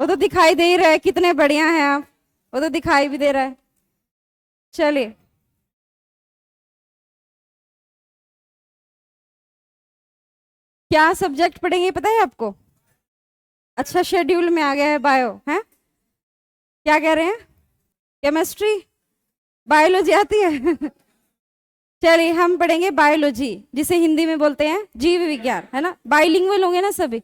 वो तो दिखाई दे ही रहा है कितने बढ़िया हैं आप। वो तो दिखाई भी दे रहा है। चलिए, क्या सब्जेक्ट पढ़ेंगे पता है आपको? अच्छा, शेड्यूल में आ गया है बायो है। क्या कह रहे हैं? केमिस्ट्री? बायोलॉजी आती है? चलिए, हम पढ़ेंगे बायोलॉजी, जिसे हिंदी में बोलते हैं जीव विज्ञान, है ना? बाइलिंगुअल होंगे ना सभी?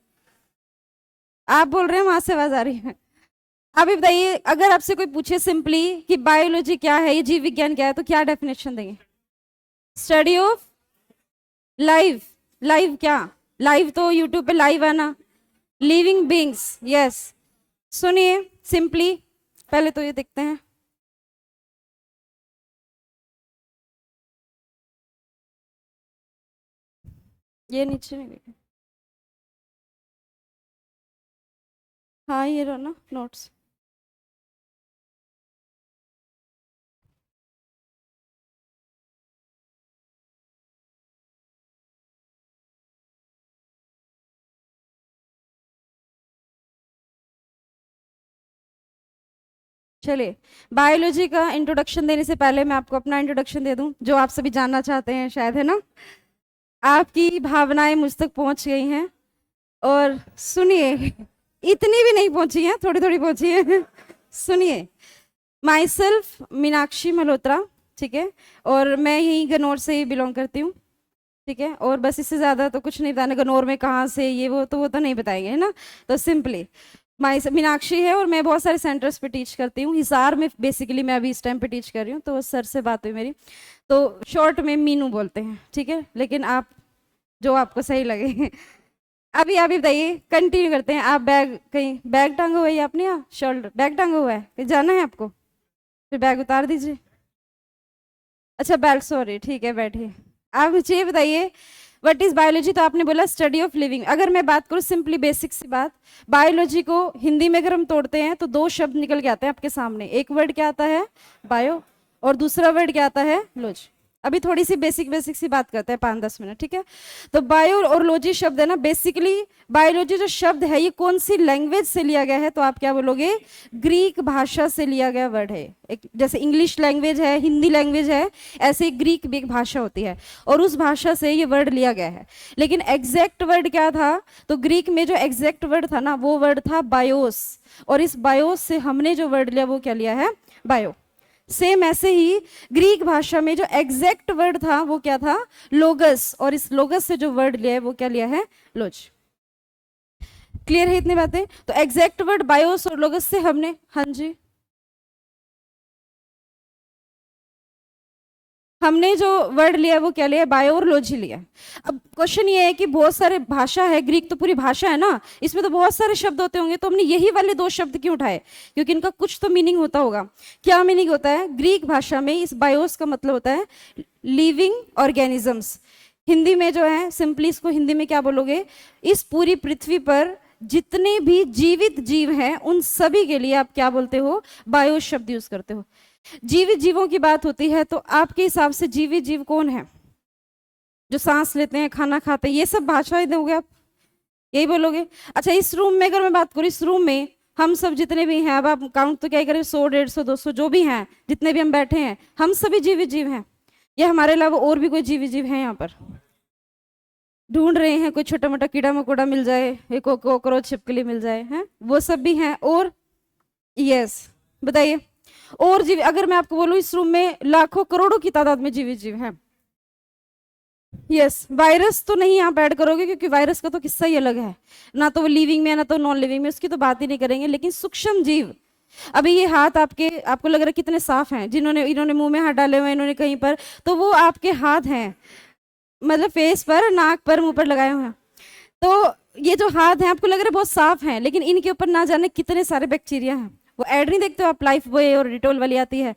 आप बोल रहे हैं, वहां से आवाज आ रही है। आप ही बताइए, अगर आपसे कोई पूछे सिंपली कि बायोलॉजी क्या है, ये जीव विज्ञान क्या है, तो क्या डेफिनेशन देंगे? Study of life. लाइव क्या? लाइव तो यूट्यूब पे लाइव है ना। Living beings, yes. सुनिए सिंपली, पहले तो ये देखते हैं। ये नीचे नहीं गए। हाँ, ये रहा ना नोट्स। चलिए, बायोलॉजी का इंट्रोडक्शन देने से पहले मैं आपको अपना इंट्रोडक्शन दे दूं, जो आप सभी जानना चाहते हैं शायद, है ना? आपकी भावनाएं मुझ तक पहुंच गई हैं। और सुनिए, इतनी भी नहीं पहुंची हैं, थोड़ी थोड़ी पहुंची हैं। सुनिए, माई सेल्फ मीनाक्षी मल्होत्रा, ठीक है? और मैं यही गन्नौर से ही बिलोंग करती हूँ, ठीक है? और बस इससे ज्यादा तो कुछ नहीं बताना, गन्नौर में कहाँ से, ये वो तो नहीं बताएंगे, है ना? तो सिंपली माई मीनाक्षी है, और मैं बहुत सारे सेंटर्स पे टीच करती हूँ। हिसार में बेसिकली मैं अभी इस टाइम पे टीच कर रही हूँ, तो सर से बात हुई मेरी, तो शॉर्ट में मीनू बोलते हैं, ठीक है? लेकिन आप जो आपको सही लगे। अभी अभी बताइए, कंटिन्यू करते हैं। आप बैग, कहीं बैग टांगा हुआ है या आपने यहाँ शोल्डर बैग टांगा हुआ है, कहीं जाना है आपको? फिर बैग उतार दीजिए। अच्छा, बेल्ट, सॉरी, ठीक है, बैठिए। आप मुझे ये बताइए, व्हाट इज बायोलॉजी? तो आपने बोला स्टडी ऑफ लिविंग। अगर मैं बात करूँ सिंपली बेसिक सी बात, बायोलॉजी को हिंदी में अगर हम तोड़ते हैं तो दो शब्द निकल के आते हैं आपके सामने। एक वर्ड क्या आता है? बायो। और दूसरा वर्ड क्या आता है? लॉजी। अभी थोड़ी सी बेसिक बेसिक सी बात करते हैं, 5-10 मिनट, ठीक है? तो बायो और लॉजी शब्द है ना, बेसिकली बायोलॉजी जो शब्द है ये कौन सी लैंग्वेज से लिया गया है? तो आप क्या बोलोगे? ग्रीक भाषा से लिया गया वर्ड है। एक जैसे इंग्लिश लैंग्वेज है, हिंदी लैंग्वेज है, ऐसे ही ग्रीक भी एक भाषा होती है, और उस भाषा से ये वर्ड लिया गया है। लेकिन एग्जैक्ट वर्ड क्या था? तो ग्रीक में जो एग्जैक्ट वर्ड था ना, वो वर्ड था बायोस। और इस बायोस से हमने जो वर्ड लिया वो क्या लिया है? बायो। सेम ऐसे ही ग्रीक भाषा में जो एग्जैक्ट वर्ड था वो क्या था? लोगस। और इस लोगस से जो वर्ड लिया है वो क्या लिया है? लोज। क्लियर है इतनी बातें? तो एग्जैक्ट वर्ड बायोस और लोगस से हमने, हाँ जी, हमने जो वर्ड लिया वो क्या लिया? बायो और लॉजी लिया। अब क्वेश्चन ये है कि बहुत सारे भाषा है, ग्रीक तो पूरी भाषा है ना, इसमें तो बहुत सारे शब्द होते होंगे, तो हमने यही वाले दो शब्द क्यों उठाए? क्योंकि इनका कुछ तो मीनिंग होता होगा। क्या मीनिंग होता है? ग्रीक भाषा में इस बायोस का मतलब होता है लिविंग ऑर्गेनिजम्स। हिंदी में जो है, सिंपली इसको हिंदी में क्या बोलोगे? इस पूरी पृथ्वी पर जितने भी जीवित जीव हैं उन सभी के लिए आप क्या बोलते हो? बायोस शब्द यूज करते हो। जीवित जीवों की बात होती है तो आपके हिसाब से जीवित जीव कौन है? जो सांस लेते हैं, खाना खाते हैं, ये सब भाषा ही दोगे आप? यही बोलोगे? अच्छा, इस रूम में अगर मैं बात करूँ, इस रूम में हम सब जितने भी हैं, अब आप काउंट तो क्या ही करें, 100, 150, 200 जो भी हैं, जितने भी हम बैठे हैं, हम सभी जीवित जीव हैं? या हमारे अलावा और भी कोई जीवित जीव है यहाँ पर? ढूंढ रहे हैं, कोई छोटा मोटा कीड़ा मकोड़ा मिल जाए, एक कॉकरोच छिपकली मिल जाए, हैं? वो सब भी हैं। और यस, बताइए। और जीव, अगर मैं आपको बोलूं इस रूम में लाखों करोड़ों की तादाद में जीवित जीव हैं। यस, वायरस तो नहीं आप ऐड करोगे, क्योंकि वायरस का तो किस्सा ही अलग है, ना तो वो लिविंग में है ना तो नॉन लिविंग में, उसकी तो बात ही नहीं करेंगे। लेकिन सूक्ष्म जीव, अभी ये हाथ आपके, आपको लग रहा है कितने साफ हैं, जिन्होंने इन्होंने मुंह में हाथ डाले हुए हैं, इन्होंने कहीं पर, तो वो आपके हाथ हैं, मतलब फेस पर, नाक पर, मुंह पर लगाए हुए हैं। तो ये जो हाथ हैं आपको लग रहा है बहुत साफ हैं, लेकिन इनके ऊपर ना जाने कितने सारे बैक्टीरिया हैं। वो ऐड नहीं देखते हो आप, लाइफ बॉय और डिटोल वाली आती है,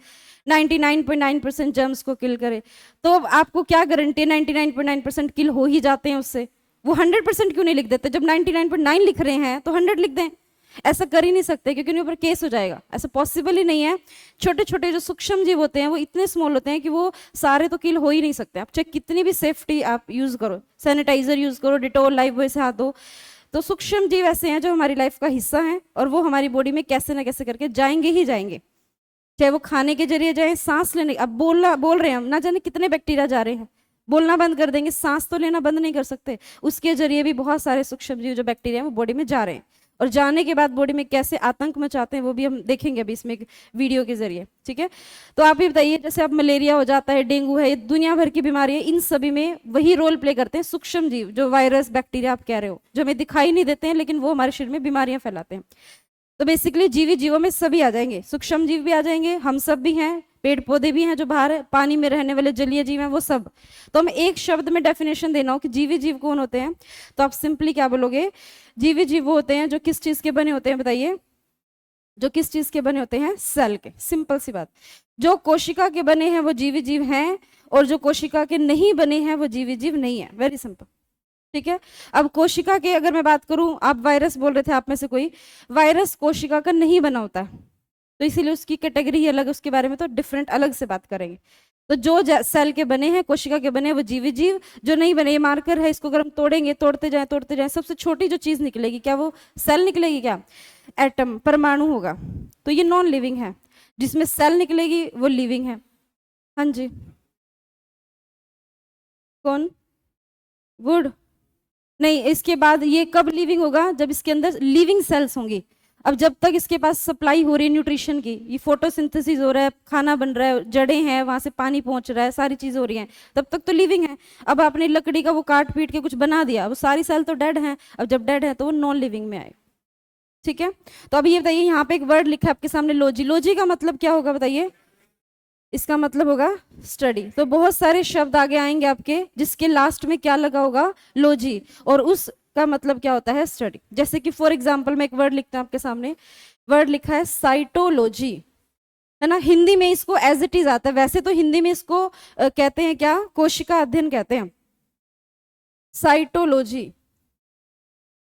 99.9% जर्म्स को किल करे। तो आपको क्या गारंटी है 99.9% किल हो ही जाते हैं उससे? वो 100% क्यों नहीं लिख देते? जब 99.9 लिख रहे हैं तो 100 लिख दें। ऐसा कर ही नहीं सकते, क्योंकि उनके ऊपर केस हो जाएगा, ऐसा पॉसिबल ही नहीं है। छोटे छोटे जो सूक्ष्म जीव होते हैं वो इतने स्मॉल होते हैं कि वो सारे तो किल हो ही नहीं सकते। आप चाहे कितनी भी सेफ्टी आप यूज करो, सैनिटाइजर यूज करो, डिटोल, लाइफ बॉय से हाथ धो, तो सूक्ष्म जीव ऐसे हैं जो हमारी लाइफ का हिस्सा हैं और वो हमारी बॉडी में कैसे ना कैसे करके जाएंगे ही जाएंगे, चाहे वो खाने के जरिए जाए, सांस लेने, अब बोल रहे हैं हम, ना जाने कितने बैक्टीरिया जा रहे हैं, बोलना बंद कर देंगे, सांस तो लेना बंद नहीं कर सकते, उसके जरिए भी बहुत सारे सूक्ष्म जीव जो बैक्टीरिया है वो बॉडी में जा रहे हैं, और जाने के बाद बॉडी में कैसे आतंक मचाते हैं वो भी हम देखेंगे अभी इसमें एक वीडियो के जरिए। ठीक है, तो आप ही बताइए, जैसे अब मलेरिया हो जाता है, डेंगू है, दुनिया भर की बीमारी है, इन सभी में वही रोल प्ले करते हैं सूक्ष्म जीव, जो वायरस बैक्टीरिया आप कह रहे हो, जो हमें दिखाई नहीं देते हैं लेकिन वो हमारे शरीर में बीमारियां फैलाते हैं। तो बेसिकली जीवी जीवों में सभी आ जाएंगे, सूक्ष्म जीव भी आ जाएंगे, हम सब भी हैं, पेड़ पौधे भी हैं जो बाहर है, पानी में रहने वाले जलीय जीव हैं वो सब। तो हम एक शब्द में डेफिनेशन देना हो कि जीवी जीव कौन होते हैं, तो आप सिंपली क्या बोलोगे, जीवी जीव वो होते हैं जो किस चीज के बने होते हैं, बताइए, जो किस चीज के बने होते हैं, सेल के। सिंपल सी बात, जो कोशिका के बने हैं वो जीवी जीव हैं, और जो कोशिका के नहीं बने हैं वो जीवी जीव नहीं है। Very simple. ठीक है, अब कोशिका के अगर मैं बात करूं, आप वायरस बोल रहे थे आप में से कोई, वायरस कोशिका का नहीं बना होता है, तो इसीलिए उसकी कैटेगरी अलग, उसके बारे में तो डिफरेंट अलग से बात करेंगे। तो जो सेल के बने हैं, कोशिका के बने हैं, वो जीवी जीव, जो नहीं बने, ये मार्कर है, इसको अगर हम तोड़ेंगे, तोड़ते जाएं, सबसे छोटी जो चीज निकलेगी, क्या वो सेल निकलेगी, क्या एटम, परमाणु होगा, तो ये नॉन लिविंग है। जिसमें सेल निकलेगी वो लिविंग है। हाँ जी, कौन, वुड नहीं, इसके बाद ये कब लिविंग होगा, जब इसके अंदर लिविंग सेल्स होंगी। अब जब तक इसके पास सप्लाई हो रही है न्यूट्रिशन की, ये फोटोसिंथेसिस हो रहा है, खाना बन रहा है, जड़ें हैं, वहां से पानी पहुंच रहा है, सारी चीजें हो रही हैं, तब तक तो लिविंग है। अब आपने लकड़ी का वो काट पीट के कुछ बना दिया, वो सारी सेल तो डेड हैं, अब जब डेड है तो वो नॉन लिविंग में आए। ठीक है, तो अभी ये बताइए, यहाँ पे एक वर्ड लिखा है आपके सामने, लॉजी। लॉजी का मतलब क्या होगा बताइए, इसका मतलब होगा स्टडी। तो बहुत सारे शब्द आगे आएंगे आपके जिसके लास्ट में क्या लगा होगा, लॉजी, और उसका मतलब क्या होता है, स्टडी। जैसे कि फॉर एग्जांपल मैं एक वर्ड लिखता हूं आपके सामने, वर्ड लिखा है साइटोलॉजी, है ना, हिंदी में इसको एज इट इज आता है, वैसे तो हिंदी में इसको कहते हैं क्या, कोशिका अध्ययन कहते हैं, साइटोलॉजी,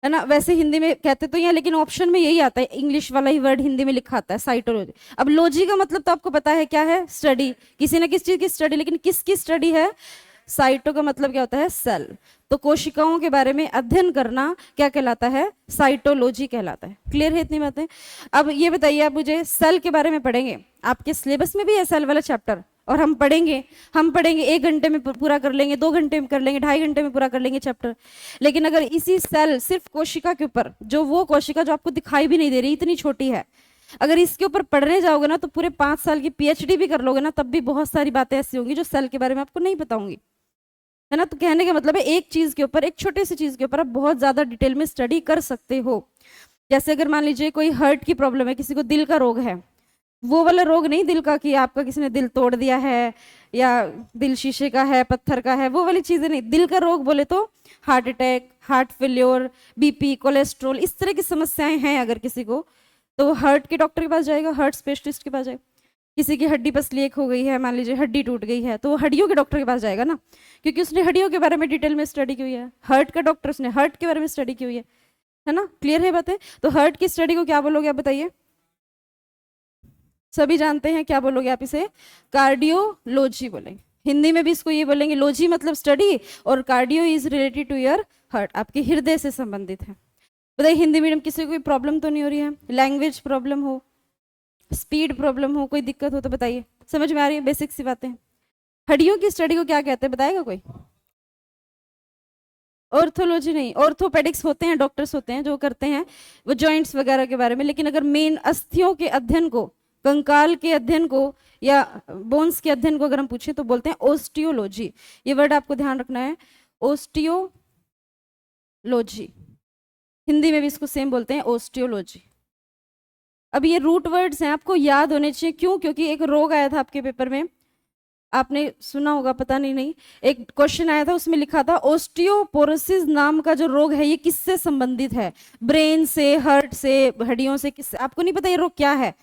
है ना, वैसे हिंदी में कहते तो ये, लेकिन ऑप्शन में यही आता है, इंग्लिश वाला ही वर्ड हिंदी में लिखा आता है, साइटोलॉजी। अब लॉजी का मतलब तो आपको पता है क्या है, स्टडी, किसी ना किसी चीज की स्टडी, लेकिन किसकी स्टडी है, साइटो का मतलब क्या होता है, सेल। तो कोशिकाओं के बारे में अध्ययन करना क्या कहलाता है, साइटोलॉजी कहलाता है। क्लियर है इतनी बातें। अब ये बताइए, आप मुझे सेल के बारे में पढ़ेंगे, आपके सिलेबस में भी है सेल वाला चैप्टर, और हम पढ़ेंगे 1 घंटे में पूरा कर लेंगे, 2 घंटे में कर लेंगे, 2.5 घंटे में पूरा कर लेंगे चैप्टर। लेकिन अगर इसी सेल, सिर्फ कोशिका के ऊपर, जो वो कोशिका जो आपको दिखाई भी नहीं दे रही, इतनी छोटी है, अगर इसके ऊपर पढ़ने जाओगे ना तो पूरे 5 साल की पीएचडी भी कर लोगे ना, तब भी बहुत सारी बातें ऐसी होंगी जो सेल के बारे में आपको नहीं पता होंगी, है ना। तो कहने का मतलब है, एक चीज के ऊपर, एक छोटी सी चीज के ऊपर आप बहुत ज्यादा डिटेल में स्टडी कर सकते हो। जैसे अगर मान लीजिए कोई हार्ट की प्रॉब्लम है, किसी को दिल का रोग है, वो वाला रोग नहीं दिल का कि आपका किसी ने दिल तोड़ दिया है, या दिल शीशे का है, पत्थर का है, वो वाली चीजें नहीं। दिल का रोग बोले तो heart attack, heart failure, BP, cholesterol, इस तरह की समस्याएं हैं अगर किसी को, तो वो हार्ट के डॉक्टर के पास जाएगा, हार्ट स्पेशलिस्ट के पास जाएगा। किसी की हड्डी पसली एक हो गई है, मान लीजिए हड्डी टूट गई है, तो वो हड्डियों के डॉक्टर के पास जाएगा ना, क्योंकि उसने हड्डियों के बारे में डिटेल में स्टडी की हुई है। हार्ट का डॉक्टर, उसने हार्ट के बारे में स्टडी की हुई है ना। क्लियर है बातें। तो हार्ट की स्टडी को क्या बोलोगे आप बताइए, सभी जानते हैं, क्या बोलोगे आप इसे, कार्डियोलॉजी बोलेंगे। हिंदी में भी इसको ये बोलेंगे, लॉजी मतलब स्टडी, और cardio is related to your heart, आपके हृदय से संबंधित है। बताइए, हिंदी मीडियम किसी को कोई प्रॉब्लम तो नहीं हो रही है, लैंग्वेज प्रॉब्लम हो, स्पीड प्रॉब्लम हो, कोई दिक्कत हो तो बताइए, समझ में आ रही है बेसिक सी बातें। हड्डियों की स्टडी को क्या कहते हैं, बताएगा कोई, ऑर्थोलॉजी नहीं, ऑर्थोपेडिक्स होते हैं, डॉक्टर्स होते हैं जो करते हैं वो जॉइंट्स वगैरह के बारे में, लेकिन अगर मेन अस्थियों के अध्ययन को, कंकाल के अध्ययन को, या बोन्स के अध्ययन को अगर हम पूछें तो बोलते हैं ओस्टियोलॉजी। ये वर्ड आपको ध्यान रखना है, ओस्टियोलॉजी, हिंदी में भी इसको सेम बोलते हैं, ओस्टियोलॉजी। अब ये रूट वर्ड्स हैं, आपको याद होने चाहिए, क्यों, क्योंकि एक रोग आया था आपके पेपर में, आपने सुना होगा, पता नहीं, एक क्वेश्चन आया था, उसमें लिखा था ओस्टियोपोरोसिस नाम का जो रोग है ये किससे संबंधित है, ब्रेन से, हार्ट से, हड्डियों से, किससे, आपको नहीं पता ये रोग क्या है,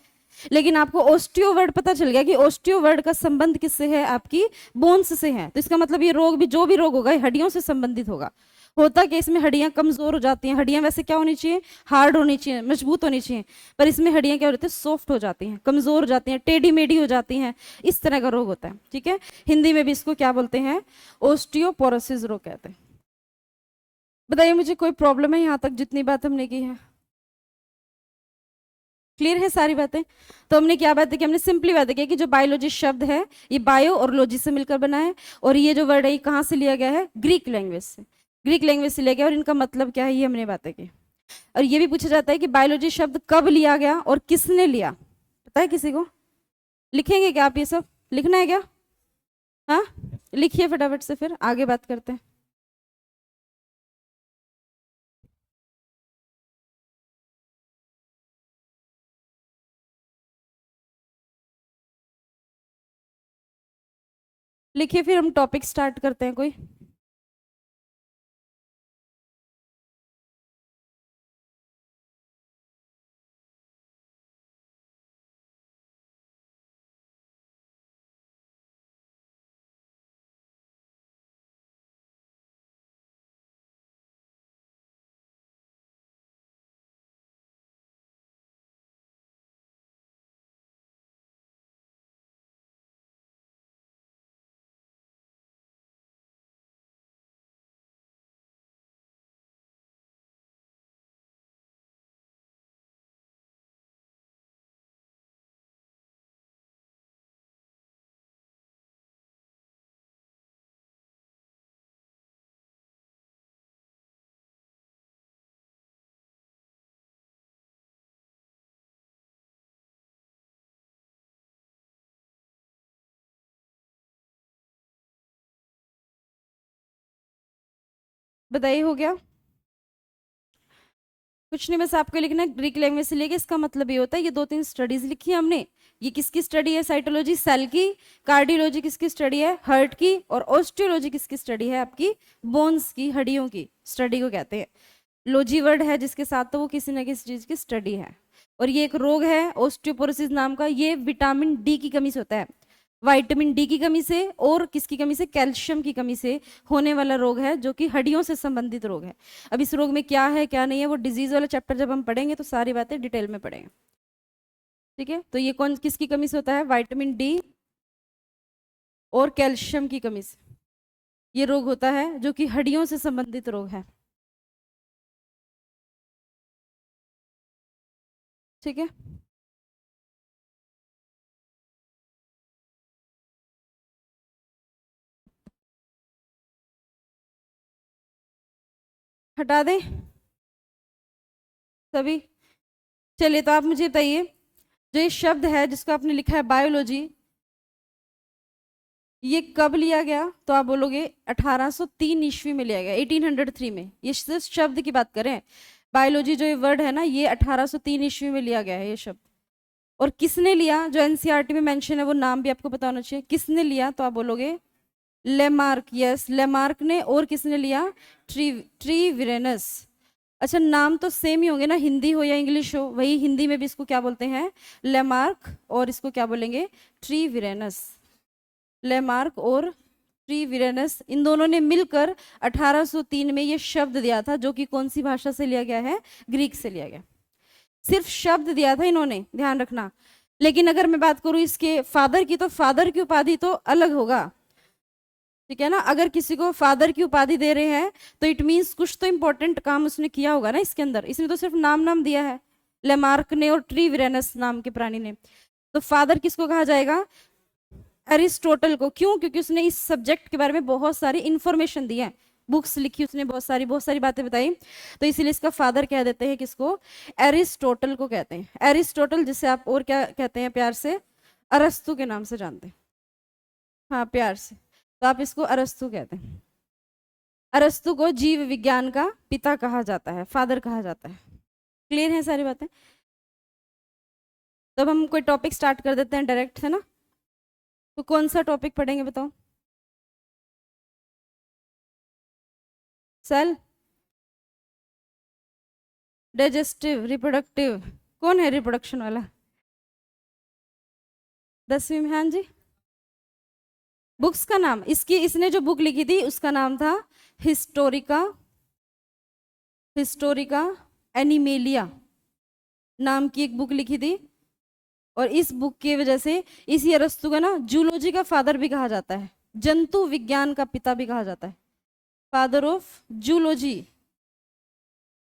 लेकिन आपको ओस्टियो वर्ड पता चल गया कि ओस्टियो वर्ड का संबंध किससे है, आपकी बोन्स से है। तो इसका मतलब ये रोग भी, जो भी रोग होगा, हड्डियों से संबंधित होगा। होता कि इसमें हड्डियां कमजोर हो जाती हैं, हड्डियां वैसे क्या होनी चाहिए, हार्ड होनी चाहिए, मजबूत होनी चाहिए, पर इसमें हड्डियां क्या होती है, सॉफ्ट हो जाती हैं, कमजोर हो जाती हैं, टेढ़ी मेढ़ी हो जाती हैं, इस तरह का रोग होता है। ठीक है, हिंदी में भी इसको क्या बोलते हैं, ओस्टियोपोरोसिस रोग कहते हैं। बताइए मुझे, कोई प्रॉब्लम है यहाँ तक जितनी बात हमने की है? क्लियर है सारी बातें? तो हमने क्या बात है कि हमने सिंपली बात की कि जो बायोलॉजी शब्द है ये बायो और लॉजी से मिलकर बना है, और ये जो वर्ड है ये कहाँ से लिया गया है? ग्रीक लैंग्वेज से। ग्रीक लैंग्वेज से लिया गया, और इनका मतलब क्या है ये हमने बातें की। और ये भी पूछा जाता है कि बायोलॉजी शब्द कब लिया गया और किसने लिया, पता है किसी को? लिखेंगे क्या आप? ये सब लिखना है क्या? हाँ, लिखिए फटाफट से, फिर आगे बात करते हैं। लिखिए, फिर हम टॉपिक स्टार्ट करते हैं कोई। बताइए, हो गया? कुछ नहीं, बस आपको लिखना है ग्रीक लैंग्वेज से लेके, इसका मतलब ये होता है, ये दो तीन स्टडीज लिखी है हमने। ये किसकी स्टडी है? साइटोलॉजी सेल की। कार्डियोलॉजी किसकी स्टडी है? हार्ट की। और ऑस्टियोलॉजी किसकी स्टडी है? आपकी बोन्स की, हड्डियों की स्टडी को कहते हैं। लॉजी वर्ड है जिसके साथ, तो वो किसी ना किसी चीज की स्टडी है। और ये एक रोग है ऑस्टियोपोरोसिस नाम का, ये विटामिन डी की कमी से होता है। विटामिन डी की कमी से, और किसकी कमी से? कैल्शियम की कमी से होने वाला रोग है, जो कि हड्डियों से संबंधित रोग है। अब इस रोग में क्या है क्या नहीं है, वो डिजीज वाला चैप्टर जब हम पढ़ेंगे तो सारी बातें डिटेल में पढ़ेंगे। ठीक है, तो ये कौन किसकी कमी से होता है? विटामिन डी और कैल्शियम की कमी से ये रोग होता है, जो कि हड्डियों से संबंधित रोग है। ठीक है, हटा दें सभी? चलिए, तो आप मुझे बताइए, जो ये शब्द है जिसको आपने लिखा है बायोलॉजी, ये कब लिया गया? तो आप बोलोगे 1803 ईस्वी में लिया गया, 1803 में। ये सिर्फ शब्द की बात करें, बायोलॉजी जो ये वर्ड है ना, ये 1803 ईस्वी में लिया गया है ये शब्द। और किसने लिया? जो एनसीईआरटी में मेंशन है वो नाम भी आपको पता होना चाहिए। किसने लिया? तो आप बोलोगे लेमार्क। यस, लेमार्क ने। और किसने लिया? ट्री ट्री विरेनस। अच्छा, नाम तो सेम ही होंगे ना, हिंदी हो या इंग्लिश हो, वही हिंदी में भी इसको क्या बोलते हैं? लेमार्क। और इसको क्या बोलेंगे? ट्री विरेनस। लेमार्क और ट्री विरेनस, इन दोनों ने मिलकर 1803 में ये शब्द दिया था, जो कि कौन सी भाषा से लिया गया है? ग्रीक से लिया गया। सिर्फ शब्द दिया था इन्होंने, ध्यान रखना। लेकिन अगर मैं बात करूं इसके फादर की, तो फादर की उपाधि तो अलग होगा। ठीक है ना, अगर किसी को फादर की उपाधि दे रहे हैं तो इट मींस कुछ तो इंपॉर्टेंट काम उसने किया होगा ना इसके अंदर। इसने तो सिर्फ नाम नाम दिया है, लेमार्क ने और ट्री विरेनस नाम के प्राणी ने। तो फादर किसको कहा जाएगा? एरिस्टोटल को। क्यों? क्योंकि उसने इस सब्जेक्ट के बारे में बहुत सारी इंफॉर्मेशन दी है, बुक्स लिखी उसने, बहुत सारी बातें बताई। तो इसीलिए इसका फादर कह देते हैं किसको? एरिस्टोटल को कहते हैं। एरिस्टोटल, जिसे आप और क्या कहते हैं प्यार से? अरस्तु के नाम से जानते हैं। हाँ, प्यार से तो आप इसको अरस्तु कहते हैं। अरस्तु को जीव विज्ञान का पिता कहा जाता है, फादर कहा जाता है। क्लियर है सारी बातें? तो अब हम कोई टॉपिक स्टार्ट कर देते हैं डायरेक्ट, है ना? तो कौन सा टॉपिक पढ़ेंगे बताओ? Cell, digestive, reproductive. कौन है रिप्रोडक्शन वाला? 10वीं में, हाँ जी। बुक्स का नाम, इसकी इसने जो बुक लिखी थी उसका नाम था हिस्टोरिका, हिस्टोरिका एनिमेलिया नाम की एक बुक लिखी थी। और इस बुक की वजह से इसी अरस्तु का ना जूलॉजी का फादर भी कहा जाता है, जंतु विज्ञान का पिता भी कहा जाता है, फादर ऑफ जूलॉजी।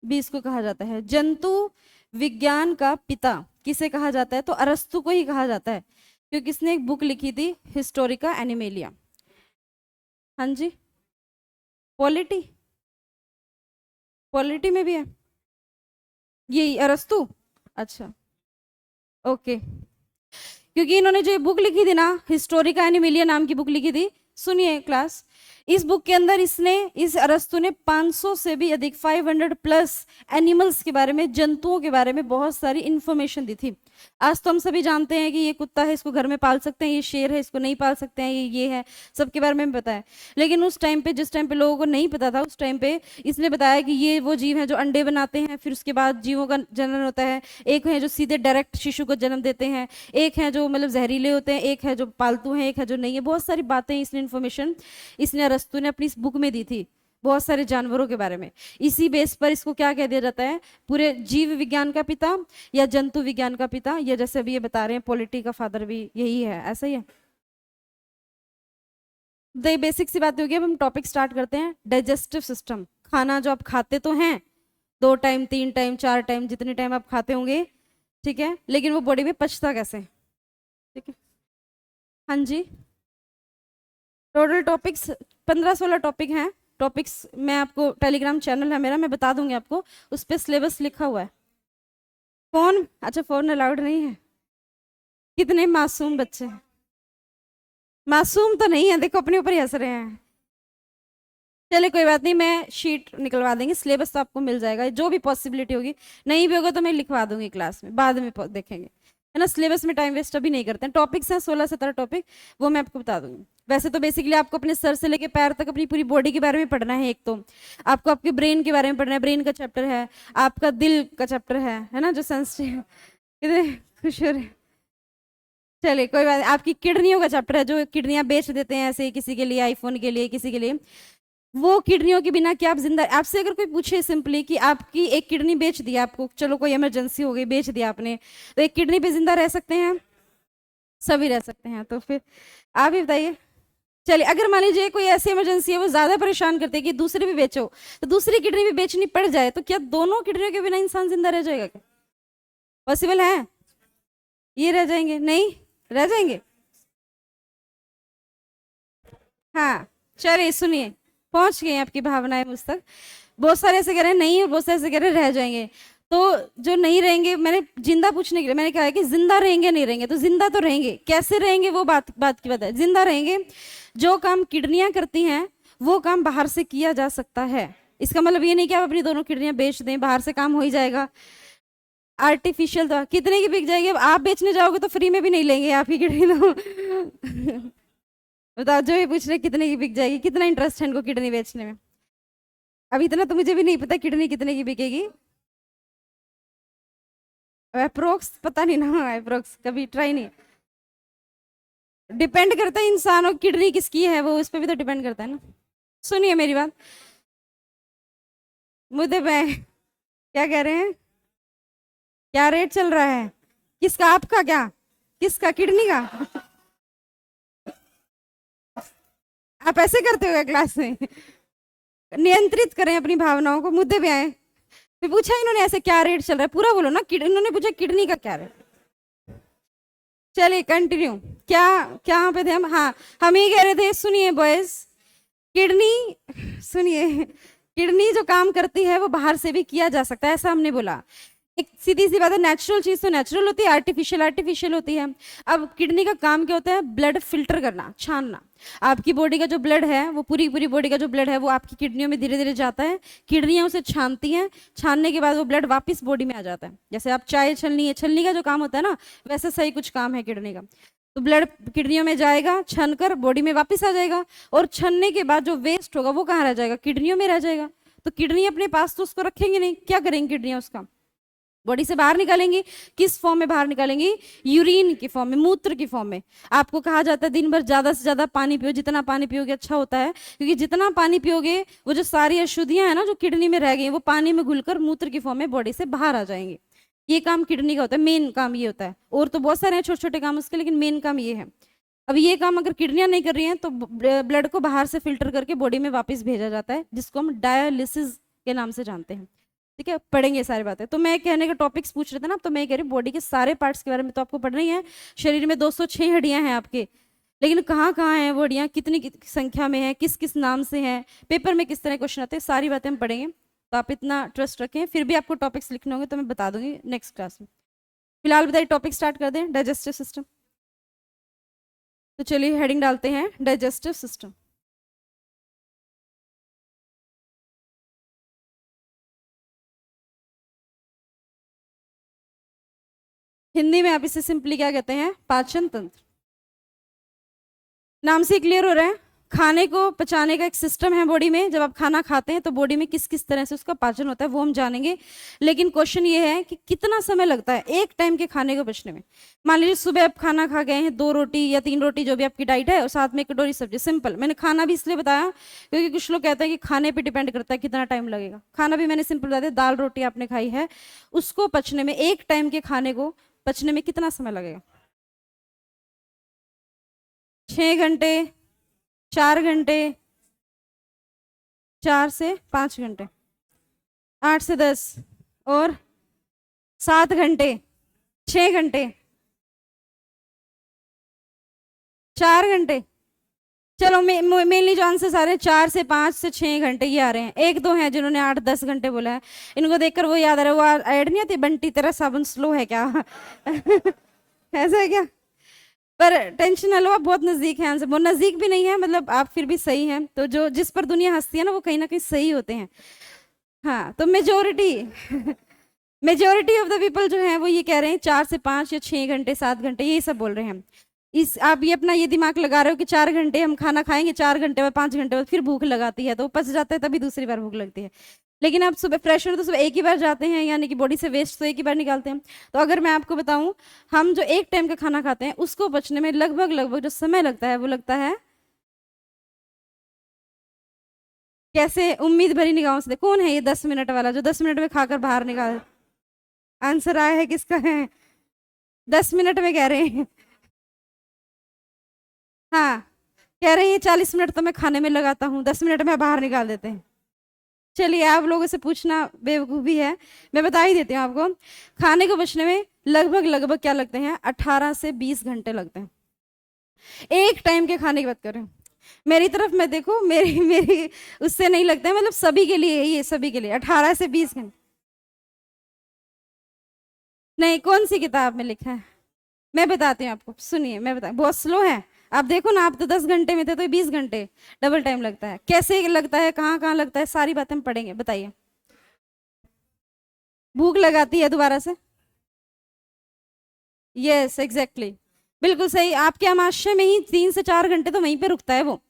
20 को कहा जाता है। जंतु विज्ञान का पिता किसे कहा जाता है? तो अरस्तु को ही कहा जाता है, क्योंकि इसने एक बुक लिखी थी हिस्टोरिका एनिमेलिया। हाँ जी, पॉलिटी, पॉलिटी में भी है यही अरस्तु। अच्छा, ओके। क्योंकि इन्होंने जो बुक लिखी थी ना, हिस्टोरिका एनिमेलिया नाम की बुक लिखी थी, सुनिए क्लास, इस बुक के अंदर इस अरस्तु ने 500 से भी अधिक 500 प्लस एनिमल्स के बारे में, जंतुओं के बारे में बहुत सारी इंफॉर्मेशन दी थी। आज तो हम सभी जानते हैं कि ये कुत्ता है, इसको घर में पाल सकते हैं, ये शेर है, इसको नहीं पाल सकते हैं, ये है, सबके बारे में पता है। लेकिन उस टाइम पे, जिस टाइम पे लोगों को नहीं पता था, उस टाइम पे इसने बताया कि ये वो जीव है जो अंडे बनाते हैं, फिर उसके बाद जीवों का जनन होता है। एक है जो सीधे डायरेक्ट शिशु को जन्म देते हैं, एक है जो मतलब जहरीले होते हैं, एक है जो पालतू हैं, एक है जो नहीं है। बहुत सारी बातें इसने इन्फॉर्मेशन इसने अरस्तु ने अपनी इस बुक में दी थी, बहुत सारे जानवरों के बारे में। इसी बेस पर इसको क्या कह दिया जाता है? पूरे जीव विज्ञान का पिता या जंतु विज्ञान का पिता, या जैसे अभी ये बता रहे हैं पॉलिटी का फादर भी यही है, ऐसा ही है। तो बेसिक सी बात होगी। अब हम टॉपिक स्टार्ट करते हैं। डाइजेस्टिव सिस्टम, खाना जो आप खाते तो हैं 2 टाइम 3 टाइम 4 टाइम, जितने टाइम आप खाते होंगे, ठीक है, लेकिन वो बॉडी में पचता कैसे? ठीक है, हाँ जी। टोटल टॉपिक्स 15-16 टॉपिक हैं। टॉपिक्स मैं आपको, टेलीग्राम चैनल है मेरा, मैं बता दूंगी आपको, उस पर सिलेबस लिखा हुआ है। फोन, अच्छा फोन अलाउड नहीं है? कितने मासूम बच्चे हैं? मासूम तो नहीं है, देखो अपने ऊपर ही हंस रहे हैं। चले कोई बात नहीं, मैं शीट निकलवा देंगे, सिलेबस तो आपको मिल जाएगा, जो भी पॉसिबिलिटी होगी। नहीं भी होगा तो मैं लिखवा दूंगी क्लास में, बाद में देखेंगे, है ना। सिलेबस में टाइम वेस्ट अभी नहीं करते हैं। टॉपिक्स हैं 16-17 टॉपिक, वो मैं आपको बता दूंगी। वैसे तो बेसिकली आपको अपने सर से लेके पैर तक अपनी पूरी बॉडी के बारे में पढ़ना है। एक तो आपको आपके ब्रेन के बारे में पढ़ना है, ब्रेन का चैप्टर है, आपका दिल का चैप्टर है ना, जो सेंसिटिव। कितने खुश हो रहे, चलिए कोई बात नहीं। आपकी किडनियों का चैप्टर है, जो किडनियां बेच देते हैं ऐसे, किसी के लिए आईफोन के लिए, किसी के लिए। वो किडनियों के बिना क्या आप जिंदा? आपसे अगर कोई पूछे सिंपली कि आपकी एक किडनी बेच दी आपको, चलो कोई इमरजेंसी हो गई, बेच दिया आपने, तो एक किडनी पे जिंदा रह सकते हैं? सभी रह सकते हैं। तो फिर आप ही बताइए। चलिए, अगर मान लीजिए कोई ऐसी इमरजेंसी है, वो ज्यादा परेशान करते हैं कि दूसरी भी बेचो, तो दूसरी किडनी भी बेचनी पड़ जाए, तो क्या दोनों किडनियों के बिना इंसान जिंदा रह जाएगा? क्या पॉसिबल है? ये रह जाएंगे? नहीं रह जाएंगे। हाँ, चलिए सुनिए, पहुंच गए आपकी भावनाएं मुझ तक। बहुत सारे ऐसे कह रहे हैं नहीं, और बहुत सारे ऐसे कह रहे हैं रह जाएंगे। तो जो नहीं रहेंगे, मैंने जिंदा पूछने के लिए मैंने कहा है कि जिंदा रहेंगे नहीं रहेंगे, तो जिंदा तो रहेंगे। कैसे रहेंगे वो बात की बात है। जिंदा रहेंगे, जो काम किडनियां करती हैं वो काम बाहर से किया जा सकता है। इसका मतलब ये नहीं कि आप अपनी दोनों किडनियां बेच दें, बाहर से काम हो ही जाएगा। आर्टिफिशियल तो कितने की बिक जाएगी? अब आप बेचने जाओगे तो फ्री में भी नहीं लेंगे आपकी किडनी तो बताओ, जो ये पूछ रहे कितने की बिक जाएगी, कितना इंटरेस्ट है इनको किडनी बेचने में? अभी इतना तो मुझे भी नहीं पता किडनी कितने की बिकेगी। अप्रोक्स पता नहीं ना, अप्रोक्स कभी ट्राई नहीं। डिपेंड करता है इंसान और किडनी किसकी है, वो उस पर भी तो डिपेंड करता है ना। सुनिए मेरी बात, मुझे क्या कह रहे हैं? क्या रेट चल रहा है? किसका? आपका? क्या किसका? किडनी का? आप ऐसे करते हो क्लास में? नियंत्रित करें अपनी भावनाओं को, मुद्दे पे आए। फिर पूछा इन्होंने ऐसे क्या रेट चल रहा है, पूरा बोलो ना। इन्होंने पूछा किडनी का क्या रेट। चलिए कंटिन्यू। क्या क्या पे थे हम? हाँ, हम ये कह रहे थे, सुनिए बॉयज, किडनी, सुनिए, किडनी जो काम करती है वो बाहर से भी किया जा सकता है, ऐसा हमने बोला। एक सीधी सी बात है, नेचुरल चीज तो नेचुरल होती है, आर्टिफिशियल आर्टिफिशियल होती है। अब किडनी का काम क्या होता है? ब्लड फिल्टर करना, छानना। आपकी बॉडी का जो ब्लड है, वो पूरी पूरी बॉडी का जो ब्लड है वो आपकी किडनियों में धीरे धीरे जाता है, किडनियां उसे छानती हैं, छानने के बाद वो ब्लड वापस बॉडी में आ जाता है। जैसे आप चाय छलनी है, छलनी का जो काम होता है ना, वैसे सही कुछ काम है किडनी का। तो ब्लड किडनियों में जाएगा, छन कर बॉडी में वापस आ जाएगा, और छनने के बाद जो वेस्ट होगा वो कहाँ रह जाएगा? किडनियों में रह जाएगा। तो किडनी अपने पास तो उसको रखेंगे नहीं, क्या करेंगे किडनियां? उसका बॉडी से बाहर निकालेंगी। किस फॉर्म में बाहर निकालेंगी? यूरिन की फॉर्म में, मूत्र की फॉर्म में। आपको कहा जाता है दिन भर ज्यादा से ज्यादा पानी पियो, जितना पानी पियोगे अच्छा होता है, क्योंकि जितना पानी पियोगे वो जो सारी अशुद्धियां है ना जो किडनी में रह गई, वो पानी में घुलकर मूत्र की फॉर्म में बॉडी से बाहर आ जाएंगी। ये काम किडनी का होता है, मेन काम ये होता है। और तो बहुत सारे हैं छोटे छोटे काम उसके, लेकिन मेन काम ये है। अब ये काम अगर किडनियां नहीं कर रही हैं तो ब्लड को बाहर से फिल्टर करके बॉडी में वापस भेजा जाता है, जिसको हम डायलिसिस के नाम से जानते हैं। ठीक है, पढ़ेंगे सारी बातें। तो मैं कहने का टॉपिक्स पूछ रहे थे ना, तो मैं कह रही बॉडी के सारे पार्ट्स के बारे में तो आपको पढ़ रही है। शरीर में 206 हड्डियां हैं आपके, लेकिन कहाँ कहाँ हैं वो हड्डियां, कितनी संख्या में है, किस किस नाम से हैं, पेपर में किस तरह क्वेश्चन आते हैं, सारी बातें हम पढ़ेंगे। तो आप इतना ट्रस्ट रखें। फिर भी आपको टॉपिक्स लिखने होंगे तो मैं बता दूंगी नेक्स्ट क्लास में। फिलहाल बताइए, टॉपिक स्टार्ट कर दें, डाइजेस्टिव सिस्टम। तो चलिए हेडिंग डालते हैं, डाइजेस्टिव सिस्टम। हिंदी में आप इसे सिंपली क्या कहते हैं, पाचन तंत्र। नाम से क्लियर हो रहा है, खाने को पचाने का एक सिस्टम है बॉडी में। जब आप खाना खाते हैं तो बॉडी में किस किस तरह से उसका पाचन होता है वो हम जानेंगे। लेकिन क्वेश्चन ये है कि कितना समय लगता है एक टाइम के खाने को पचने में। मान लीजिए सुबह आप खाना खा गए हैं, 2 रोटी या 3 रोटी जो भी आपकी डाइट है, और साथ में एक कटोरी सब्जी, सिंपल। मैंने खाना भी इसलिए बताया क्योंकि कुछ लोग कहते हैं कि खाने पर डिपेंड करता है कितना टाइम लगेगा। खाना भी मैंने सिंपल बता दिया, दाल रोटी आपने खाई है, उसको पचने में, एक टाइम के खाने को पचने में कितना समय लगेगा? 6 घंटे, 4 घंटे, 4 से 5 घंटे, 8 से 10, और 7 घंटे, 6 घंटे, 4 घंटे। चलो मेनली जो आंसर आ रहे हैं 4 से 5 से 6 घंटे ये आ रहे हैं। एक दो हैं जिन्होंने 8-10 घंटे बोला है, इनको देखकर वो याद आ रहा है, वो ऐड नहीं आती, बंटी तेरा साबुन स्लो है क्या? ऐसा है क्या? पर टेंशन ना लो, आप बहुत नजदीक है आंसर। बहुत नजदीक भी नहीं है, मतलब आप फिर भी सही हैं। तो जो जिस पर दुनिया हंसती है ना, वो कहीं ना कहीं सही होते हैं। हाँ, तो मेजोरिटी ऑफ द पीपल जो है वो ये कह रहे हैं 4 से 5 या 6 घंटे, 7 घंटे, यही सब बोल रहे हैं। इस आप ये अपना ये दिमाग लगा रहे हो कि 4 घंटे हम खाना खाएंगे, 4 घंटे बाद, 5 घंटे बाद फिर भूख लगाती है, तो पच जाता है, तभी दूसरी बार भूख लगती है। लेकिन आप सुबह फ्रेश हो तो सुबह एक ही बार जाते हैं, यानी कि बॉडी से वेस्ट तो एक ही बार निकालते हैं। तो अगर मैं आपको बताऊं, हम जो एक टाइम का खाना खाते हैं उसको बचने में लगभग लगभग जो समय लगता है वो लगता है, कैसे उम्मीद भरी निगाहों से कौन है ये 10 मिनट वाला जो 10 मिनट में खाकर बाहर निकाल। आंसर आया है, किसका है? 10 मिनट में कह रहे हैं। हाँ, कह रहे हैं 40 मिनट तो मैं खाने में लगाता हूँ, 10 मिनट में बाहर निकाल देते हैं। चलिए, आप लोगों से पूछना बेवकूफ़ी है, मैं बता ही देती हूँ आपको। खाने को बचने में लगभग लगभग क्या लगते हैं, 18 से 20 घंटे लगते हैं। एक टाइम के खाने की बात कर रहे हैं। मेरी तरफ में देखो, मेरी मेरी उससे नहीं लगता है, मतलब सभी के लिए, ये सभी के लिए 18 से 20 घंटे। नहीं, कौन सी किताब में लिखा है? मैं बताती हूँ आपको, सुनिए, मैं बता, बहुत स्लो है। आप देखो ना, आप तो 10 घंटे में थे, तो 20 घंटे, डबल टाइम लगता है। कैसे लगता है, कहाँ कहाँ लगता है, सारी बातें हम पढ़ेंगे। बताइए, भूख लगाती है दोबारा से। यस, एग्जैक्टली, बिल्कुल सही। आपके आमाशय में ही 3 से 4 घंटे तो वहीं पे रुकता है वो।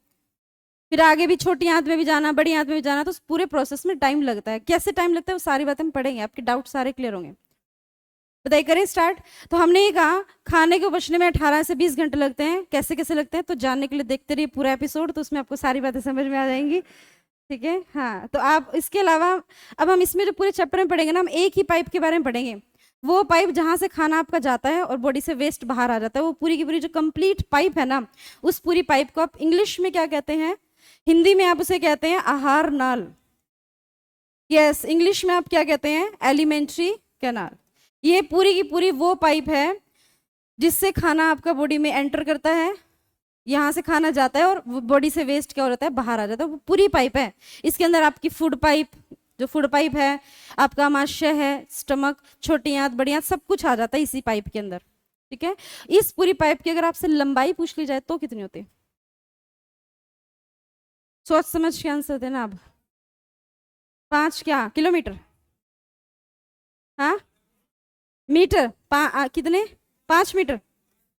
फिर आगे भी छोटी आंत में भी जाना, बड़ी आंत में भी जाना, तो उस पूरे प्रोसेस में टाइम लगता है। कैसे टाइम लगता है वो सारी बातें हम पढ़ेंगे, आपके डाउट सारे क्लियर होंगे। बताइए, करें स्टार्ट। तो हमने ये कहा खाने को बचने में 18 से 20 घंटे लगते हैं। कैसे कैसे लगते हैं तो जानने के लिए देखते रहिए पूरा एपिसोड, तो उसमें आपको सारी बातें समझ में आ जाएंगी। ठीक है, हाँ। तो आप इसके अलावा, अब हम इसमें जो पूरे चैप्टर में पढ़ेंगे ना, हम एक ही पाइप के बारे में पढ़ेंगे। वो पाइप जहाँ से खाना आपका जाता है और बॉडी से वेस्ट बाहर आ जाता है, वो पूरी की पूरी जो कंप्लीट पाइप है ना, उस पूरी पाइप को आप इंग्लिश में क्या कहते हैं, हिंदी में आप उसे कहते हैं आहार नाल। यस, इंग्लिश में आप क्या कहते हैं, एलिमेंट्री कैनाल। ये पूरी की पूरी वो पाइप है जिससे खाना आपका बॉडी में एंटर करता है, यहाँ से खाना जाता है और बॉडी से वेस्ट क्या हो जाता है, बाहर आ जाता है। वो पूरी पाइप है। इसके अंदर आपकी फूड पाइप, जो फूड पाइप है, आपका आमाशय है, स्टमक, छोटी आंत, बड़ी आंत, सब कुछ आ जाता है इसी पाइप के अंदर। ठीक है, इस पूरी पाइप की अगर आपसे लंबाई पूछ ली जाए तो कितनी होती है? सोच समझ के आंसर देना आप। 5 क्या किलोमीटर? हाँ, मीटर। कितने? 5 मीटर।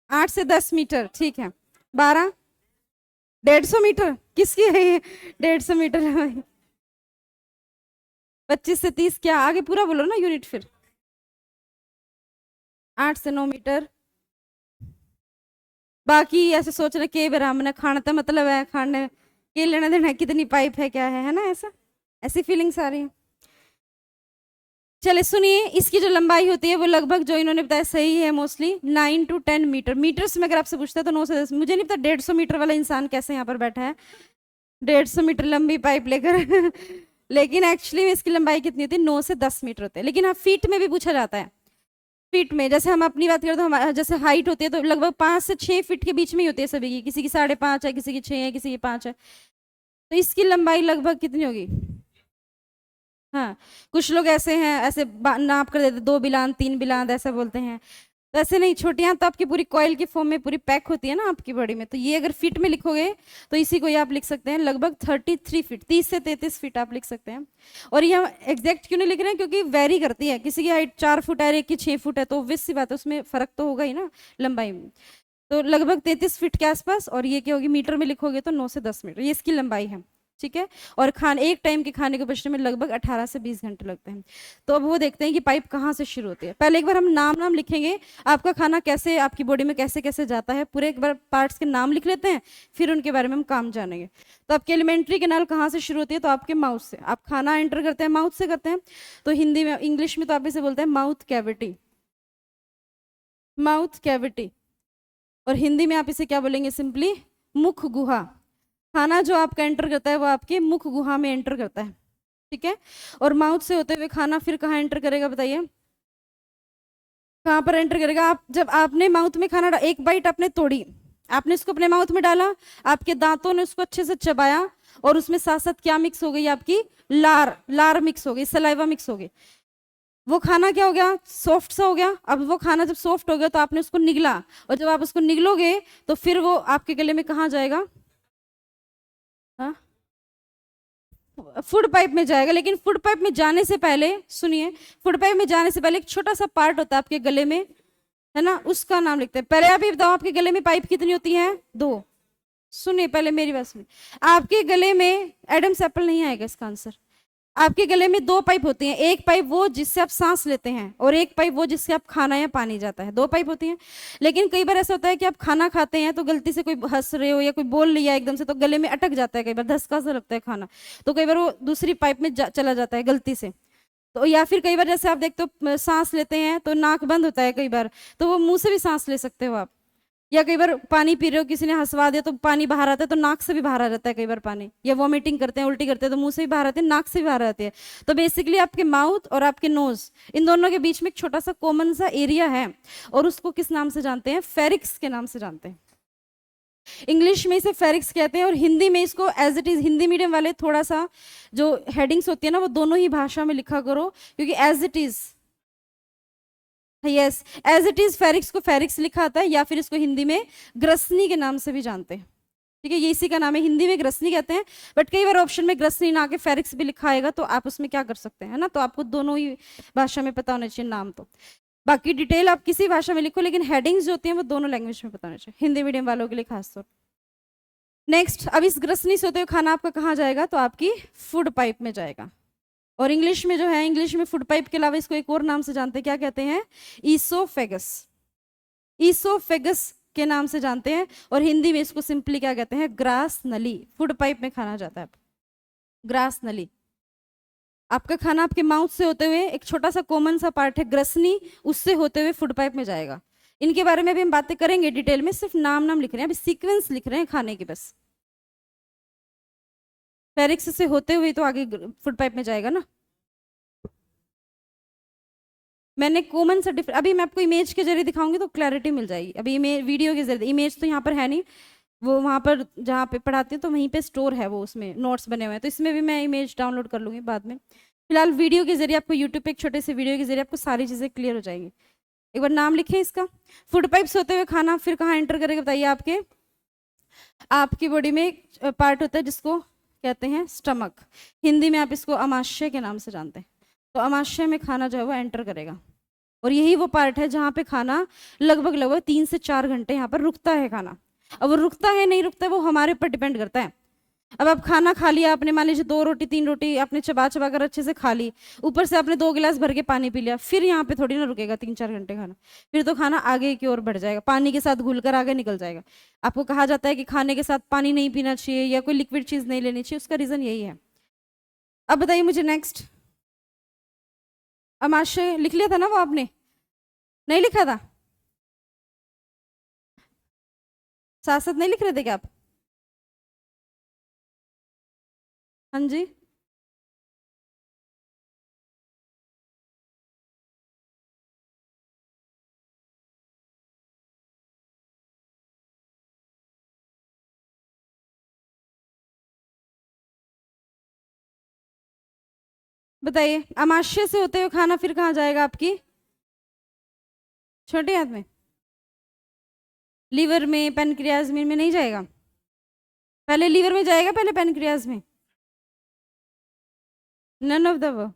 8 से 10 मीटर, ठीक है। 12, 150 मीटर। किसकी है ये 150 मीटर है भाई? 25 से 30, क्या आगे पूरा बोलो ना यूनिट फिर। 8 से 9 मीटर। बाकी ऐसे सोच रहे के बरामने खाना तो मतलब है, खाने के लेना देना है, कितनी पाइप है, क्या है ना, ऐसा, ऐसी फीलिंग्स आ रही है। चले सुनिए, इसकी जो लंबाई होती है वो लगभग, जो इन्होंने बताया सही है, मोस्टली 9 to 10 मीटर। मीटर्स में अगर आपसे पूछता है तो 9 से 10, मुझे नहीं पता 150 मीटर वाला इंसान कैसे यहाँ पर बैठा है 150 मीटर लंबी पाइप लेकर। लेकिन एक्चुअली में इसकी लंबाई कितनी होती है? 9 से 10 मीटर होते हैं। लेकिन हाँ, फीट में भी पूछा जाता है। फीट में जैसे हम अपनी बात करें तो हमारा जैसे हाइट होती है तो लगभग 5 से 6 फीट के बीच में ही होती है सभी की, किसी की 5.5 है, किसी की 6 है, किसी की 5 है। तो इसकी लंबाई लगभग कितनी होगी? हाँ, कुछ लोग ऐसे हैं, ऐसे नाप कर देते 2 बिलान 3 बिलान ऐसा बोलते हैं। तो ऐसे नहीं, छोटियां तो आपकी पूरी कॉइल की फॉर्म में पूरी पैक होती है ना आपकी बॉडी में। तो ये अगर फीट में लिखोगे तो इसी को ये आप लिख सकते हैं लगभग 33 फीट, 30 से 33 फीट आप लिख सकते हैं। और ये हम एग्जैक्ट क्यों नहीं लिख रहे हैं? क्योंकि वेरी करती है, किसी की हाइट 4 फुट है, एक की 6 फुट है, तो ऑब्वियस सी बात है उसमें फर्क तो होगा ही ना लंबाई में। तो लगभग 33 फीट के आसपास। और ये क्या होगी? मीटर में लिखोगे तो 9 से 10 मीटर, ये इसकी लंबाई है। ठीक है। और एक टाइम के खाने को बचने में लगभग 18 से 20 घंटे लगते हैं। तो अब वो देखते हैं कि पाइप कहाँ से शुरू होती है। पहले एक बार हम नाम नाम लिखेंगे, आपका खाना कैसे आपकी बॉडी में कैसे कैसे जाता है, पूरे एक बार पार्ट्स के नाम लिख लेते हैं, फिर उनके बारे में हम काम जानेंगे। तो आपकी एलिमेंट्री कैनाल कहाँ से शुरू होती है? तो आपके माउथ से। आप खाना एंटर करते हैं माउथ से करते हैं। तो हिंदी में, इंग्लिश में तो आप इसे बोलते हैं माउथ कैविटी। Mouth cavity. और हिंदी में आप इसे क्या बोलेंगे? सिंपली मुख गुहा। खाना जो आपका एंटर करता है वो आपके मुख गुहा में एंटर करता है। ठीक है। और माउथ से होते हुए खाना फिर कहाँ एंटर करेगा बताइए? कहाँ पर एंटर करेगा? आप जब आपने माउथ में खाना एक बाइट आपने तोड़ी, आपने इसको अपने माउथ में डाला, आपके दांतों ने उसको अच्छे से चबाया, और उसमें साथ साथ क्या मिक्स हो गई? आपकी लार। लार मिक्स हो गई, सलाइवा मिक्स हो गई। वो खाना क्या हो गया? सॉफ्ट सा हो गया। अब वो खाना जब सॉफ्ट हो गया तो आपने उसको निगला, और जब आप उसको निगलोगे तो फिर वो आपके गले में कहाँ जाएगा? हाँ, फूड पाइप में जाएगा। लेकिन फूड पाइप में जाने से पहले सुनिए, फूड पाइप में जाने से पहले एक छोटा सा पार्ट होता है आपके गले में, है ना, उसका नाम लिखते हैं। पहले आप ये बताओ, आपके गले में पाइप कितनी होती है? 2। सुनिए, पहले मेरी बात सुनिए। आपके गले में एडम्स एप्पल नहीं आएगा इसका आंसर। आपके गले में 2 पाइप होती हैं। एक पाइप वो जिससे आप सांस लेते हैं, और एक पाइप वो जिससे आप खाना या पानी जाता है। 2 पाइप होती हैं। लेकिन कई बार ऐसा होता है कि आप खाना खाते हैं तो गलती से कोई हंस रहे हो या कोई बोल लिया एकदम से, तो गले में अटक जाता है, कई बार धक्का सा लगता है खाना, तो कई बार वो दूसरी पाइप में चला जाता है गलती से। तो या फिर कई बार जैसे आप देखते हो सांस लेते हैं तो नाक बंद होता है कई बार, तो वो मुंह से भी सांस ले सकते हो आप। या कई बार पानी पी रहे हो, किसी ने हंसवा दिया तो पानी बाहर आता है, तो नाक से भी बाहर आ जाता है कई बार पानी। या वॉमिटिंग करते हैं, उल्टी करते हैं, तो मुंह से भी बाहर आते हैं, नाक से भी बाहर आती है। तो बेसिकली आपके माउथ और आपके नोज, इन दोनों के बीच में एक छोटा सा कॉमन सा एरिया है, और उसको किस नाम से जानते हैं? फेरिक्स के नाम से जानते हैं। इंग्लिश में इसे फेरिक्स कहते हैं, और हिंदी में इसको as it is, Hindi medium वाले थोड़ा सा जो हेडिंग्स होती है ना, वो दोनों ही भाषा में लिखा करो, क्योंकि as it is, yes, as it is फेरिक्स को फेरिक्स लिखा आता है, या फिर इसको हिंदी में ग्रसनी के नाम से भी जानते हैं। ठीक है, ये इसी का नाम है, हिंदी में ग्रसनी कहते हैं। बट कई बार ऑप्शन में ग्रसनी ना के फेरिक्स भी लिखा आएगा, तो आप उसमें क्या कर सकते हैं ना, तो आपको दोनों ही भाषा में पता होना चाहिए नाम। तो बाकी डिटेल आप किसी भाषा में लिखो, लेकिन हेडिंग्स जो होती हैं वो दोनों लैंग्वेज में पता होना चाहिए, हिंदी मीडियम वालों के लिए खासतौर। नेक्स्ट, अब इस ग्रसनी से होते हुए खाना आपका कहाँ जाएगा? तो आपकी फूड पाइप में जाएगा। और इंग्लिश में जो है, इंग्लिश में फूड पाइप के अलावा इसको एक और नाम से जानते हैं, क्या कहते हैं? ईसोफेगस। ईसोफेगस के नाम से जानते हैं। और हिंदी में इसको सिंपली क्या कहते हैं? ग्रास नली। फूड पाइप में खाना जाता है, ग्रास नली। आपका खाना आपके माउथ से होते हुए एक छोटा सा कॉमन सा पार्ट है ग्रसनी, उससे होते हुए फूड पाइप में जाएगा। इनके बारे में भी हम बातें करेंगे डिटेल में, सिर्फ नाम नाम लिख रहे हैं अभी, सीक्वेंस लिख रहे हैं खाने की बस। फेरिक्स से होते हुए तो आगे फूड पाइप में जाएगा ना। मैंने कॉमन सा अभी मैं आपको इमेज के जरिए दिखाऊंगी तो क्लैरिटी मिल जाएगी। अभी इमेज वीडियो के जरिए, इमेज तो यहाँ पर है नहीं, वो वहाँ पर जहाँ पे पढ़ाती हूँ तो वहीं पे स्टोर है, वो उसमें नोट्स बने हुए हैं, तो इसमें भी मैं इमेज डाउनलोड कर लूँगी बाद में। फिलहाल वीडियो के जरिए आपको, यूट्यूब पे एक छोटे से वीडियो के जरिए आपको सारी चीज़ें क्लियर हो जाएंगी। एक बार नाम लिखें इसका। फूड पाइप्स होते हुए खाना फिर कहाँ एंटर करेगा बताइए? आपके आपकी बॉडी में एक पार्ट होता है जिसको कहते हैं स्टमक। हिंदी में आप इसको अमाशय के नाम से जानते हैं। तो अमाशय में खाना जो है वो एंटर करेगा, और यही वो पार्ट है जहाँ पे खाना लगभग लगभग 3 से 4 घंटे यहाँ पर रुकता है खाना। अब वो रुकता है नहीं रुकता है वो हमारे ऊपर डिपेंड करता है। अब आप खाना खा लिया आपने, मान लीजिए 2 रोटी 3 रोटी आपने चबा चबा कर अच्छे से खा ली, ऊपर से आपने 2 गिलास भर के पानी पी लिया, फिर यहाँ पे थोड़ी ना रुकेगा 3-4 घंटे खाना। फिर तो खाना आगे की ओर बढ़ जाएगा, पानी के साथ घुलकर आगे निकल जाएगा। आपको कहा जाता है कि खाने के साथ पानी नहीं पीना चाहिए या कोई लिक्विड चीज नहीं लेनी चाहिए, उसका रीजन यही है। अब बताइए मुझे नेक्स्ट, अमाशय लिख लिया था ना वो आपने? नहीं लिखा था? साथ साथ नहीं लिख रहे थे क्या आप? हाँ जी। बताइए, आमाशय से होते हुए खाना फिर कहाँ जाएगा आपकी? छोटे हाथ में, लीवर में, पेनक्रियाज में नहीं जाएगा? पहले लीवर में जाएगा, पहले पेनक्रियाज में? नन ऑफ द वो।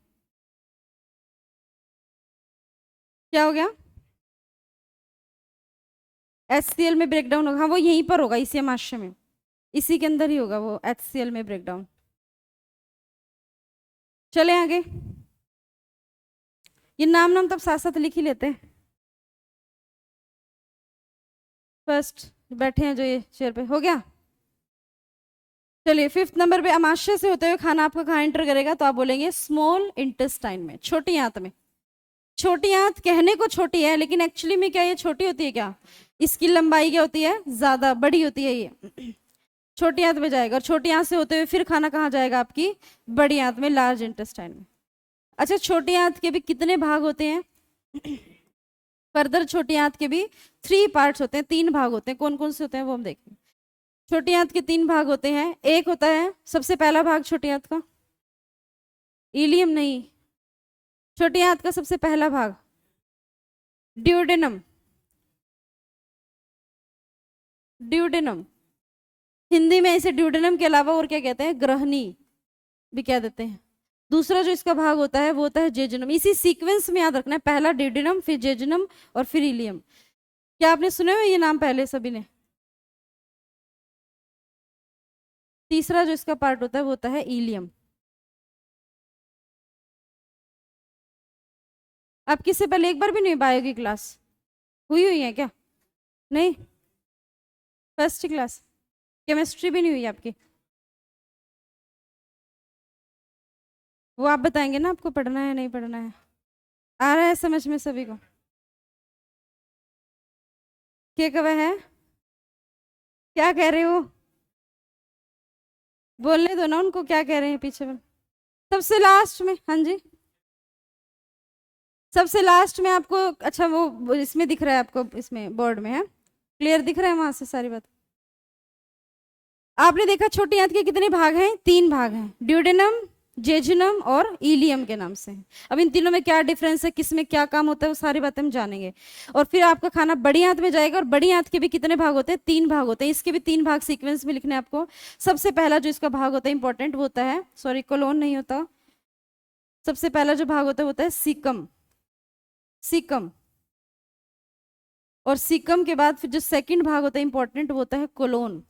क्या हो गया? HCl में ब्रेकडाउन होगा, हाँ वो यहीं पर होगा, इसी आमाशय में, इसी के अंदर ही होगा वो HCl में ब्रेकडाउन। चले आगे, ये नाम नाम तब साथ साथ लिख ही लेते हैं। फर्स्ट बैठे हैं जो ये चेयर पे, हो गया? चलिए 5th नंबर पे, आमाशय से होते हुए खाना आपका कहाँ एंटर करेगा? तो आप बोलेंगे स्मॉल इंटेस्टाइन में, छोटी आंत में। छोटी आंत कहने को छोटी है, लेकिन एक्चुअली में क्या ये छोटी होती है क्या? इसकी लंबाई क्या होती है? ज्यादा बड़ी होती है ये। छोटी आंत में जाएगा, और छोटी आंत से होते हुए फिर खाना कहाँ जाएगा आपकी? बड़ी आंत में, लार्ज इंटेस्टाइन में। अच्छा, छोटी आंत के भी कितने भाग होते हैं? फर्दर छोटी आंत के भी 3 पार्ट्स होते हैं, 3 भाग होते हैं। कौन कौन से होते हैं वो हम देखेंगे। छोटी आंत के 3 भाग होते हैं। एक होता है सबसे पहला भाग छोटी आंत का, इलियम नहीं, छोटी आंत का सबसे पहला भाग ड्यूडेनम। ड्यूडेनम, हिंदी में इसे ड्यूडेनम के अलावा और क्या कहते हैं? ग्रहणी भी कह देते हैं। दूसरा जो इसका भाग होता है वो होता है जेजुनम। इसी सीक्वेंस में याद रखना है, पहला ड्यूडेनम, फिर जेजुनम और फिर इलियम। क्या आपने सुने हुए ये नाम पहले सभी ने? तीसरा जो इसका पार्ट होता है वो होता है इलियम। आप किससे पहले एक बार भी नहीं बायो की क्लास हुई हुई है क्या? नहीं, फर्स्ट क्लास केमिस्ट्री भी नहीं हुई आपकी? वो आप बताएंगे ना, आपको पढ़ना है नहीं पढ़ना है? आ रहा है समझ में सभी को? क्या कवा है? क्या कह रहे हो? बोलने दो ना उनको, क्या कह रहे हैं पीछे में। सबसे लास्ट में, हाँ जी, सबसे लास्ट में आपको, अच्छा वो इसमें दिख रहा है आपको, इसमें बोर्ड में है, क्लियर दिख रहा है वहां से सारी बात? आपने देखा छोटी आंत के कितने भाग हैं? 3 भाग हैं, ड्यूडेनम, जेजुनम और इलियम के नाम से। अब इन तीनों में क्या डिफरेंस है, किसमें क्या काम होता है, वो सारी बातें हम जानेंगे। और फिर आपका खाना बड़ी आंत में जाएगा, और बड़ी आंत के भी कितने भाग होते हैं? 3 भाग होते हैं। इसके भी 3 भाग सीक्वेंस में लिखने हैं आपको। सबसे पहला जो इसका भाग होता है इंपॉर्टेंट, वो होता है, सॉरी कोलोन नहीं होता, सबसे पहला जो भाग होता है वो होता है सीकम। सीकम, और सीकम के बाद फिर जो सेकंड भाग होता है इंपॉर्टेंट, वो होता है कोलोन।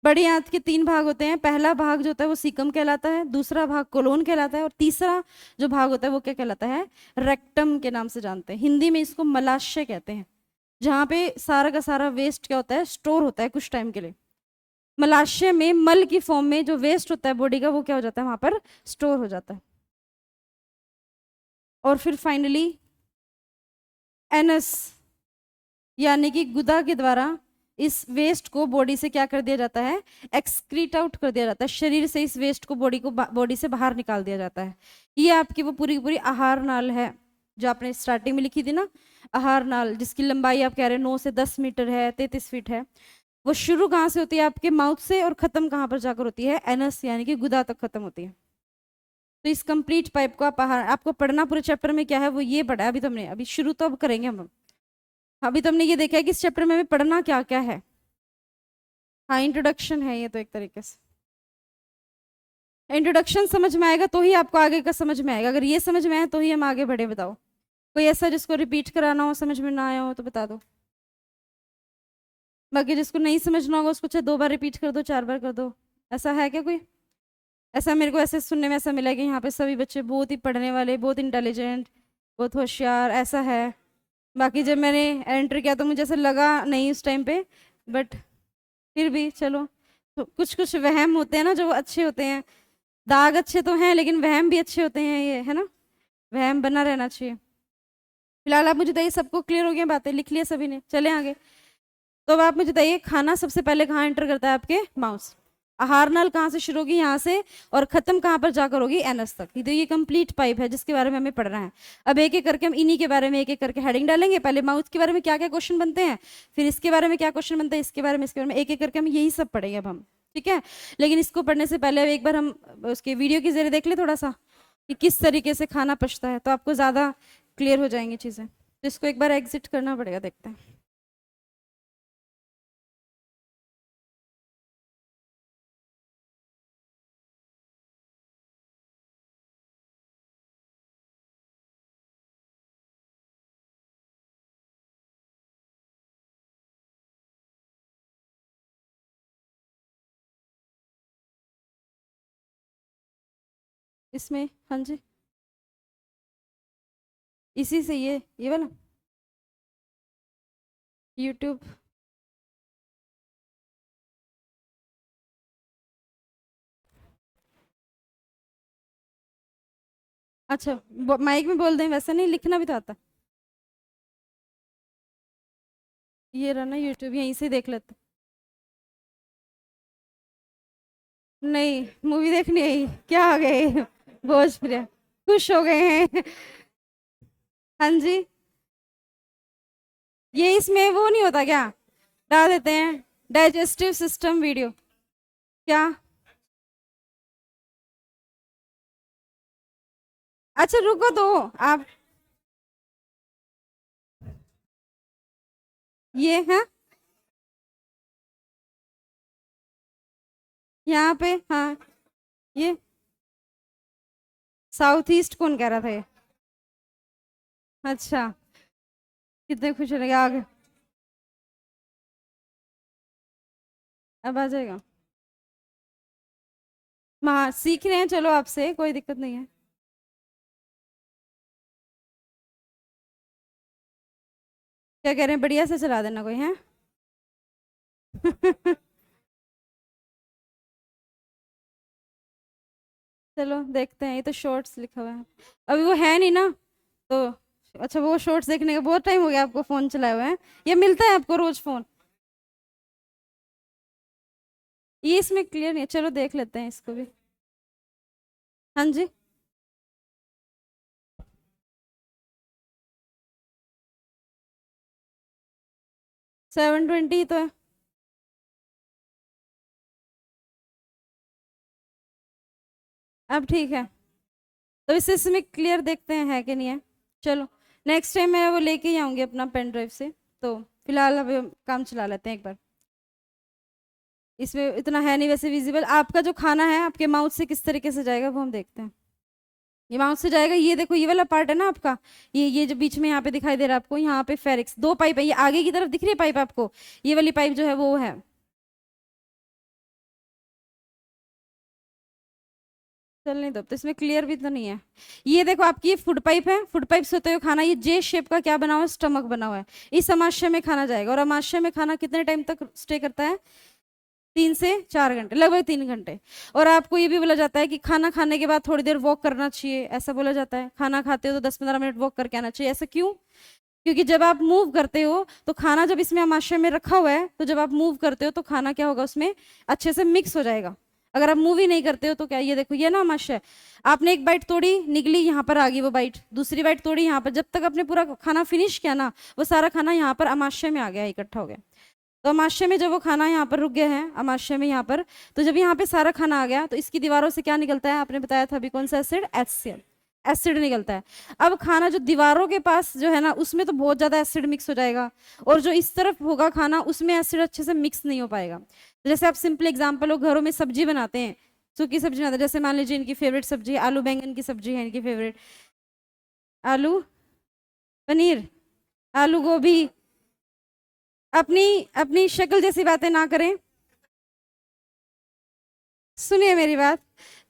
बड़ी आंत के 3 भाग होते हैं, पहला भाग जो होता है वो सीकम कहलाता है, दूसरा भाग कोलोन कहलाता है, और तीसरा जो भाग होता है वो क्या कहलाता है? रेक्टम के नाम से जानते हैं। हिंदी में इसको मलाशय कहते हैं, जहाँ पे सारा का सारा वेस्ट क्या होता है? स्टोर होता है कुछ टाइम के लिए। मलाशय में मल की फॉर्म में जो वेस्ट होता है बॉडी का, वो क्या हो जाता है? वहां पर स्टोर हो जाता है। और फिर फाइनली एनस, यानी कि गुदा के द्वारा इस वेस्ट को बॉडी से क्या कर दिया जाता है? एक्सक्रीट आउट कर दिया जाता है। शरीर से इस वेस्ट को बॉडी से बाहर निकाल दिया जाता है। ये आपकी वो पूरी पूरी आहार नाल है जो आपने स्टार्टिंग में लिखी थी ना, आहार नाल, जिसकी लंबाई आप कह रहे हैं 9 से 10 मीटर है, 33 फीट है। वो शुरू कहाँ से होती है? आपके माउथ से, और खत्म कहाँ पर जाकर होती है? एनस, यानी कि गुदा तक खत्म होती है। तो इस कंप्लीट पाइप को आप आपको पढ़ना पूरे चैप्टर में क्या है वो ये पढ़ा है अभी तुमने, अभी शुरू तो अब करेंगे हम। अभी तुमने ये देखा है कि इस चैप्टर में हमें पढ़ना क्या क्या है। हाँ, इंट्रोडक्शन है ये तो एक तरीके से। इंट्रोडक्शन समझ में आएगा तो ही आपको आगे का समझ में आएगा। अगर ये समझ में आए तो ही हम आगे बढ़े। बताओ, कोई ऐसा जिसको रिपीट कराना हो, समझ में ना आया हो तो बता दो। बाकी जिसको नहीं समझना होगा उसको चाहे 2 बार रिपीट कर दो, 4 बार कर दो। ऐसा है क्या कोई? ऐसा मेरे को ऐसे सुनने में ऐसा मिला कि यहाँ पे सभी बच्चे बहुत ही पढ़ने वाले, बहुत इंटेलिजेंट, बहुत होशियार, ऐसा है। बाकी जब मैंने एंटर किया तो मुझे ऐसा लगा नहीं उस टाइम पे, बट फिर भी चलो, तो कुछ कुछ वहम होते हैं ना जो अच्छे होते हैं। दाग अच्छे तो हैं लेकिन वहम भी अच्छे होते हैं, ये है ना, वहम बना रहना चाहिए। फिलहाल आप मुझे बताइए, सबको क्लियर हो गया बातें? लिख लिया सभी ने? चले आगे। तो अब आप मुझे बताइए, खाना सबसे पहले कहाँ एंटर करता है? आपके माउस। आहार नल कहाँ से शुरू होगी? यहाँ से, और खत्म कहाँ पर जाकर होगी? एनस तक। तो ये कंप्लीट पाइप है जिसके बारे में हमें पढ़ना है। अब एक एक करके हम इन्हीं के बारे में एक एक करके हेडिंग डालेंगे। पहले माउथ के बारे में क्या क्या क्वेश्चन बनते हैं, फिर इसके बारे में क्या क्वेश्चन बनते हैं, इसके बारे में, इसके बारे में, एक एक करके हम यही सब पढ़ेंगे अब हम, ठीक है। लेकिन इसको पढ़ने से पहले एक बार हम उसके वीडियो के जरिए देख ले थोड़ा सा। कि किस तरीके से खाना पचता है, तो आपको ज़्यादा क्लियर हो जाएंगी चीज़ें। तो इसको एक बार एग्जिट करना पड़ेगा, देखते हैं। इसमें हाँ जी, इसी से ये वाला यूट्यूब। अच्छा, माइक में बोल दें, वैसे नहीं, लिखना भी तो आता। ये रहा ना यूट्यूब, यहीं से देख लेते। नहीं, मूवी देखनी है, क्या आ गए भोजपुरी, खुश हो गए हैं हाँ जी, ये इसमें वो नहीं होता क्या, डाल देते हैं डाइजेस्टिव सिस्टम वीडियो। क्या? अच्छा रुको तो, आप ये है यहाँ पे, हाँ, ये साउथ ईस्ट कौन कह रहा था ये? अच्छा, कितने खुश हो रहे आगे, अब आ जाएगा। हाँ, सीख रहे हैं, चलो आपसे कोई दिक्कत नहीं है। क्या कह रहे हैं, बढ़िया से चला देना कोई है चलो देखते हैं, ये तो शॉर्ट्स लिखा हुआ है, अभी वो है नहीं ना, तो अच्छा, वो शॉर्ट्स देखने का बहुत टाइम हो गया आपको फोन चलाए हुए हैं, ये मिलता है आपको रोज फोन? ये इसमें क्लियर नहीं है, चलो देख लेते हैं इसको भी। हाँ जी, 720 तो है। अब ठीक है, तो इसे इसमें क्लियर देखते हैं है कि नहीं है। चलो, नेक्स्ट टाइम मैं वो लेके ही आऊंगी अपना पेन ड्राइव से, तो फिलहाल अभी हम काम चला लेते हैं एक बार। इसमें इतना है नहीं वैसे विजिबल, आपका जो खाना है आपके माउथ से किस तरीके से जाएगा वो हम देखते हैं। ये माउथ से जाएगा, ये देखो ये वाला पार्ट है ना आपका, ये जो बीच में यहाँ पे दिखाई दे रहा है आपको, यहाँ पे फेरिक्स, दो पाइप है, ये आगे की तरफ दिख रही है पाइप आपको, ये वाली पाइप जो है वो है। चलने दो, तो इसमें क्लियर भी तो नहीं है। ये देखो आपकी ये फूड पाइप है, फूड पाइप से होते हुए खाना, ये जे शेप का क्या बना हुआ है, स्टमक बना हुआ है, इस अमाशय में खाना जाएगा, और अमाशय में खाना कितने टाइम तक स्टे करता है, 3 से 4 घंटे, लगभग 3 घंटे। और आपको ये भी बोला जाता है कि खाना खाने के बाद थोड़ी देर वॉक करना चाहिए, ऐसा बोला जाता है, खाना खाते हो तो 10-15 मिनट वॉक करके आना चाहिए, ऐसा क्यों? क्योंकि जब आप मूव करते हो तो खाना, जब इसमें आमाशय में रखा हुआ है, तो जब आप मूव करते हो तो खाना क्या होगा, उसमें अच्छे से मिक्स हो जाएगा। अगर आप मूव ही नहीं करते हो तो क्या, ये देखो ये ना आमाशय, आपने एक बाइट तोड़ी, निकली यहाँ पर आ गई वो बाइट, दूसरी बाइट तोड़ी यहाँ पर, जब तक आपने पूरा खाना फिनिश किया ना, वो सारा खाना यहाँ पर आमाशय में आ गया, इकट्ठा हो गया। तो अमाशय में जब वो खाना यहाँ पर रुक गया है, अमाशय में यहाँ पर, तो जब यहाँ पे सारा खाना आ गया, तो इसकी दीवारों से क्या निकलता है, आपने बताया था अभी, कौन सा एसिड, HCl, एसिड निकलता है। अब खाना जो दीवारों के पास जो है ना, उसमें तो बहुत ज्यादा एसिड मिक्स हो जाएगा, और जो इस तरफ होगा खाना, उसमें एसिड अच्छे से मिक्स नहीं हो पाएगा। तो जैसे आप सिंपल एग्जाम्पल हो, घरों में सब्जी बनाते हैं, सूखी सब्जी बनाते हैं, जैसे मान लीजिए इनकी फेवरेट सब्जी आलू बैंगन की सब्जी है, इनकी फेवरेट, आलू पनीर, आलू गोभी, अपनी अपनी शक्ल जैसी बातें ना करें, सुनिए मेरी बात,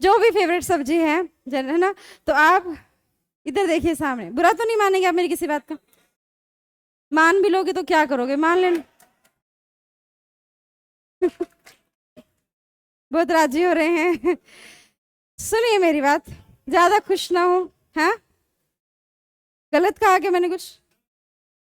जो भी फेवरेट सब्जी है ना, तो आप इधर देखिए सामने, बुरा तो नहीं मानेंगे आप मेरी किसी बात का? मान भी लोगे तो क्या करोगे, मान लेना बहुत राजी हो रहे हैं सुनिए मेरी बात, ज्यादा खुश ना हो। हाँ, गलत कहा कि मैंने कुछ?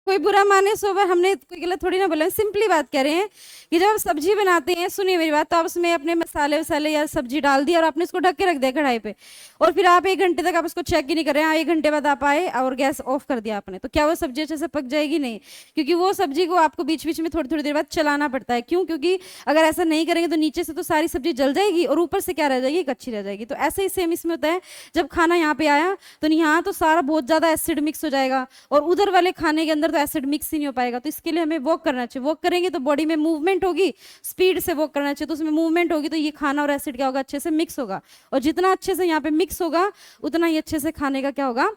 कोई बुरा माने सो बार, हमने कोई गलत थोड़ी ना बोला, सिंपली बात कह रहे हैं कि जब आप सब्जी बनाते हैं, सुनिए मेरी बात, तो आप उसमें अपने मसाले वसाले या सब्जी डाल दी और आपने इसको ढक के रख दिया कढ़ाई पे, और फिर आप 1 घंटे तक आप उसको चेक ही नहीं कर रहे हैं, 1 घंटे बाद आप आए और गैस ऑफ कर दिया आपने, तो क्या वो सब्जी अच्छे से पक जाएगी? नहीं, क्योंकि वो सब्जी को आपको बीच बीच में थोड़ी थोड़ी देर बाद चलाना पड़ता है। क्यों? क्योंकि अगर ऐसा नहीं करेंगे तो नीचे से तो सारी सब्जी जल जाएगी और ऊपर से क्या रह जाएगी? कच्ची रह जाएगी। तो ऐसे ही सेम इसमें होता है, जब खाना यहाँ पे आया तो यहाँ तो सारा बहुत ज्यादा एसिड मिक्स हो जाएगा और उधर वाले खाने के अंदर तो एसिड मिक्स ही नहीं हो पाएगा। तो इसके लिए हमें वॉक करना चाहिए, वॉक करेंगे तो बॉडी में मूवमेंट होगी, स्पीड से वॉक करना चाहिए, तो उसमें मूवमेंट होगी तो ये खाना और एसिड क्या होगा? अच्छे से मिक्स होगा, और जितना अच्छे से यहाँ पे मिक्स होगा उतना ही अच्छे से खाने का क्या होगा?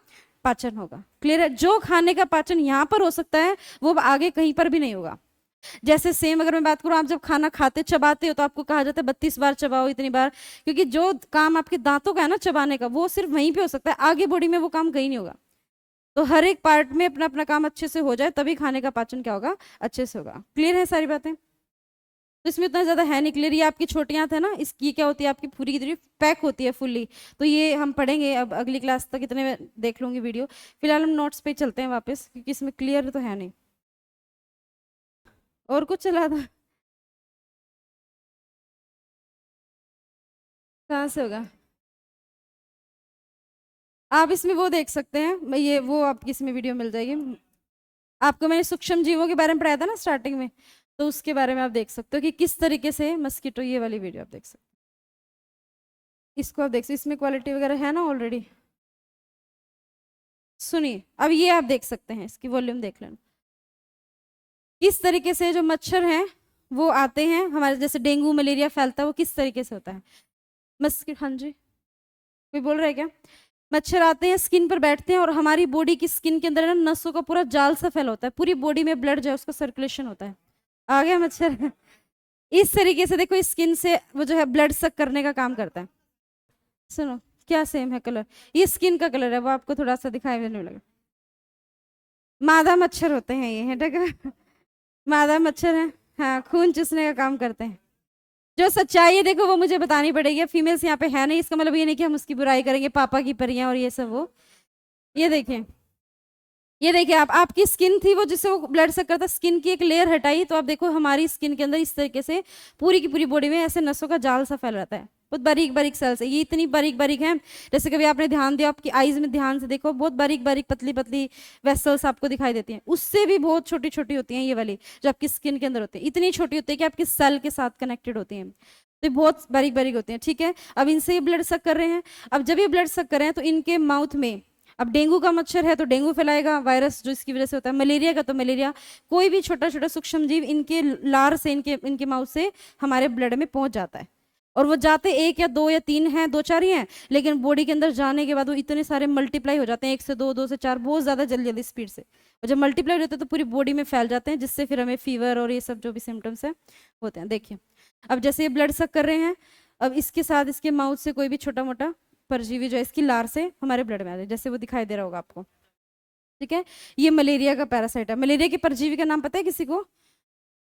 पाचन होगा। क्लियर है? जो खाने का पाचन यहाँ पर हो सकता है वो आगे कहीं पर भी नहीं होगा। जैसे सेम अगर मैं बात करूं, आप जब खाना खाते चबाते हो तो आपको कहा जाता है 32 बार चबाओ, इतनी बार, क्योंकि जो काम आपके दांतों का है ना चबाने का, वो सिर्फ वहीं पे हो सकता है, आगे बॉडी में वो काम कहीं नहीं होगा। तो हर एक पार्ट में अपना अपना काम अच्छे से हो जाए तभी खाने का पाचन क्या होगा? अच्छे से होगा। क्लियर है सारी बातें? तो इसमें उतना ज्यादा है नहीं क्लियर। ये आपकी छोटी आंत है ना, इसकी क्या होती है? आपकी पूरी की पूरी पैक होती है फुल्ली। तो ये हम पढ़ेंगे अब अगली क्लास तक, इतने में देख लूंगी वीडियो। फिलहाल हम नोट्स पे चलते हैं वापस, क्योंकि इसमें क्लियर तो है नहीं। और कुछ चला था? कहाँ से होगा? आप इसमें वो देख सकते हैं, ये वो आपकी इसमें वीडियो मिल जाएगी आपको। मैंने सूक्ष्म जीवों के बारे में पढ़ाया था ना स्टार्टिंग में, तो उसके बारे में आप देख सकते हो कि किस तरीके से मस्कीटो, ये वाली वीडियो आप देख सकते हो, इसको आप देख सकते हो, इसमें क्वालिटी वगैरह है ना ऑलरेडी। सुनिए अब ये आप देख सकते हैं, इसकी वॉल्यूम देख लेना। किस तरीके से जो मच्छर हैं वो आते हैं हमारे, जैसे डेंगू मलेरिया फैलता है वो किस तरीके से होता है? मस्किट, हाँ जी कोई बोल रहा है क्या? मच्छर आते हैं, स्किन पर बैठते हैं और हमारी बॉडी की स्किन के अंदर ना नसों का पूरा जाल सा फैला होता है, पूरी बॉडी में ब्लड जो है उसका सर्कुलेशन होता है। आ गया मच्छर? इस तरीके से देखो स्किन से वो जो है ब्लड सक करने का काम करता है। सुनो क्या सेम है कलर, ये स्किन का कलर है, वो आपको थोड़ा सा दिखाई देने लगा। मादा मच्छर होते हैं ये, है ठीक है? मादा मच्छर है, हाँ, खून चूसने का काम करते हैं। जो सच्चाई है देखो वो मुझे बतानी पड़ेगी, फीमेल्स यहाँ पे है नहीं, इसका मतलब ये नहीं कि हम उसकी बुराई करेंगे, पापा की परियां और ये सब वो। ये देखिए, ये देखिए आप, आपकी स्किन थी वो जिससे वो ब्लड सक करता, स्किन की एक लेयर हटाई तो आप देखो हमारी स्किन के अंदर इस तरीके से पूरी की पूरी बॉडी में ऐसे नसों का जाल सा फैल रहता है, बहुत बारीक बारीक सेल्स है, ये इतनी बारीक बारीक है। जैसे कभी आपने ध्यान दिया, आपकी आईज में ध्यान से देखो, बहुत बारीक बारीक पतली पतली वेसल्स आपको दिखाई देती हैं, उससे भी बहुत छोटी छोटी होती हैं ये वाली, जो आपकी स्किन के अंदर होती है, इतनी छोटी होती है कि आपकी सेल के साथ कनेक्टेड होती हैं, तो ये बहुत बारीक बारीक होती हैं। ठीक है, अब इनसे ये ब्लड सक कर रहे हैं। अब जब ये ब्लड सक कर रहे हैं तो इनके माउथ में, अब डेंगू का मच्छर है तो डेंगू फैलाएगा, वायरस जो इसकी वजह से होता है, मलेरिया का तो मलेरिया, कोई भी छोटा छोटा सूक्ष्म जीव इनके लार से, इनके इनके माउथ से हमारे ब्लड में पहुंच जाता है। और वो जाते एक या दो या तीन हैं, दो चार ही हैं, लेकिन बॉडी के अंदर जाने के बाद वो इतने सारे मल्टीप्लाई हो जाते हैं, एक से दो, दो से चार, बहुत ज्यादा जल्दी जल्दी स्पीड से, और जब मल्टीप्लाई हो जाते हैं तो पूरी बॉडी में फैल जाते हैं, जिससे फिर हमें फीवर और ये सब जो भी सिम्टम्स है होते हैं। देखिए अब जैसे ये ब्लड सक कर रहे हैं, अब इसके साथ इसके माउथ से कोई भी छोटा मोटा परजीवी जो है इसकी लार से हमारे ब्लड में आ जाए, जैसे वो दिखाई दे रहा होगा आपको। ठीक है, ये मलेरिया का पैरासाइट है। मलेरिया के परजीवी का नाम पता है किसी को?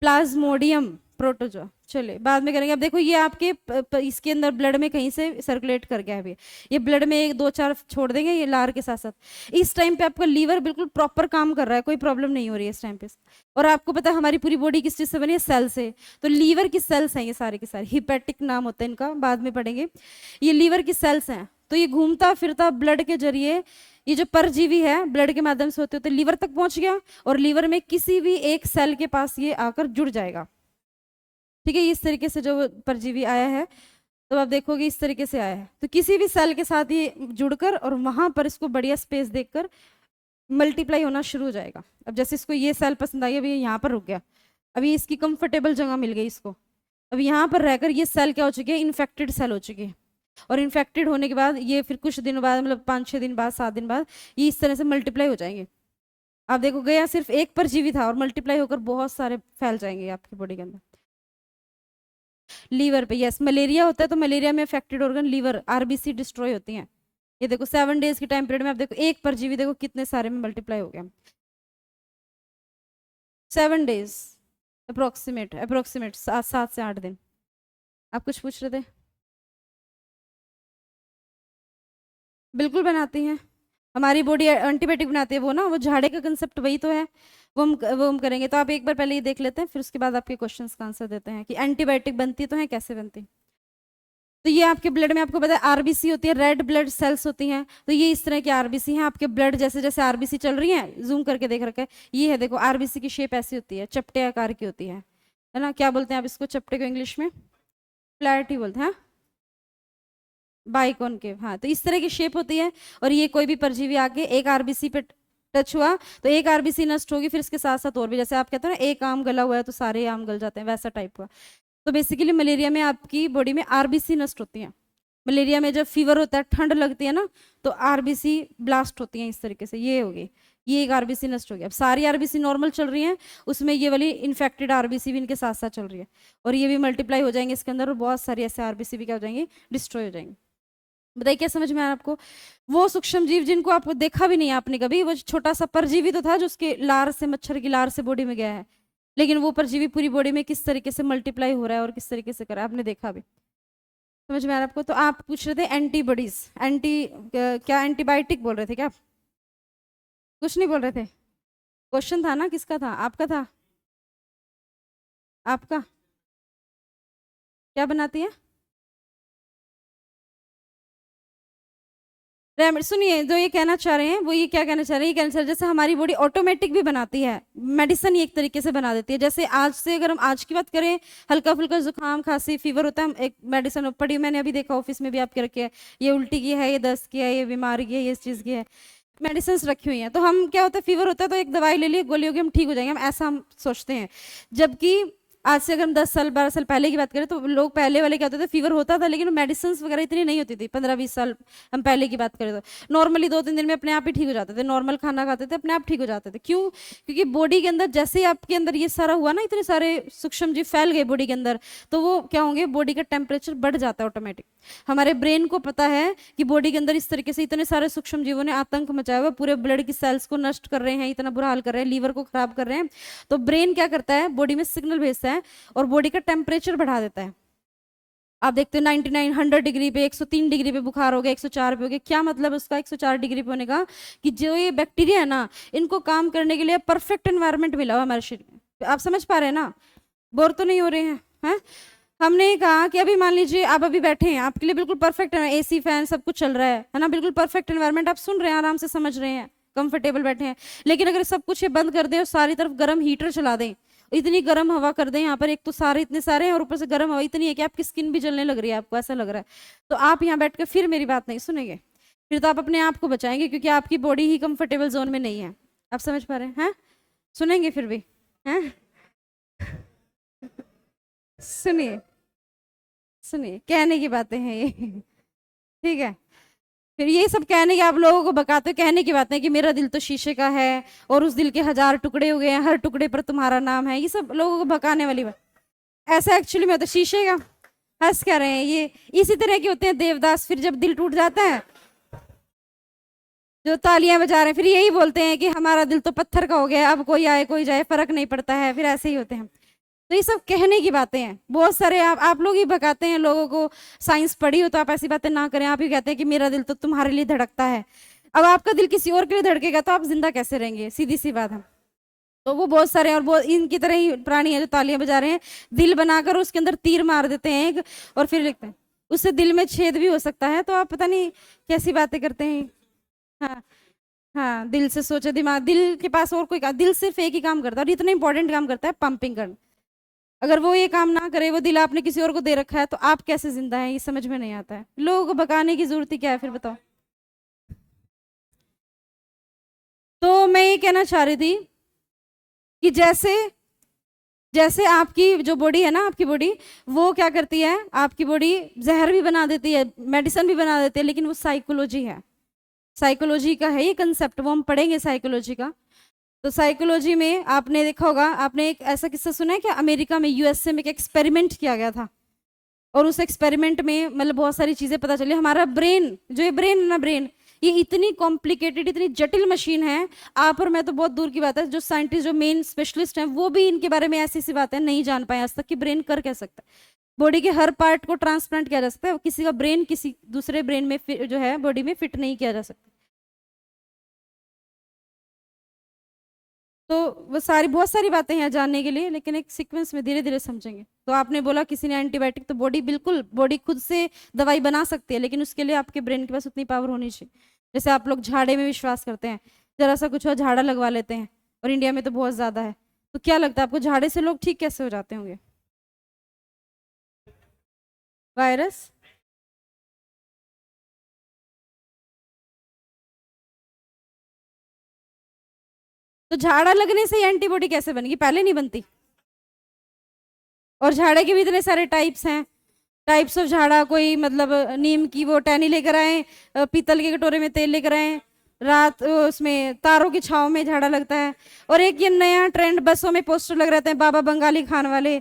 Plasmodium protozoa. चलिए बाद में करेंगे। अब देखो ये आपके इसके अंदर ब्लड में कहीं से सर्कुलेट कर गया है अभी, ये ब्लड में एक दो चार छोड़ देंगे ये लार के साथ साथ। इस टाइम पे आपका लीवर बिल्कुल प्रॉपर काम कर रहा है, कोई प्रॉब्लम नहीं हो रही है इस टाइम पे। और आपको पता है हमारी पूरी बॉडी किस चीज से बनी है? सेल से। तो लीवर की सेल्स हैं ये सारे के सारे, हिपैटिक नाम होता है इनका, बाद में पढ़ेंगे। ये लीवर की सेल्स हैं, तो ये घूमता फिरता ब्लड के जरिए, ये जो परजीवी है ब्लड के माध्यम से होते होते लीवर तक पहुंच गया, और लीवर में किसी भी एक सेल के पास ये आकर जुड़ जाएगा। ठीक है, इस तरीके से जो परजीवी आया है, तो आप देखोगे इस तरीके से आया है, तो किसी भी सेल के साथ ये जुड़कर और वहां पर इसको बढ़िया स्पेस देखकर मल्टीप्लाई होना शुरू हो जाएगा। अब जैसे इसको ये सेल पसंद आई, अभी यहाँ पर रुक गया, अभी इसकी कंफर्टेबल जगह मिल गई इसको, अब यहाँ पर रहकर ये सेल क्या हो चुकी है? इन्फेक्टेड सेल हो चुकी है। और इन्फेक्टेड होने के बाद ये फिर कुछ दिनों बाद, मतलब 5-6 दिन बाद, 7 दिन बाद, ये इस तरह से मल्टीप्लाई हो जाएंगे। आप देखो गया सिर्फ एक परजीवी था और मल्टीप्लाई होकर बहुत सारे फैल जाएंगे आपकी बॉडी के अंदर। लीवर पे, यस, मलेरिया होता है तो मलेरिया में affected organ liver, RBC destroy होती हैं। ये देखो 7 डेज के टाइम पीरियड में आप देखो एक परजीवी देखो कितने सारे में मल्टीप्लाई हो गया। 7 डेज अप्रोक्सीमेट, अप्रोक्सीमेट 7 से 8 दिन। आप कुछ पूछ रहे थे? बिल्कुल बनाती हैं, हमारी बॉडी एंटीबायोटिक बनाती है, वो ना, वो झाड़े का कंसेप्ट वही तो है, वो हम करेंगे। तो आप एक बार पहले ये देख लेते हैं, फिर उसके बाद आपके क्वेश्चंस का आंसर देते हैं कि एंटीबायोटिक बनती तो है, कैसे बनती। तो ये आपके ब्लड में, आपको पता है आरबीसी होती है, रेड ब्लड सेल्स होती हैं, तो ये इस तरह की आरबीसी हैं आपके ब्लड। जैसे जैसे आरबीसी चल रही है, जूम करके देख रखा है, ये है देखो, आरबीसी की शेप ऐसी होती है, चपटे आकार की होती है ना। क्या बोलते हैं आप इसको, चपटे को इंग्लिश में फ्लैट ही बोलते हैं, बाइकॉनकेव, हाँ। तो इस तरह की शेप होती है, और ये कोई भी परजीवी आके एक आरबीसी पे टच हुआ तो एक आरबीसी नष्ट होगी, फिर इसके साथ साथ और भी, जैसे आप कहते हैं ना एक आम गला हुआ है तो सारे आम गल जाते हैं, वैसा टाइप का। तो बेसिकली मलेरिया में आपकी बॉडी में आरबीसी नष्ट होती है। मलेरिया में जब फीवर होता है, ठंड लगती है ना, तो आरबीसी ब्लास्ट होती है इस तरीके से, ये होगी, ये एक आरबीसी नष्ट हो गया। अब सारी आरबीसी नॉर्मल चल रही हैं, उसमें ये वाली इन्फेक्टेड आरबीसी भी इनके साथ साथ चल रही है, और ये भी मल्टीप्लाई हो जाएंगे इसके अंदर, और बहुत सारी ऐसे आरबीसी भी क्या हो जाएंगी, डिस्ट्रॉय हो जाएंगे। बताइए क्या समझ में आया आपको। वो सूक्ष्म जीव जिनको आपको देखा भी नहीं आपने कभी, वो छोटा सा परजीवी तो था जो उसके लार से, मच्छर की लार से बॉडी में गया है, लेकिन वो परजीवी पूरी बॉडी में किस तरीके से मल्टीप्लाई हो रहा है और किस तरीके से कर रहा है, आपने देखा भी। समझ में आ रहा है आपको। तो आप पूछ रहे थे एंटीबॉडीज, क्या एंटीबायोटिक बोल रहे थे क्या आप? कुछ नहीं बोल रहे थे, क्वेश्चन था ना, किसका था, आपका था, आपका क्या बनाती है रेमेडी। सुनिए, जो ये कहना चाह रहे हैं वो ये क्या कहना चाह रहे हैं, ये कहना चाह रहे हैं जैसे हमारी बॉडी ऑटोमेटिक भी बनाती है मेडिसिन, एक तरीके से बना देती है। जैसे आज से अगर हम आज की बात करें, हल्का फुल्का जुकाम खांसी फीवर होता है, एक मेडिसिन पड़ी, मैंने अभी देखा ऑफिस में भी आपके रखे है, ये उल्टी की है, ये दस्त की है, ये बीमारी की है, ये इस चीज़ की है, मेडिसिन रखी हुई हैं। तो हम क्या होता है, फीवर होता है तो एक दवाई ले ली, गोली होगी, हम ठीक हो जाएंगे, हम ऐसा हम सोचते हैं। जबकि आज से अगर हम 10 साल 12 साल पहले की बात करें, तो लोग पहले वाले क्या होते थे, फीवर होता था लेकिन मेडिसिन वगैरह इतनी नहीं होती थी। 15-20 साल हम पहले की बात करें तो नॉर्मली 2-3 दिन में अपने आप ही ठीक हो जाते थे, नॉर्मल खाना खाते थे अपने आप ठीक हो जाते थे। क्यों? क्योंकि बॉडी के अंदर जैसे ही आपके अंदर ये सारा हुआ ना, इतने सारे सूक्ष्म जीव फैल गए बॉडी के अंदर, तो वो क्या होंगे, बॉडी का टेम्परेचर बढ़ जाता है ऑटोमेटिक। हमारे ब्रेन को पता है कि बॉडी के अंदर इस तरीके से इतने सारे सूक्ष्म जीवों ने आतंक मचाया हुआ, पूरे ब्लड की सेल्स को नष्ट कर रहे हैं, इतना बुरा हाल कर रहे हैं, लीवर को खराब कर रहे हैं। तो ब्रेन क्या करता है, बॉडी में सिग्नल भेजता है और बॉडी का टेम्परेचर बढ़ा देता है। आप देखते हो 99 100 डिग्री पे, 103 डिग्री पे बुखार हो गया, 104 पे हो गया। क्या मतलब उसका 104 डिग्री पे होने का, कि जो ये बैक्टीरिया है ना, इनको काम करने के लिए परफेक्ट एनवायरनमेंट मिला हुआ हमारे शरीर में। आप समझ पा रहे हैं ना, बोर तो नहीं हो रहे हैं? हमने कहा कि अभी मान लीजिए आप अभी बैठे हैं, आपके लिए बिल्कुल परफेक्ट है, एसी फैन सब कुछ चल रहा है ना, बिल्कुल परफेक्ट एनवायरनमेंट, आप सुन रहे हैं, आराम से समझ रहे हैं, कंफर्टेबल बैठे हैं। लेकिन अगर सब कुछ ये बंद कर दें और सारी तरफ गर्म हीटर चला दें, इतनी गर्म हवा कर दें यहाँ पर, एक तो सारे इतने सारे हैं और ऊपर से गर्म हवा इतनी है कि आपकी स्किन भी जलने लग रही है, आपको ऐसा लग रहा है, तो आप यहाँ बैठ कर फिर मेरी बात नहीं सुनेंगे, फिर तो आप अपने आप को बचाएंगे, क्योंकि आपकी बॉडी ही कंफर्टेबल जोन में नहीं है। आप समझ पा रहे हैं? सुनेंगे फिर भी? हैं? सुनिए, सुनिए, कहने की बातें हैं ये, ठीक है। फिर ये सब कहने के आप लोगों को बकाते, कहने की बातें कि मेरा दिल तो शीशे का है और उस दिल के 1000 टुकड़े हो गए हैं, हर टुकड़े पर तुम्हारा नाम है, ये सब लोगों को भकाने वाली बात। ऐसा एक्चुअली में होता है शीशे का, हंस क्या रहे हैं, ये इसी तरह के होते हैं देवदास। फिर जब दिल टूट जाता है, जो तालियां बजा रहे हैं, फिर यही बोलते हैं कि हमारा दिल तो पत्थर का हो गया, अब कोई आए कोई जाए फर्क नहीं पड़ता है, फिर ऐसे ही होते हैं। तो ये सब कहने की बातें हैं, बहुत सारे आप लोग ही भगाते हैं लोगों को। साइंस पढ़ी हो तो आप ऐसी बातें ना करें, आप ही कहते हैं कि मेरा दिल तो तुम्हारे लिए धड़कता है। अब आपका दिल किसी और के लिए धड़केगा तो आप जिंदा कैसे रहेंगे, सीधी सी बात है। तो वो बहुत सारे और बहुत इनकी तरह ही प्राणी है जो तालियां बजा रहे हैं, दिल बनाकर उसके अंदर तीर मार देते हैं एक, और फिर लिखते हैं उससे दिल में छेद भी हो सकता है। तो आप पता नहीं कैसी बातें करते हैं। हाँ, हाँ, दिल से सोचे दिमाग, दिल के पास और कोई दिल सिर्फ एक ही काम करता है और इतना इंपॉर्टेंट काम करता है, पंपिंग करना। अगर वो ये काम ना करे, वो दिल आपने किसी और को दे रखा है, तो आप कैसे जिंदा हैं, ये समझ में नहीं आता है। लोगों को भगाने की जरूरत ही क्या है, फिर बताओ। तो मैं ये कहना चाह रही थी कि जैसे जैसे आपकी जो बॉडी है ना, आपकी बॉडी वो क्या करती है, आपकी बॉडी जहर भी बना देती है, मेडिसिन भी बना देती है, लेकिन वो साइकोलॉजी है, साइकोलॉजी का है ये कंसेप्ट, वो हम पढ़ेंगे साइकोलॉजी का। तो साइकोलॉजी में आपने देखा होगा, आपने एक ऐसा किस्सा सुना है कि अमेरिका में, यूएसए में एक एक्सपेरिमेंट किया गया था, और उस एक्सपेरिमेंट में मतलब बहुत सारी चीजें पता चली। हमारा ब्रेन, जो ये ब्रेन है ना, ब्रेन ये इतनी कॉम्प्लिकेटेड, इतनी जटिल मशीन है, आप और मैं तो बहुत दूर की बात है, जो साइंटिस्ट, जो मेन स्पेशलिस्ट हैं, वो भी इनके बारे में ऐसी सी बातें नहीं जान पाए आज तक कि ब्रेन कर क्या सकता है। बॉडी के हर पार्ट को ट्रांसप्लांट किया जा सकता है, किसी का ब्रेन किसी दूसरे ब्रेन में जो है बॉडी में फिट नहीं किया जा सकता। तो वो सारी बहुत सारी बातें हैं जानने के लिए, लेकिन एक सीक्वेंस में धीरे धीरे समझेंगे। तो आपने बोला किसी ने एंटीबायोटिक, तो बॉडी बिल्कुल बॉडी खुद से दवाई बना सकती है, लेकिन उसके लिए आपके ब्रेन के पास उतनी पावर होनी चाहिए। जैसे आप लोग झाड़े में विश्वास करते हैं, जरा सा कुछ हो झाड़ा लगवा लेते हैं, और इंडिया में तो बहुत ज्यादा है। तो क्या लगता है आपको, झाड़े से लोग ठीक कैसे हो जाते होंगे? वायरस? तो झाड़ा लगने से एंटीबॉडी कैसे बनेगी, पहले नहीं बनती? और झाड़े के भी इतने सारे टाइप्स हैं, टाइप्स ऑफ झाड़ा। कोई मतलब नीम की वो टहनी लेकर आए, पीतल के कटोरे में तेल लेकर आए, रात उसमें तारों की छाव में झाड़ा लगता है। और एक ये नया ट्रेंड, बसों में पोस्टर लग रहते हैं बाबा बंगाली खान वाले,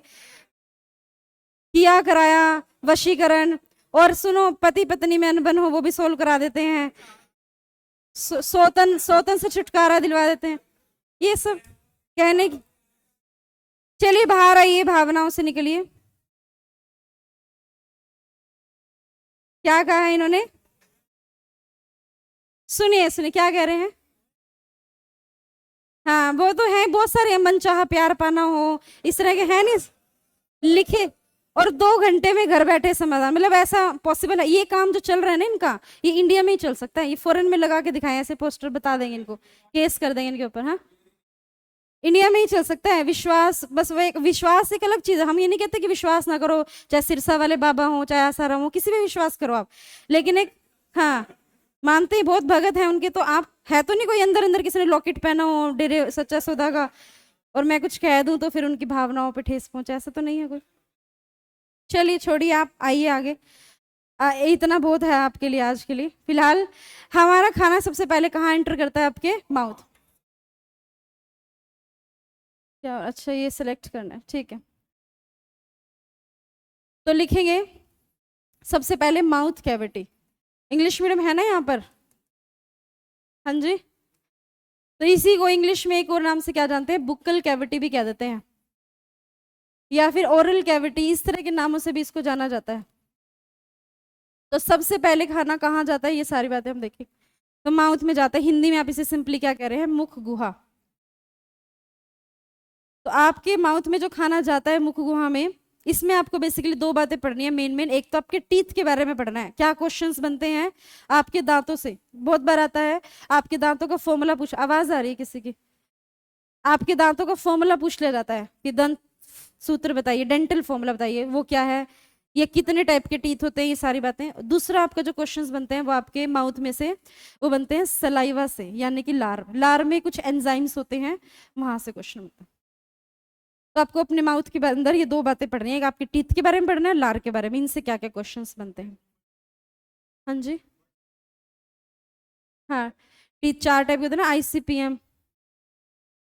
किया कराया, वशीकरण, और सुनो पति पत्नी में अनबन हो वो भी सोल्व करा देते हैं, सोतन सोतन से छुटकारा दिलवा देते हैं, ये सब कहने की। चलिए बाहर आइए, भावनाओं से निकलिए। क्या कहा है इन्होंने? सुनिए सुनिए क्या कह रहे हैं। हाँ वो तो है, बहुत सारे मनचाहा प्यार पाना हो इस तरह के है नहीं, लिखे। और 2 घंटे में घर बैठे समाधान, मतलब ऐसा पॉसिबल है? ये काम जो चल रहा है ना इनका, ये इंडिया में ही चल सकता है। ये फॉरेन में लगा के दिखाएं ऐसे पोस्टर, बता देंगे इनको, केस कर देंगे इनके ऊपर। हाँ इंडिया में ही चल सकता है। विश्वास, बस वो एक विश्वास एक अलग चीज है। हम ये नहीं कहते कि विश्वास ना करो, चाहे सिरसा वाले बाबा हो चाहे आसाराम हो, किसी पे विश्वास करो आप, लेकिन एक, हाँ मानते ही बहुत भगत है उनके, तो आप है तो नहीं कोई अंदर अंदर किसी ने लॉकेट पहना हो डेरे सच्चा सौदा का, और मैं कुछ कह दूं तो फिर उनकी भावनाओं पे ठेस पहुंचे, ऐसा तो नहीं है कोई। चलिए छोड़िए, आप आइए आगे। इतना बहुत है आपके लिए आज के लिए। फिलहाल हमारा खाना सबसे पहले कहाँ एंटर करता है? आपके माउथ। क्या? अच्छा ये सिलेक्ट करना है, ठीक है। तो लिखेंगे सबसे पहले माउथ कैविटी। इंग्लिश मीडियम है ना यहाँ पर? हाँ जी। तो इसी को इंग्लिश में एक और नाम से क्या जानते हैं? बुक्कल कैविटी भी कह देते हैं, या फिर ओरल कैविटी, इस तरह के नामों से भी इसको जाना जाता है। तो सबसे पहले खाना कहाँ जाता है, ये सारी बातें हम देखें। तो माउथ में जाता है, हिंदी में आप इसे सिंपली क्या कह रहे हैं? मुख गुहा। तो आपके माउथ में जो खाना जाता है मुख गुहा में, इसमें आपको बेसिकली 2 बातें पढ़नी है मेन मेन। एक तो आपके टीथ के बारे में पढ़ना है, क्या क्वेश्चंस बनते हैं आपके दांतों से, बहुत बार आता है। आपके दांतों का फॉर्मूला पूछ, आवाज आ रही है किसी की? आपके दांतों का फॉर्मूला पूछ लिया जाता है कि दंत सूत्र बताइए, डेंटल फॉर्मूला बताइए, वो क्या है, ये कितने टाइप के टीथ होते हैं, ये सारी बातें। दूसरा आपका जो क्वेश्चंस बनते हैं वो आपके माउथ में से, वो बनते हैं सलाइवा से, यानी कि लार, लार में कुछ एंजाइम्स होते हैं, वहां से क्वेश्चन बनते हैं। तो आपको अपने माउथ के अंदर ये 2 बातें पढ़नी है, आपके टीथ के बारे में पढ़ना है, लार के बारे में, इनसे क्या क्या क्वेश्चंस बनते हैं। हाँ जी। हाँ टीथ 4 टाइप के होते हैं ना, आईसीपीएम।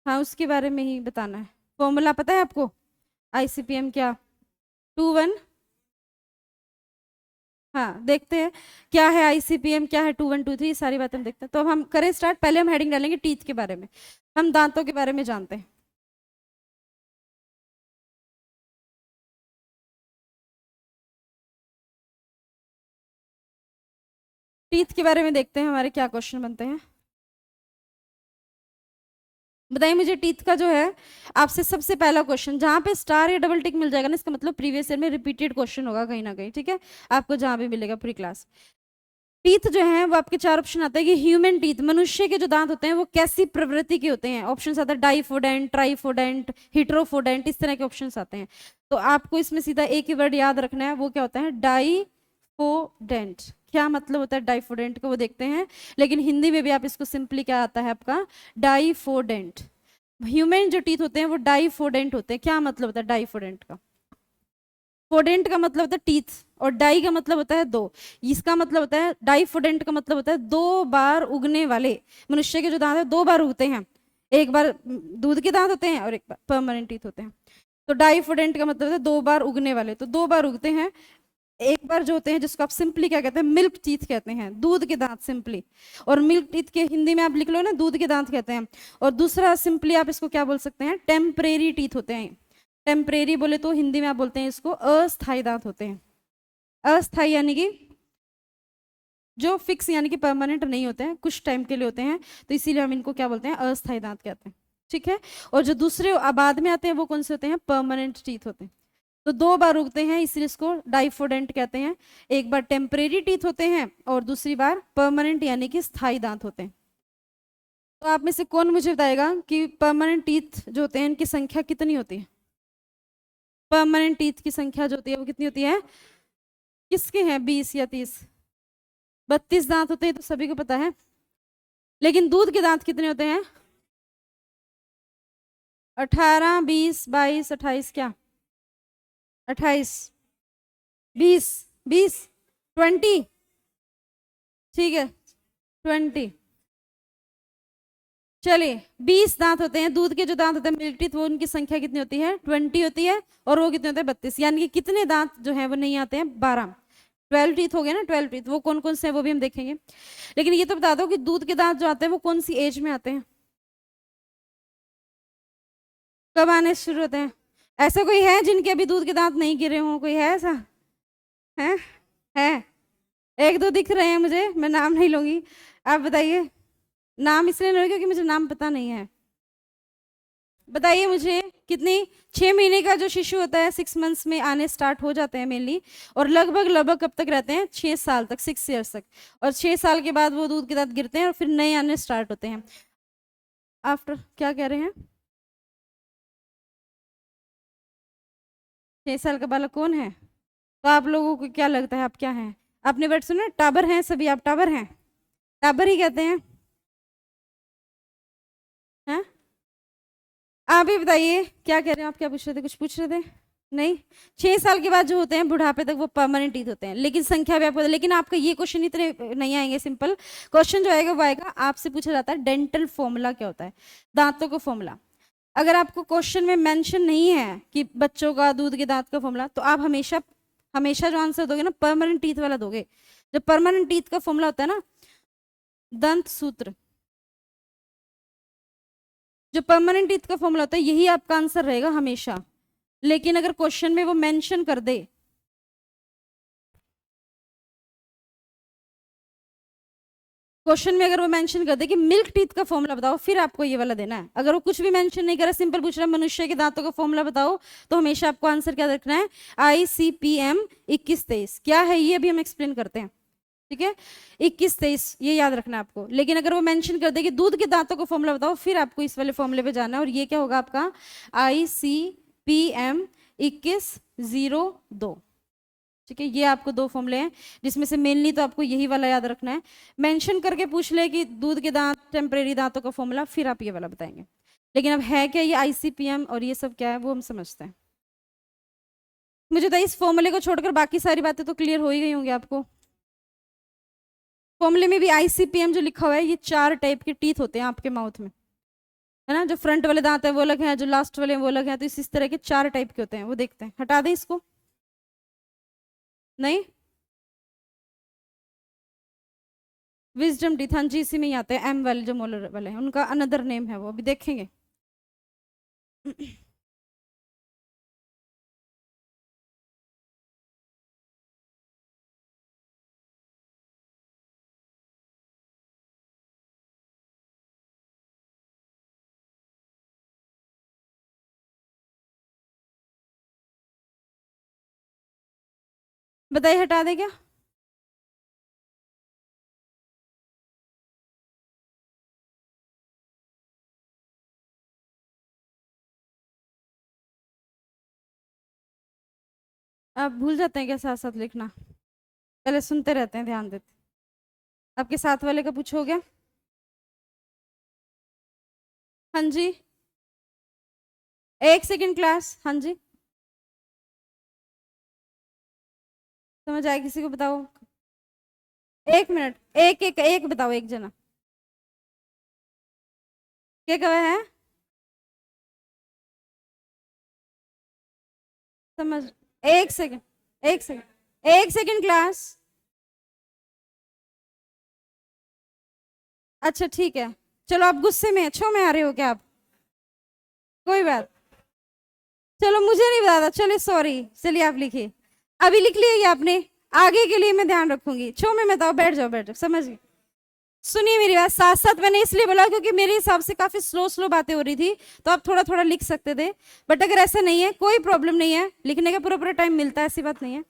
हाँ उसके बारे में ही बताना है। फॉर्मूला पता है आपको? आईसीपीएम क्या? 2 1। हाँ देखते हैं क्या है आईसीपीएम, क्या है 2 1 2 3, सारी बातें हम देखते हैं। तो अब हम करें स्टार्ट। पहले हम हेडिंग डालेंगे टीथ के बारे में, हम दांतों के बारे में जानते हैं। टीथ के बारे में देखते हैं हमारे क्या क्वेश्चन बनते हैं। बताइए मुझे, टीथ का जो है आपसे सबसे पहला क्वेश्चन, जहाँ पे स्टार या डबल टिक मिल जाएगा ना, इसका मतलब प्रीवियस ईयर में रिपीटेड क्वेश्चन होगा कहीं ना कहीं, ठीक है? आपको जहाँ भी मिलेगा पूरी क्लास। टीथ जो है वो आपके 4 ऑप्शन आते हैं कि ह्यूमन टीथ, मनुष्य के जो दांत होते हैं वो कैसी प्रवृत्ति के होते हैं। ऑप्शन आता है डाइफोडेंट, ट्राइफोडेंट, हिट्रोफोडेंट, इस तरह के ऑप्शन आते हैं। तो आपको इसमें सीधा एक ही वर्ड याद रखना है, वो क्या होता है? डाइफोडेंट। क्या मतलब होता है डाइफोडेंट का, वो देखते हैं। लेकिन हिंदी में भी आप इसको सिंपली क्या आता है आपका? डाइफोडेंट। ह्यूमन जो टीथ होते हैं वो डाइफोडेंट होते हैं। क्या मतलब होता है डाइफोडेंट का? फोडेंट का मतलब होता है टीथ, और डाई का मतलब होता है 2। इसका मतलब होता है, डाइफोडेंट का मतलब होता है 2 बार उगने वाले। मनुष्य के जो दांत है 2 बार उगते हैं, एक बार दूध के दांत होते हैं और एक बार परमानेंट टीथ होते हैं। तो डाइफोडेंट का मतलब है 2 बार उगने वाले, तो 2 बार उगते हैं। एक बार जो होते हैं जिसको आप सिंपली क्या कहते हैं? मिल्क टीथ कहते हैं, दूध के दांत सिंपली। और मिल्क टीथ के हिंदी में आप लिख लो ना, दूध के दांत कहते हैं। और दूसरा सिंपली आप इसको क्या बोल सकते हैं? टेम्परेरी टीथ होते हैं। टेम्परेरी बोले तो हिंदी में आप बोलते हैं इसको अस्थाई दांत होते हैं। अस्थाई यानी कि जो फिक्स यानी कि परमानेंट नहीं होते हैं, कुछ टाइम के लिए होते हैं, तो इसीलिए हम इनको क्या बोलते हैं? अस्थाई दांत कहते हैं। ठीक है। और जो दूसरे बाद में आते हैं वो कौन से होते हैं? परमानेंट टीथ होते हैं। तो दो बार उगते हैं, इसलिए इसको डाइफोडेंट कहते हैं। एक बार टेम्परेरी टीथ होते हैं और दूसरी बार परमानेंट यानी कि स्थायी दांत होते हैं। तो आप में से कौन मुझे बताएगा कि परमानेंट टीथ जो होते हैं इनकी संख्या कितनी होती है? परमानेंट टीथ की संख्या जो होती है वो कितनी होती है? किसके हैं 20 या 30? 32 दांत होते हैं, तो सभी को पता है। लेकिन दूध के दांत कितने होते हैं? 18, 20, 22, 28, क्या 28, 20, 20, 20, ठीक है 20। चलिए 20 दांत होते हैं दूध के, जो दांत होते हैं मिल्क टीथ, वो उनकी संख्या कितनी होती है? 20 होती है। और वो कितने होते हैं? 32। यानी कि कितने दांत जो है वो नहीं आते हैं? 12। 12 टीथ हो गए ना, 12 टीथ। वो कौन कौन से हैं वो भी हम देखेंगे। लेकिन ये तो बता दो कि दूध के दांत जो आते हैं वो कौन सी एज में आते हैं? कब आने शुरू होते हैं? ऐसा कोई है जिनके अभी दूध के दांत नहीं गिरे हों? कोई है ऐसा? है? है? एक दो दिख रहे हैं मुझे, मैं नाम नहीं लूंगी। आप बताइए। नाम इसलिए नहीं लूंगी क्योंकि मुझे नाम पता नहीं है। बताइए मुझे कितनी? 6 महीने का जो शिशु होता है 6 मंथ्स में आने स्टार्ट हो जाते हैं मेनली। और लगभग लगभग कब तक रहते हैं? 6 साल तक, 6 ईयर्स तक। और 6 साल के बाद वो दूध के दांत गिरते हैं और फिर नए आने स्टार्ट होते हैं। आफ्टर क्या कह रहे हैं? 6 साल का बालक कौन है? तो आप लोगों को क्या लगता है आप क्या हैं? आपने वर्ड सुना? टाबर हैं सभी, आप टाबर हैं। टाबर ही कहते हैं। हैं? आप ही बताइए क्या कह रहे हैं? आप क्या पूछ रहे थे? कुछ पूछ रहे थे? नहीं। 6 साल के बाद जो होते हैं बुढ़ापे तक वो परमानेंट टीथ होते हैं, लेकिन संख्या भी आपको। लेकिन आपका ये क्वेश्चन इतने नहीं आएंगे। सिंपल क्वेश्चन जो आएगा वो आएगा, आपसे पूछा जाता है डेंटल फॉर्मूला क्या होता है, दांतों का फॉर्मूला। अगर आपको क्वेश्चन में मेंशन नहीं है कि बच्चों का दूध के दांत का फॉर्मूला, तो आप हमेशा हमेशा जो आंसर दोगे ना परमानेंट टीथ वाला दोगे। जब परमानेंट टीथ का फॉर्मूला होता है ना, दंत सूत्र, जो परमानेंट टीथ का फॉर्मूला होता है यही आपका आंसर रहेगा हमेशा। लेकिन अगर क्वेश्चन में वो मेंशन कर दे, क्वेश्चन में अगर वो मेंशन कर दे कि मिल्क टीथ का फॉर्मूला बताओ, फिर आपको ये वाला देना है। अगर वो कुछ भी मेंशन नहीं करे, सिंपल पूछ रहा है मनुष्य के दांतों का फॉर्मूला बताओ, तो हमेशा आपको आंसर क्या रखना है? ICPM 2123। क्या है ये अभी हम एक्सप्लेन करते हैं, ठीक है। 2123 ये याद रखना है आपको। लेकिन अगर वो मेंशन कर दे कि दूध के दांतों का फॉर्मूला बताओ, फिर आपको इस वाले फॉर्मूले पे जाना है। और ये क्या होगा आपका? ICPM 2102, ठीक है। ये आपको दो फॉर्मूले हैं जिसमें से मेनली तो आपको यही वाला याद रखना है। मेंशन करके पूछ ले कि दूध के दांत टेम्परेरी दांतों का फॉर्मूला, फिर आप ये वाला बताएंगे। लेकिन अब है क्या ये ICPM और ये सब क्या है वो हम समझते हैं। मुझे तो इस फॉर्मूले को छोड़कर बाकी सारी बातें तो क्लियर हो ही गई होंगी आपको। फॉर्मूले में भी ICPM जो लिखा हुआ है, ये 4 टाइप के टीथ होते हैं आपके माउथ में, है ना। जो फ्रंट वाले दांत है वो अलग है, जो लास्ट वाले वो अलग है। तो इस तरह के 4 टाइप के होते हैं, वो देखते हैं। हटा दें इसको? नहीं। विजडम टीथ, हाँ जी इसी में ही आते हैं। M वाले जो मोलर वाले हैं उनका अनदर नेम है, वो अभी देखेंगे। बताइए हटा दे क्या? आप भूल जाते हैं क्या साथ साथ लिखना? पहले सुनते रहते हैं, ध्यान देते। आपके साथ वाले का पूछो क्या? हाँ जी। 1 सेकंड क्लास, हाँ जी। समझ आया किसी को? बताओ। 1 मिनट, एक एक एक बताओ, एक जना क्या कहा है? समझ? 1 सेकंड, 1 सेकंड, 1 सेकंड क्लास। अच्छा ठीक है, चलो आप गुस्से में छो में आ रहे हो क्या आप? कोई बात, चलो मुझे नहीं बताता, चलिए सॉरी। चलिए आप लिखिए, अभी लिख लिया ये आपने। आगे के लिए मैं ध्यान रखूंगी। छो में बताओ, बैठ जाओ बैठ जाओ, समझ गई। सुनिए मेरी बात, साथ साथ मैंने इसलिए बोला क्योंकि मेरे हिसाब से काफी स्लो स्लो बातें हो रही थी, तो आप थोड़ा थोड़ा लिख सकते थे। बट अगर ऐसा नहीं है, कोई प्रॉब्लम नहीं है, लिखने का पूरा पूरा टाइम मिलता है, ऐसी बात नहीं है।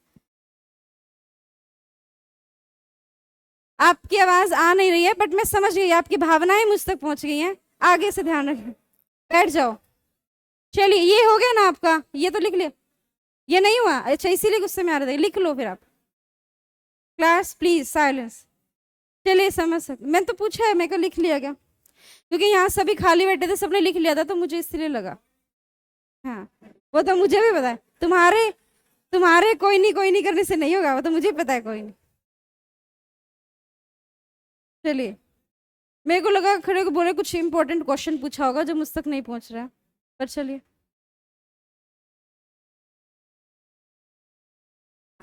आपकी आवाज आ नहीं रही है, बट मैं समझ गई, आपकी भावनाएं मुझ तक पहुंच गई हैं। आगे से ध्यान रखें, बैठ जाओ। चलिए, ये हो गया ना आपका, ये तो लिख लिया। ये नहीं हुआ, अच्छा इसीलिए गुस्से में आ रहे थे, लिख लो फिर आप। Class please silence. चलिए समझ सकते, मैंने तो पूछा है, मेरे को लिख लिया क्या? क्योंकि यहाँ सभी खाली बैठे थे, सबने लिख लिया था, तो मुझे इसलिए लगा। हाँ, वो तो मुझे भी पता है। तुम्हारे तुम्हारे कोई नहीं करने से नहीं होगा, वो तो मुझे पता है, कोई नहीं। चलिए, मेरे को लगा खड़े को बोले कुछ इंपॉर्टेंट क्वेश्चन पूछा होगा जो मुझ तक नहीं पहुंच रहा है, पर चलिए।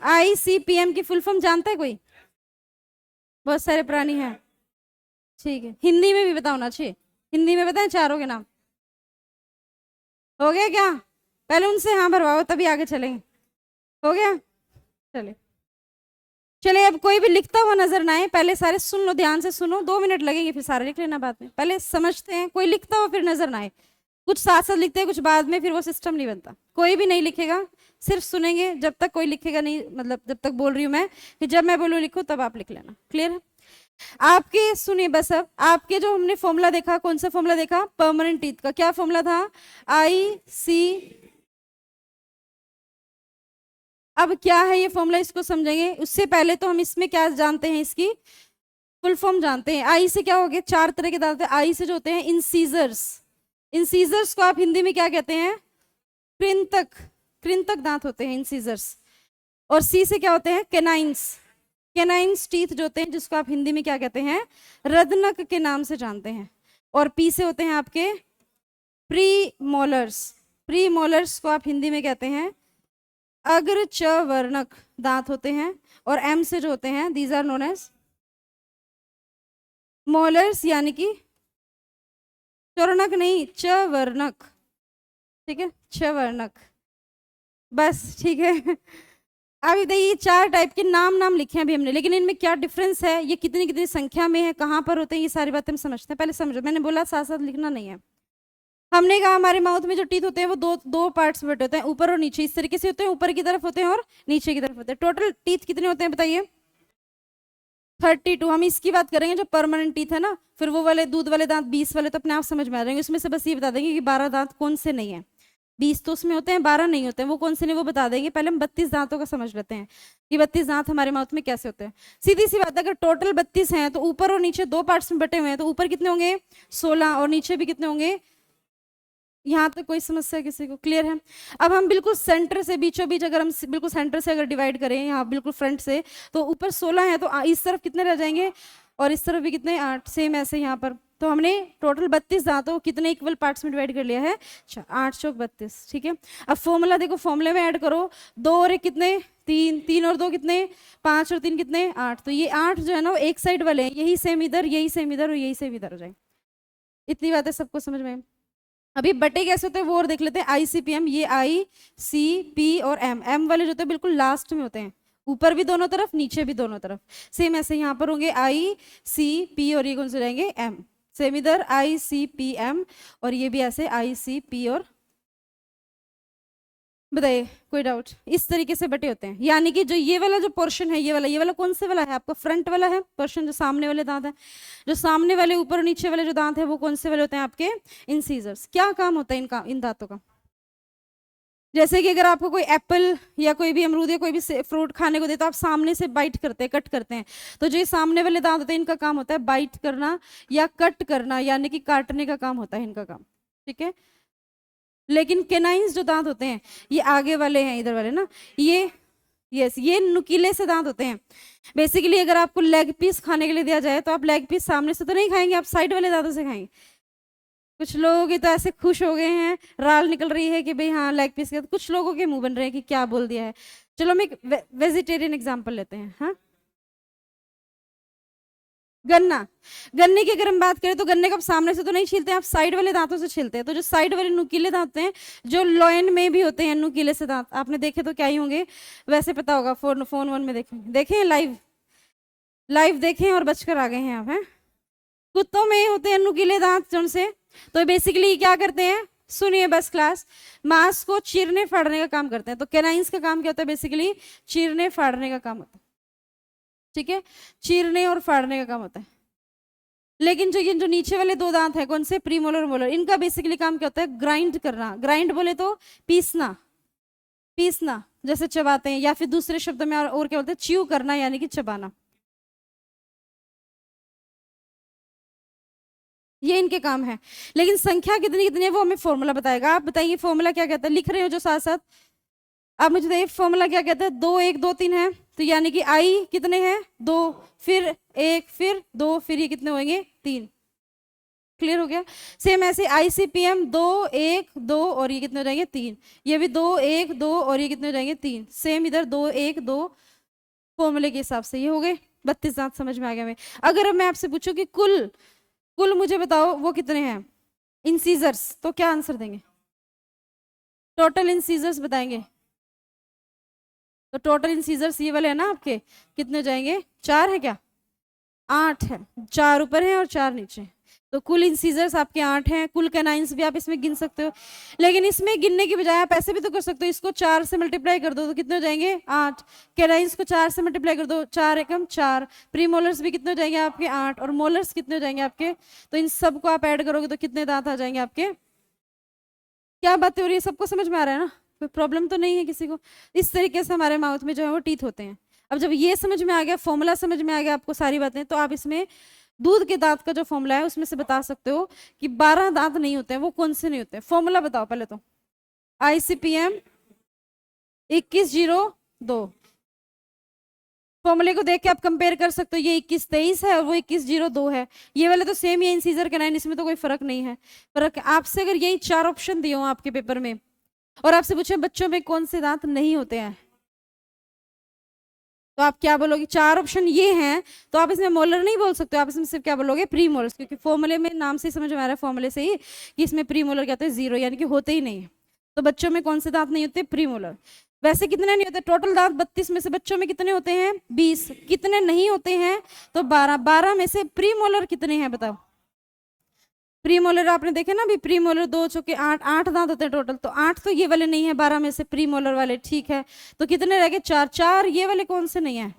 ICPM की फुल फॉर्म जानता है कोई? बहुत सारे प्राणी हैं। ठीक है, हिंदी में भी बताओ ना, अच्छे हिंदी में बताएं चारों के नाम। हो गया क्या? पहले उनसे हाँ भरवाओ, तभी आगे चलेंगे। हो गया? चलिए। चलिए, अब कोई भी लिखता हुआ नजर ना आए, पहले सारे सुन लो, ध्यान से सुनो, 2 मिनट लगेंगे, फिर सारे लिख लेना बाद में। पहले समझते हैं, कोई लिखता हुआ फिर नजर ना आए। कुछ साथ साथ लिखते हैं, कुछ बाद में, फिर वो सिस्टम नहीं बनता। कोई भी नहीं लिखेगा, सिर्फ सुनेंगे, जब तक कोई लिखेगा नहीं, मतलब जब तक बोल रही हूँ मैं, कि जब मैं बोलूँ लिखो तब आप लिख लेना। क्लियर है? आपके सुनिए बस, अब आपके जो हमने फॉर्मूला देखा, कौन सा फॉर्मूला देखा? परमानेंट टीथ का क्या फॉर्मूला था? IC। अब क्या है ये फॉर्मूला, इसको समझेंगे। उससे पहले तो हम इसमें क्या जानते हैं, इसकी फुल फॉर्म जानते हैं। आई से क्या हो गया? 4 तरह के दांत होते हैं। आई से जो होते हैं इंसीजर्स, इंसीजर्स को आप हिंदी में क्या कहते हैं? कृंतक, कृंतक दांत होते हैं इंसीजर्स। और सी से क्या होते हैं? केनाइंस, केनाइंस टीथ जो होते हैं, जिसको आप हिंदी में क्या कहते हैं? रदनक के नाम से जानते हैं। और पी से होते हैं आपके प्री मोलर्स, प्री मोलर्स को आप हिंदी में कहते हैं अग्र च वर्णक दांत होते हैं। और एम से जो होते हैं, these are known as molars, यानी कि चौर्णक नहीं, च वर्णक। ठीक है, च वर्णक, बस ठीक है। अब ये 4 टाइप के नाम लिखे हैं अभी हमने, लेकिन इनमें क्या डिफरेंस है, ये कितनी कितनी संख्या में है, कहाँ पर होते हैं, ये सारी बातें हम समझते हैं। पहले समझो, मैंने बोला साथ साथ लिखना नहीं है। हमने कहा हमारे माउथ में जो टीथ होते हैं वो दो पार्ट्स में बटे होते हैं, ऊपर और नीचे, इस तरीके से होते हैं, ऊपर की तरफ होते हैं और नीचे की तरफ होते हैं। टोटल टीथ कितने होते हैं बताइए? 32। हम इसकी बात करेंगे जो परमानेंट टीथ है ना, फिर वो वाले दूध वाले दांत 20 वाले तो अपने आप समझ में आ जाएंगे। उसमें से बस ये बता देंगे कि 12 दांत कौन से नहीं है। 20 तो उसमें होते हैं, 12 नहीं होते हैं, वो कौन से नहीं वो बता देंगे। पहले हम 32 दांतों का समझ लेते हैं कि 32 दांत हमारे माउथ में कैसे होते हैं। सीधी सी बात है, अगर टोटल 32 हैं तो ऊपर और नीचे 2 पार्ट्स में बटे हुए हैं, तो ऊपर कितने होंगे? 16, और नीचे भी कितने होंगे? यहाँ तक कोई समस्या किसी को? क्लियर है? अब हम बिल्कुल सेंटर से बीचों बीच, अगर हम बिल्कुल सेंटर से अगर डिवाइड करें, यहाँ बिल्कुल फ्रंट से, तो ऊपर 16 है, तो इस तरफ कितने रह जाएंगे? और इस तरफ भी कितने? 8। सेम ऐसे यहाँ पर। तो हमने टोटल 32 दांतों को कितने इक्वल पार्ट्स में डिवाइड कर लिया है? 8 चौक 32। ठीक है, अब फॉर्मूला देखो, फॉर्मूले में ऐड करो, 2 और 1 कितने? 3, 3 और 2 कितने? 5 और 3 कितने? 8। तो ये 8 जो है ना, वो एक साइड वाले हैं, यही सेम इधर, यही सेम इधर, और यही सेम इधर हो जाए। इतनी बातें सबको समझ में? अभी बटे कैसे होते हैं वो और देख लेते हैं। ICPM, ये ICP और M वाले जो होते हैं बिल्कुल लास्ट में होते हैं, ऊपर भी दोनों तरफ, नीचे भी दोनों तरफ। सेम ऐसे यहाँ पर होंगे ICP, और ये कौन से रहेंगे? M। सेम इधर ICPM, और ये भी ऐसे ICP। और बताइए कोई डाउट? इस तरीके से बटे होते हैं, यानी कि जो ये वाला जो पोर्शन है, ये वाला कौन से वाला है आपका? फ्रंट वाला है पोर्शन, जो सामने वाले दांत है। जो सामने वाले ऊपर और नीचे वाले जो दांत है, वो कौन से वाले होते हैं आपके? इंसीजर्स। क्या काम होता है इनका, इन दांतों का? जैसे कि अगर आपको कोई एप्पल या कोई भी अमरूद या कोई भी फ्रूट खाने को दे, तो आप सामने से बाइट करते हैं, कट करते हैं। तो जो ये सामने वाले दांत होते हैं, इनका काम होता है बाइट करना या कट करना, यानी कि काटने का काम होता है इनका काम। ठीक है, लेकिन केनाइंस जो दांत होते हैं, ये आगे वाले हैं, इधर वाले ना, ये ये नुकीले से दांत होते हैं। बेसिकली अगर आपको लेग पीस खाने के लिए दिया जाए, तो आप लेग पीस सामने से तो नहीं खाएंगे, आप साइड वाले दांतों से खाएंगे। कुछ लोगों के तो ऐसे खुश हो गए हैं, राल निकल रही है कि भाई हाँ लेग पीस के, तो कुछ लोगों के मुंह बन रहे हैं कि क्या बोल दिया है। चलो हम एक वेजिटेरियन एग्जाम्पल लेते हैं। हाँ, गन्ना, गन्ने की अगर हम बात करें, तो गन्ने को आप सामने से तो नहीं छीलते हैं, आप साइड वाले दांतों से छीलते हैं। तो जो साइड वाले नुकीले दांत होते हैं, जो लॉयन में भी होते हैं नुकीले से दांत, आपने देखे तो क्या ही होंगे, वैसे पता होगा, फोन वन में देखें, देखें लाइव, लाइव देखें और बचकर आ गए हैं आप हैं। कुत्तों में होते हैं नुकीले दांत जोन से। तो बेसिकली क्या करते हैं, सुनिए बस क्लास, मांस को चीरने फाड़ने का काम करते हैं। तो कैनाइंस का काम क्या होता है, बेसिकली चीरने फाड़ने का काम होता है, ठीक है, चीरने और फाड़ने का काम होता है। लेकिन जो ये जो नीचे वाले दो दांत है, कौन से, प्रीमोलर मोलर, इनका बेसिकली काम क्या होता है, ग्राइंड करना। ग्राइंड बोले तो पीसना, पीसना जैसे चबाते हैं, या फिर दूसरे शब्द में और क्या बोलते हैं, च्यू करना यानी कि चबाना। ये इनके काम है। लेकिन संख्या कितनी कितनी है वो हमें फॉर्मूला बताएगा। आप बताइए फॉर्मूला क्या कहता है, लिख रहे हो जो साथ साथ, आप मुझे बताइए फॉर्मूला क्या कहता है। 2 1 2 3 है, तो यानी कि आई कितने हैं, 2, फिर 1, फिर 2, फिर ये कितने होंगे, 3। क्लियर हो गया। सेम ऐसे आईसीपीएम 2 1 2 और ये कितने हो जाएंगे, 3। ये भी 2 1 2 और ये कितने हो जाएंगे, 3। सेम इधर 2 1 2 फॉर्मूले के हिसाब से ये हो गए 32 दांत। समझ में आ गया। मैं अगर अब मैं आपसे पूछूं कि कुल कुल मुझे बताओ वो कितने हैं इंसीजर्स, तो क्या आंसर देंगे, टोटल इंसीजर्स बताएंगे। तो टोटल इंसीजर्स ये वाले है ना आपके, कितने हो जाएंगे, 4 है क्या, 8 है। 4 ऊपर है और 4 नीचे। तो कुल इंसीजर्स आपके 8 हैं। कुल कैनाइंस भी आप इसमें गिन सकते हो, लेकिन इसमें गिनने की बजाय आप ऐसे भी तो कर सकते हो, इसको 4 से मल्टीप्लाई कर दो तो कितने हो जाएंगे, 8। कैनाइंस को 4 से मल्टीप्लाई कर दो, 4 एकम 4। प्रीमोलर्स भी कितने हो जाएंगे आपके, 8। और मोलर्स कितने हो जाएंगे आपके, तो इन सबको आप ऐड करोगे तो कितने दांत आ जाएंगे आपके। क्या बातें हो रही है, सबको समझ में आ रहा है ना, कोई प्रॉब्लम तो नहीं है किसी को। इस तरीके से हमारे माउथ में जो है वो टीथ होते हैं। अब जब ये समझ में आ गया, फॉर्मूला समझ में आ गया आपको सारी बातें, तो आप इसमें दूध के दांत का जो फॉर्मूला है उसमें से बता सकते हो कि 12 दांत नहीं होते हैं, वो कौन से नहीं होते हैं। फॉर्मूला बताओ पहले तो, आईसीपीएम 2102। फॉर्मूले को देख के आप कंपेयर कर सकते हो, ये 2123 है और वो 2102 है। ये वाले तो सेम ही है, इंसीजर कैनाइन, इसमें तो कोई फर्क नहीं है। फर्क आपसे अगर यही 4 ऑप्शन दिए हो आपके पेपर में और आपसे पूछे बच्चों में कौन से दांत नहीं होते हैं, तो आप क्या बोलोगे, 4 ऑप्शन ये हैं, तो आप इसमें मोलर नहीं बोल सकते, आप इसमें सिर्फ क्या बोलोगे, प्री मोलर्स, क्योंकि फॉर्मूले में नाम से समझ में आ रहा है, फॉर्मूले से ही, कि इसमें प्री मोलर क्या होते हैं, 0, यानी कि होते ही नहीं है। तो बच्चों में कौन से दांत नहीं होते, प्री मोलर। वैसे कितने नहीं होते, टोटल दांत 32 में से बच्चों में कितने होते हैं, 20। कितने नहीं होते हैं, तो 12। 12 में से प्री मोलर कितने हैं बताओ। प्री मोलर आपने देखे ना अभी, प्री मोलर 2 चौके 8, 8 दांत होते हैं टोटल, तो 8 तो ये वाले नहीं है 12 में से प्री मोलर वाले, ठीक है। तो कितने रह गए, 4। 4 ये वाले कौन से नहीं है,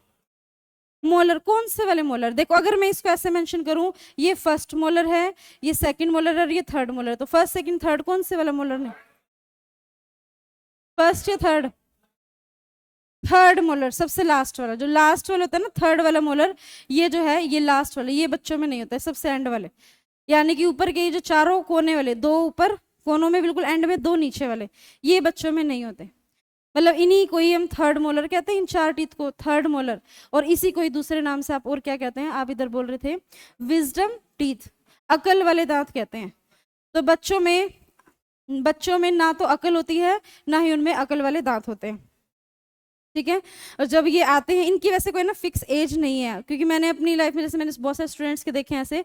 मोलर। कौन से वाले मोलर, देखो अगर मैं इसको ऐसे मेंशन करूं, ये फर्स्ट मोलर है, ये सेकंड मोलर है और ये थर्ड मोलर है, तो फर्स्ट सेकंड थर्ड कौन से वाला मोलर नहीं, फर्स्ट या थर्ड, थर्ड मोलर सबसे लास्ट वाला, जो लास्ट वाला होता है ना, थर्ड वाला मोलर, ये जो है ये लास्ट वाला, ये बच्चों में नहीं होता है, सबसे एंड वाले। यानी कि ऊपर के जो चारों कोने वाले, 2 ऊपर कोनों में बिल्कुल एंड में, 2 नीचे वाले, ये बच्चों में नहीं होते। मतलब इन्हीं को ही हम थर्ड मोलर कहते हैं, इन 4 टीथ को थर्ड मोलर। और इसी को ही दूसरे नाम से आप और क्या कहते हैं, आप इधर बोल रहे थे विजडम टीथ, अकल वाले दांत कहते हैं। तो बच्चों में ना तो अकल होती है, ना ही उनमें अकल वाले दांत होते हैं, ठीक है। और जब ये आते हैं, इनकी वैसे कोई ना फिक्स एज नहीं है, क्योंकि मैंने अपनी लाइफ में, जैसे मैंने बहुत सारे स्टूडेंट्स के देखे हैं ऐसे,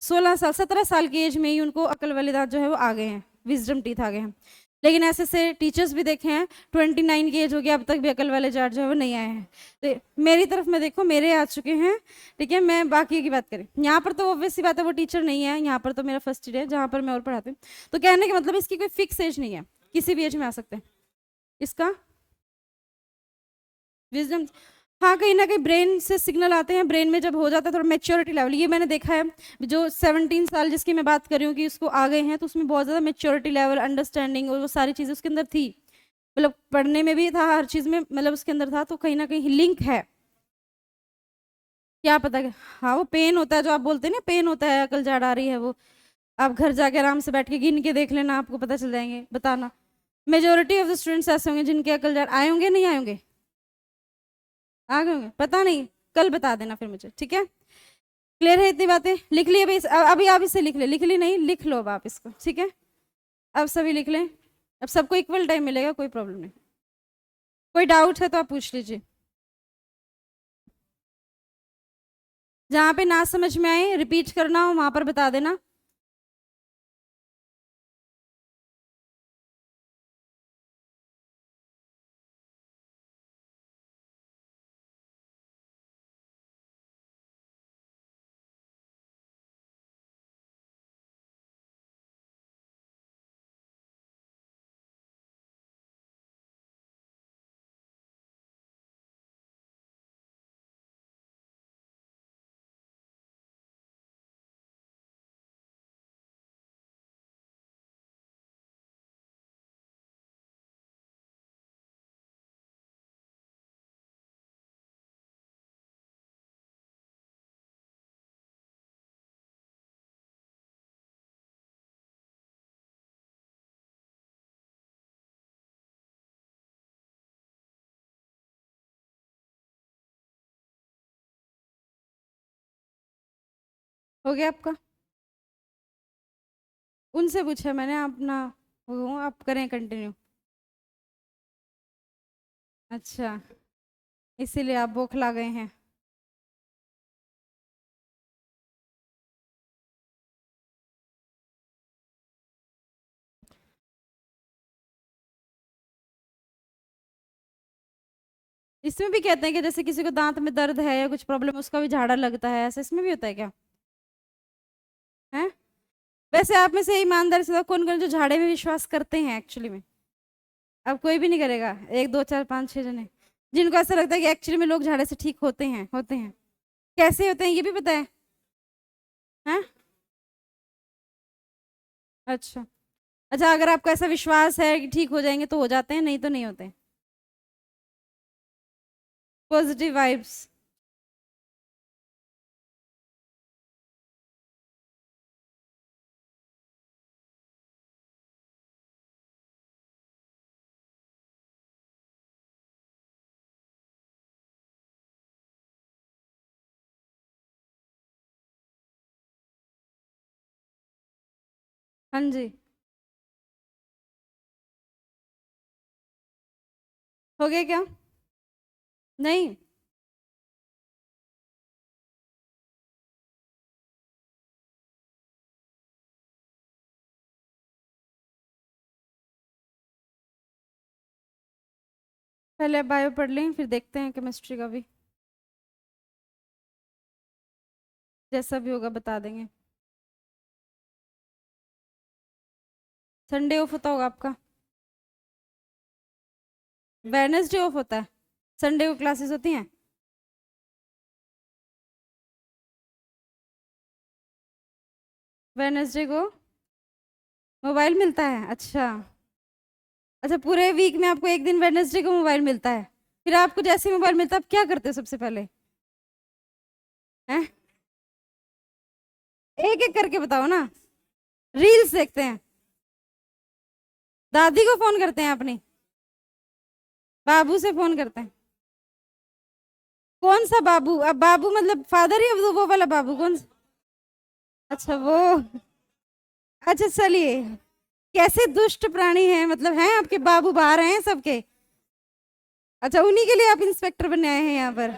16 साल 17 साल की एज में ही उनको अकल वाले दांत जो है वो आ गए हैं, विजडम टीथ आ गए हैं। लेकिन ऐसे से टीचर्स भी देखे हैं 29 की एज हो गया, अब तक भी अकल वाले दांत जो है वो नहीं आए हैं। तो मेरी तरफ में देखो, मेरे आ चुके हैं, ठीक है। मैं बाकी की बात करें, यहाँ पर तो ऑब्वियस सी बात है वो टीचर नहीं है, यहाँ पर तो मेरा फर्स्ट ईयर है जहाँ पर मैं और पढ़ाती हूँ। तो कहने का मतलब इसकी कोई फिक्स एज नहीं है, किसी भी एज में आ सकते हैं इसका विजडम। हाँ, कहीं ना कहीं ब्रेन से सिग्नल आते हैं, ब्रेन में जब हो जाता है थोड़ा मेच्योरिटी लेवल, ये मैंने देखा है। जो 17 साल जिसकी मैं बात कर रही हूँ कि उसको आ गए हैं, तो उसमें बहुत ज़्यादा मेच्योरिटी लेवल, अंडरस्टैंडिंग और वो सारी चीज़ें उसके अंदर थी। मतलब पढ़ने में भी था, हर चीज़ में मतलब उसके अंदर था, तो कहीं ना कहीं लिंक है। क्या पता कि हाँ, वो पेन होता है जो आप बोलते हैं ना, पेन होता है, अकल जाड़ आ रही है, वो आप घर जाके आराम से बैठ के गिन के देख लेना, आपको पता चल जाएंगे, बताना। मेजोरिटी ऑफ द स्टूडेंट्स ऐसे होंगे जिनके अकल जाड़ आए होंगे, नहीं आए होंगे, आ गए होंगे, पता नहीं, कल बता देना फिर मुझे, ठीक है। क्लियर है इतनी बातें, लिख ली अभी अभी आप इसे लिख ले, लिख ली नहीं, लिख लो अब आप इसको, ठीक है। अब सभी लिख लें, अब सबको इक्वल टाइम मिलेगा, कोई प्रॉब्लम नहीं। कोई डाउट है तो आप पूछ लीजिए, जहाँ पे ना समझ में आए रिपीट करना हो वहां पर बता देना। हो गया आपका? उनसे पूछा मैंने, आप ना वो आप करें कंटिन्यू। अच्छा, इसीलिए आप बौखला गए हैं। इसमें भी कहते हैं कि जैसे किसी को दांत में दर्द है या कुछ प्रॉब्लम, उसका भी झाड़ा लगता है, ऐसा इसमें भी होता है क्या? है? वैसे आप में से ईमानदारी से कौन कौन जो झाड़े में विश्वास करते हैं एक्चुअली में? अब कोई भी नहीं करेगा, एक दो चार पांच छह जने जिनको ऐसा लगता है कि एक्चुअली में लोग झाड़े से ठीक होते हैं, होते हैं। कैसे होते हैं ये भी पता है? हैं? अच्छा। अच्छा, अगर आपको ऐसा विश्वास है कि ठीक हो जाएंगे तो हो जाते हैं, नहीं तो नहीं होते। Positive vibes. हाँ जी। हो गया क्या? नहीं। पहले बायो पढ़ लें, फिर देखते हैं केमिस्ट्री का भी। जैसा भी होगा बता देंगे। संडे ऑफ होता होगा आपका? वेडनेसडे ऑफ होता है? संडे को क्लासेस होती हैं? वेडनेसडे को मोबाइल मिलता है? अच्छा। अच्छा, पूरे वीक में आपको एक दिन वेडनेसडे को मोबाइल मिलता है? फिर आपको जैसे मोबाइल मिलता है आप क्या करते हो सबसे पहले? हैं? एक एक करके बताओ ना। रील्स देखते हैं? दादी को फोन करते हैं अपनी? बाबू से फोन करते हैं? कौन सा बाबू? अब बाबू मतलब फादर ही, अब वो वाला बाबू कौन सा? अच्छा वो। अच्छा चलिए। कैसे दुष्ट प्राणी हैं, मतलब हैं आपके बाबू बाहर हैं सबके? अच्छा, उन्हीं के लिए आप इंस्पेक्टर बनने आए हैं यहाँ पर?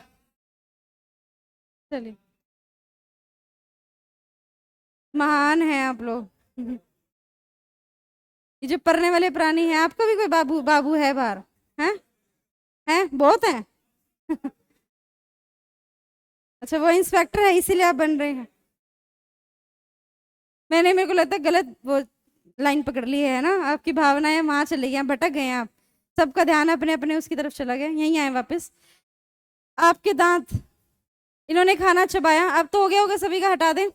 चलिए। महान हैं आप लोग। ये जो पढ़ने वाले प्राणी हैं, आपका भी कोई बाबू बाबू है बाहर? हैं? हैं, बहुत हैं। अच्छा, वो इंस्पेक्टर है इसीलिए आप बन रहे हैं? मेरे को लगता है गलत वो लाइन पकड़ ली है ना, आपकी भावनाएं वहां चली गई, भटक गए हैं आप। सबका ध्यान अपने अपने उसकी तरफ चला गया, यहीं आए वापस। आपके दांत, इन्होंने खाना चबाया, अब तो हो गया होगा सभी का, हटा दें।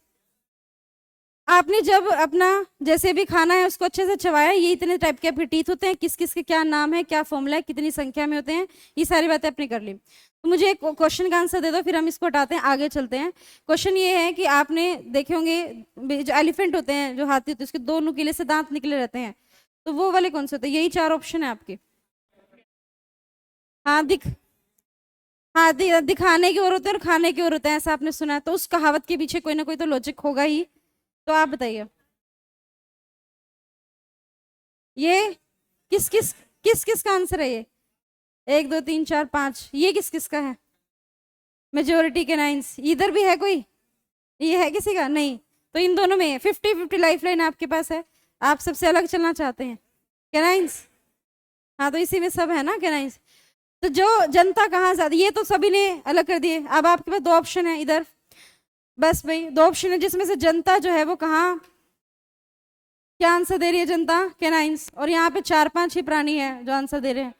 आपने जब अपना जैसे भी खाना है उसको अच्छे से चबाया, ये इतने टाइप के आपके टीथ होते हैं, किस किस के क्या नाम है, क्या फॉर्मूला है, कितनी संख्या में होते हैं, ये सारी बातें आपने कर ली। तो मुझे एक क्वेश्चन का आंसर दे दो, फिर हम इसको हटाते हैं, आगे चलते हैं। क्वेश्चन ये है कि आपने देखे होंगे जो एलिफेंट होते हैं, जो हाथी होते हैं, उसके दो नुकीले से दांत निकले रहते हैं, तो वो वाले कौन से होते हैं? यही चार ऑप्शन है आपके। हाँ हाँ, दिखाने की ओर होते हैं और खाने की ओर होते हैं, ऐसा आपने सुना है, तो उस कहावत के पीछे कोई ना कोई तो लॉजिक होगा ही। तो आप बताइए। ये किस किस किस किस का आंसर है ये? एक दो तीन चार पांच, ये किस किस का है? मेजोरिटी के नाइन्स, इधर भी है कोई? ये है किसी का? नहीं। तो इन दोनों में 50-50 लाइफ लाइन आपके पास है। आप सबसे अलग चलना चाहते हैं? कैनाइंस। हाँ, तो इसी में सब है ना कैनाइंस। तो जो जनता कहाँ ज्यादा, ये तो सभी ने अलग कर दिए, अब आपके पास दो ऑप्शन है इधर। बस भाई दो ऑप्शन है, जिसमें से जनता जो है वो कहाँ, क्या आंसर दे रही है? जनता कैनाइंस। और यहाँ पे चार पांच ही प्राणी है जो आंसर दे रहे हैं।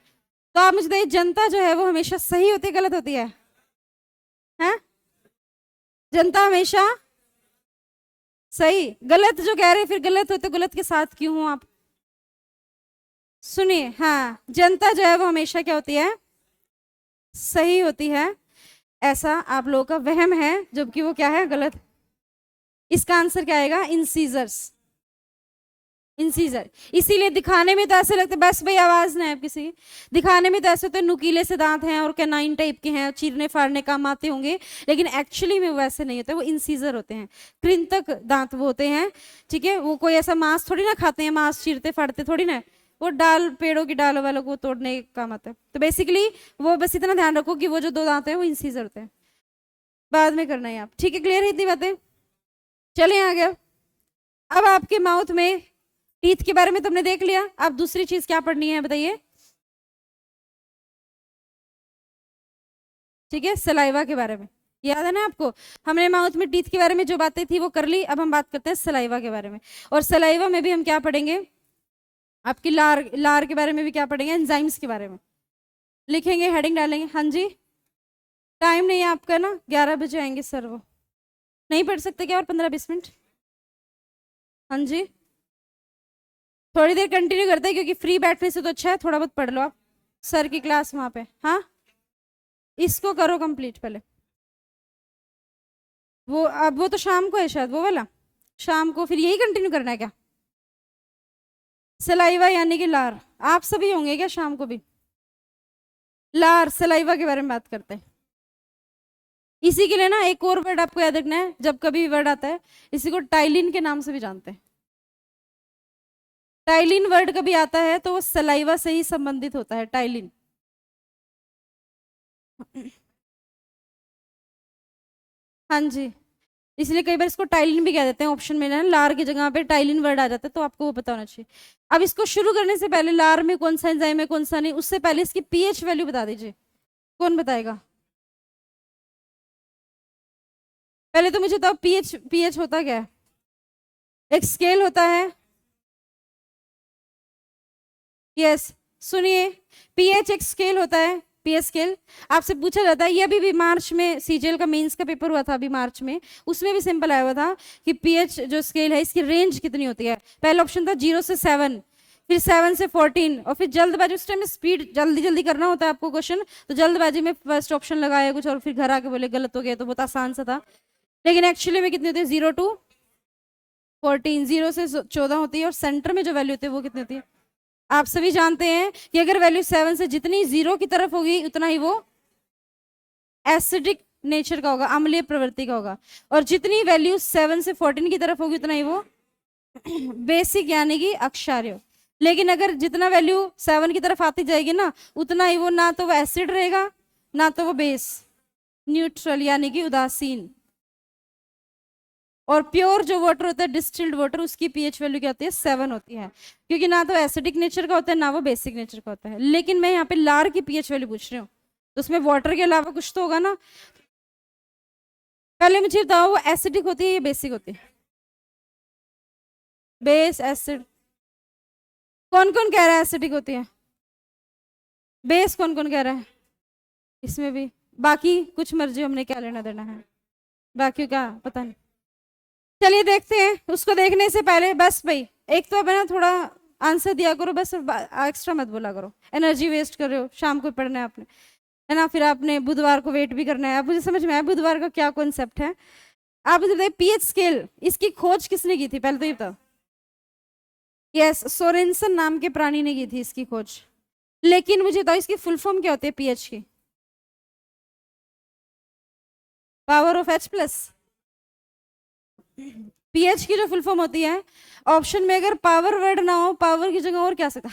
तो आप मुझे बताइए, जनता जो है वो हमेशा सही होती है गलत होती है? हैं? जनता हमेशा सही, गलत जो कह रहे हैं फिर गलत होते, गलत के साथ क्यों हो आप? सुनिए, हाँ, जनता जो है वो हमेशा क्या होती है? सही होती है। ऐसा आप लोगों का वहम है, जबकि वो क्या है? गलत। इसका आंसर क्या आएगा? इंसीजर्स। इंसीजर। इसीलिए दिखाने में तो ऐसे लगते बस भाई आवाज ना है किसी की। दिखाने में तो ऐसे होते नुकीले से दांत हैं और कैनाइन टाइप के हैं, चीरने फाड़ने काम आते होंगे, लेकिन एक्चुअली में वो वैसे नहीं होते, वो इंसीजर होते हैं, कृंतक दांत वो होते हैं। ठीक है, वो कोई ऐसा मांस थोड़ी ना खाते हैं, मांस चीरते फाड़ते थोड़ी ना, वो डाल पेड़ों की डालों वालों को तोड़ने का काम आता है। तो बेसिकली वो बस इतना ध्यान रखो कि वो जो दो दांत हैं वो इंसीजर होते हैं। बाद में करना है आप, ठीक है, क्लियर है इतनी बातें? चलिए आगे। अब आपके माउथ में टीथ के बारे में तुमने देख लिया, अब दूसरी चीज क्या पढ़नी है बताइए? ठीक है, सलाइवा के बारे में। याद है ना आपको, हमने माउथ में टीथ के बारे में जो बातें थी वो कर ली, अब हम बात करते हैं सलाइवा के बारे में। और सलाइवा में भी हम क्या पढ़ेंगे? आपकी लार, लार के बारे में भी क्या पढ़ेंगे? एंजाइम्स के बारे में लिखेंगे, हेडिंग डालेंगे। हाँ जी, टाइम नहीं है आपका ना, 11 बजे आएंगे सर, वो नहीं पढ़ सकते क्या और 15-20 मिनट? हाँ जी, थोड़ी देर कंटिन्यू करते हैं, क्योंकि फ्री बैठने से तो अच्छा है थोड़ा बहुत पढ़ लो आप, सर की क्लास वहां पे। हाँ, इसको करो कंप्लीट पहले। वो अब वो तो शाम को है शायद वो वाला, शाम को फिर यही कंटिन्यू करना है क्या? सलाइवा यानी कि लार, आप सभी होंगे क्या शाम को भी? लार सलाइवा के बारे में बात करते हैं। इसी के लिए ना एक और वर्ड आपको याद रखना है, जब कभी वर्ड आता है इसी को टाइलिन के नाम से भी जानते हैं। टाइलिन वर्ड कभी आता है तो वो सलाइवा से ही संबंधित होता है, टाइलिन। हाँ जी, इसलिए कई बार इसको टाइलिन भी कह देते हैं, ऑप्शन में ना लार की जगह पे टाइलिन वर्ड आ जाता है, तो आपको वो पता होना चाहिए। अब इसको शुरू करने से पहले लार में कौन सा एंजाइम है कौन सा नहीं, उससे पहले इसकी पीएच वैल्यू बता दीजिए। कौन बताएगा? पहले तो मुझे बताओ पीएच, पीएच होता क्या है? एक स्केल होता है। यस, सुनिए, पीएच एक स्केल होता है, पीएच स्केल। आपसे पूछा जाता है, ये अभी भी मार्च में सीजीएल का मेंस का पेपर हुआ था अभी मार्च में, उसमें भी सिंपल आया हुआ था कि पीएच जो स्केल है इसकी रेंज कितनी होती है। पहला ऑप्शन था 0 से 7, फिर 7 से 14, और फिर जल्दबाजी, उस टाइम में स्पीड जल्दी जल्दी करना होता है आपको क्वेश्चन, तो जल्दबाजी में फर्स्ट ऑप्शन लगाया कुछ और फिर घर आके बोले गलत हो गया, तो बहुत आसान सा था। लेकिन एक्चुअली में कितनी होती है? 0 to 14, 0 से 14 होती है, और सेंटर में जो वैल्यू होती है वो कितनी होती है? आप सभी जानते हैं कि अगर वैल्यू 7 से जितनी 0 की तरफ होगी उतना ही वो एसिडिक नेचर का होगा, अम्लीय प्रवृत्ति का होगा, और जितनी वैल्यू 7 से 14 की तरफ होगी उतना ही वो बेसिक यानी कि अक्षार्य। लेकिन अगर जितना वैल्यू 7 की तरफ आती जाएगी ना, उतना ही वो ना तो वो एसिड रहेगा ना तो वो बेस, न्यूट्रल यानी कि उदासीन। और प्योर जो वाटर होता है, डिस्टिल्ड वाटर, उसकी पीएच वैल्यू क्या होती है? 7 होती है, क्योंकि ना तो एसिडिक नेचर का होता है ना वो बेसिक नेचर का होता है। लेकिन मैं यहाँ पे लार की पीएच वैल्यू पूछ रही हूँ, तो उसमें वाटर के अलावा कुछ तो होगा ना। पहले मुझे बताओ, वो एसिडिक होती है या बेसिक होती है? Base acid. कौन कौन कह रहा है एसिडिक होती है? बेस कौन कौन कह रहा है? इसमें भी। बाकी कुछ मर्जी, हमने क्या लेना देना है बाकी का पता नहीं। चलिए देखते हैं, उसको देखने से पहले बस भाई एक तो अब है ना थोड़ा आंसर दिया करो बस, एक्स्ट्रा मत बोला करो, एनर्जी वेस्ट कर रहे हो, शाम को पढ़ना है आपने, है ना, फिर आपने बुधवार को वेट भी करना है। अब मुझे समझ में आया बुधवार का क्या कॉन्सेप्ट है। आप मुझे बताइए, पीएच स्केल इसकी खोज किसने की थी, पहले तो ये बताओ। यस, सोरेनसन नाम के प्राणी ने की थी इसकी खोज। लेकिन मुझे बताओ इसकी फुल फॉर्म क्या होती है पीएच की? Power of H plus. PH की जो फुल फॉर्म होती है, ऑप्शन में अगर पावर वर्ड ना हो, पावर की जगह और क्या सकता है?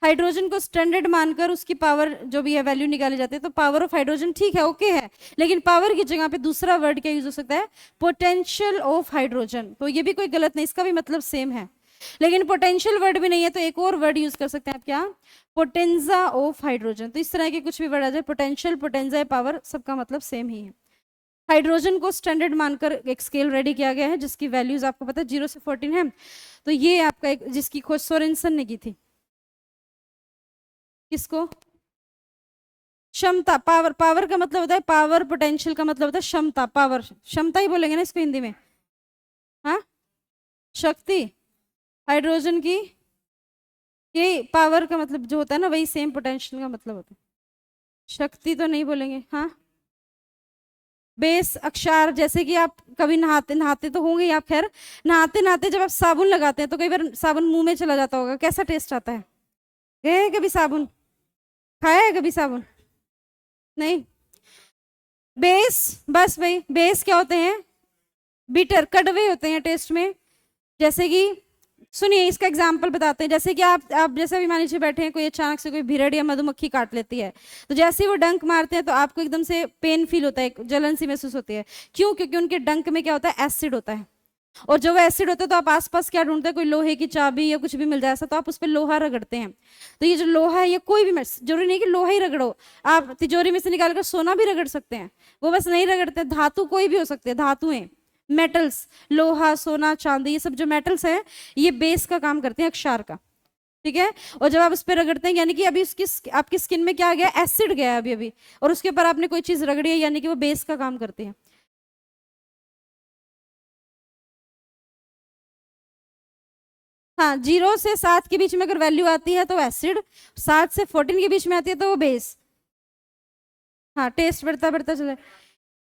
हाइड्रोजन को स्टैंडर्ड मानकर उसकी पावर जो भी है वैल्यू निकाली जाती है, तो पावर ऑफ हाइड्रोजन ठीक है, ओके है, लेकिन पावर की जगह पे दूसरा वर्ड क्या यूज हो सकता है? Potential of hydrogen. तो ये भी कोई गलत नहीं, इसका भी मतलब सेम है। लेकिन पोटेंशियल वर्ड भी नहीं है तो एक और वर्ड यूज कर सकते हैं आप, क्या? पोटेंजा ऑफ हाइड्रोजन। तो इस तरह के कुछ भी वर्ड आ जाए, पोटेंशियल, पोटेंजा, पावर, सबका मतलब सेम ही है। हाइड्रोजन को स्टैंडर्ड मानकर एक स्केल रेडी किया गया है जिसकी वैल्यूज आपको पता है 0 से 14 है। तो ये आपका एक, जिसकी खोज सोरेनसन ने की थी। किसको? क्षमता, पावर। पावर का मतलब होता है पावर, पोटेंशियल का मतलब होता है क्षमता, पावर, क्षमता ही बोलेंगे ना इसको हिंदी में। हाँ, शक्ति। हाइड्रोजन की ये पावर का मतलब जो होता है ना, वही सेम पोटेंशियल का मतलब होता है। शक्ति तो नहीं बोलेंगे। हाँ, बेस अक्षार, जैसे कि आप कभी नहाते नहाते तो होंगे ही आप, खैर नहाते नहाते जब आप साबुन लगाते हैं तो कई बार साबुन मुंह में चला जाता होगा, कैसा टेस्ट आता है? गए हैं कभी साबुन? खाया है कभी साबुन? नहीं। बेस, बस भाई बेस क्या होते हैं? बिटर, कड़वे होते हैं टेस्ट में। जैसे कि सुनिए इसका एग्जाम्पल बताते हैं, जैसे कि आप जैसे अभी मान लीजिए बैठे हैं, कोई अचानक से कोई भिरड़ या मधुमक्खी काट लेती है, तो जैसे ही वो डंक मारते हैं तो आपको एकदम से पेन फील होता है, जलन सी महसूस होती है। क्यों? क्योंकि उनके डंक में क्या होता है? एसिड होता है। और जब वो एसिड होता है तो आप आसपास क्या ढूंढते हैं? कोई लोहे की चाबी या कुछ भी मिल जाए ऐसा, तो आप उस पर लोहा रगड़ते हैं। तो ये जो लोहा है, ये कोई भी जरूरी नहीं कि लोहा ही रगड़ो, आप तिजोरी में से निकाल कर सोना भी रगड़ सकते हैं। वो बस नहीं रगड़ते, धातु कोई भी हो सकती है, धातुएं, मेटल्स, लोहा, सोना, चांदी, ये सब जो मेटल्स हैं ये बेस का काम करते हैं, अक्षार का। ठीक है। और जब आप उस पर रगड़ते हैं, यानी कि अभी उसकी आपकी स्किन में क्या गया? एसिड गया अभी अभी, और उसके ऊपर आपने कोई चीज रगड़ी है, यानी कि वो बेस का काम करती है। हाँ, 0 से 7 के बीच में अगर वैल्यू आती है तो एसिड, 7 से 14 के बीच में आती है तो वो बेस। हाँ, टेस्ट बढ़ता बढ़ता चला।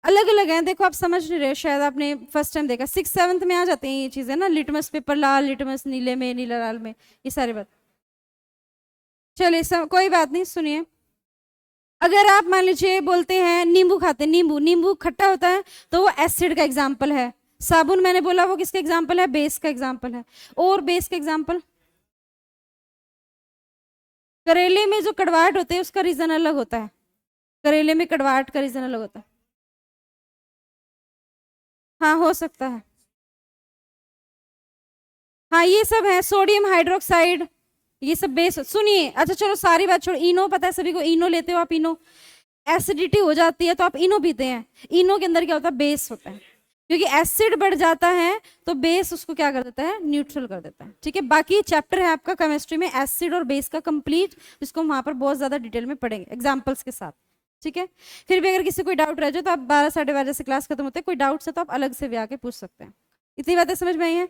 अलग अलग है, देखो आप समझ नहीं रहे, शायद आपने फर्स्ट टाइम देखा, 6th 7th में आ जाती हैं ये चीजें ना, लिटमस पेपर लाल, लिटमस नीले में, नीला लाल में, ये सारी बात। चलिए सब कोई बात नहीं, सुनिए। अगर आप मान लीजिए बोलते हैं नींबू खाते हैं, नींबू, नींबू खट्टा होता है तो वो एसिड का एग्जाम्पल है। साबुन मैंने बोला वो किसका एग्जाम्पल है? बेस का एग्जाम्पल है। और बेस का एग्जाम्पल, करेले में जो कड़वाहट होते है उसका रीजन अलग होता है। करेले में कड़वाहट का रीजन अलग होता है। हाँ, हो सकता है। हाँ, ये सब है, सोडियम हाइड्रोक्साइड, ये सब बेस। सुनिए, अच्छा चलो सारी बात छोड़, इनो पता है सभी को, इनो लेते हो आप? इनो, एसिडिटी हो जाती है तो आप इनो पीते हैं। इनो के अंदर क्या होता है? बेस होता है। क्योंकि एसिड बढ़ जाता है तो बेस उसको क्या कर देता है? न्यूट्रल कर देता है। ठीक है, बाकी चैप्टर है आपका केमिस्ट्री में एसिड और बेस का कंप्लीट, जिसको हम वहां पर बहुत ज्यादा डिटेल में पढ़ेंगे एग्जाम्पल्स के साथ। ठीक है। फिर भी अगर किसी कोई डाउट रह जाए तो आप 12 साढ़े 12 से क्लास खत्म होते हैं, कोई डाउट है तो आप अलग से भी आके पूछ सकते हैं। इतनी बातें समझ में आई हैं?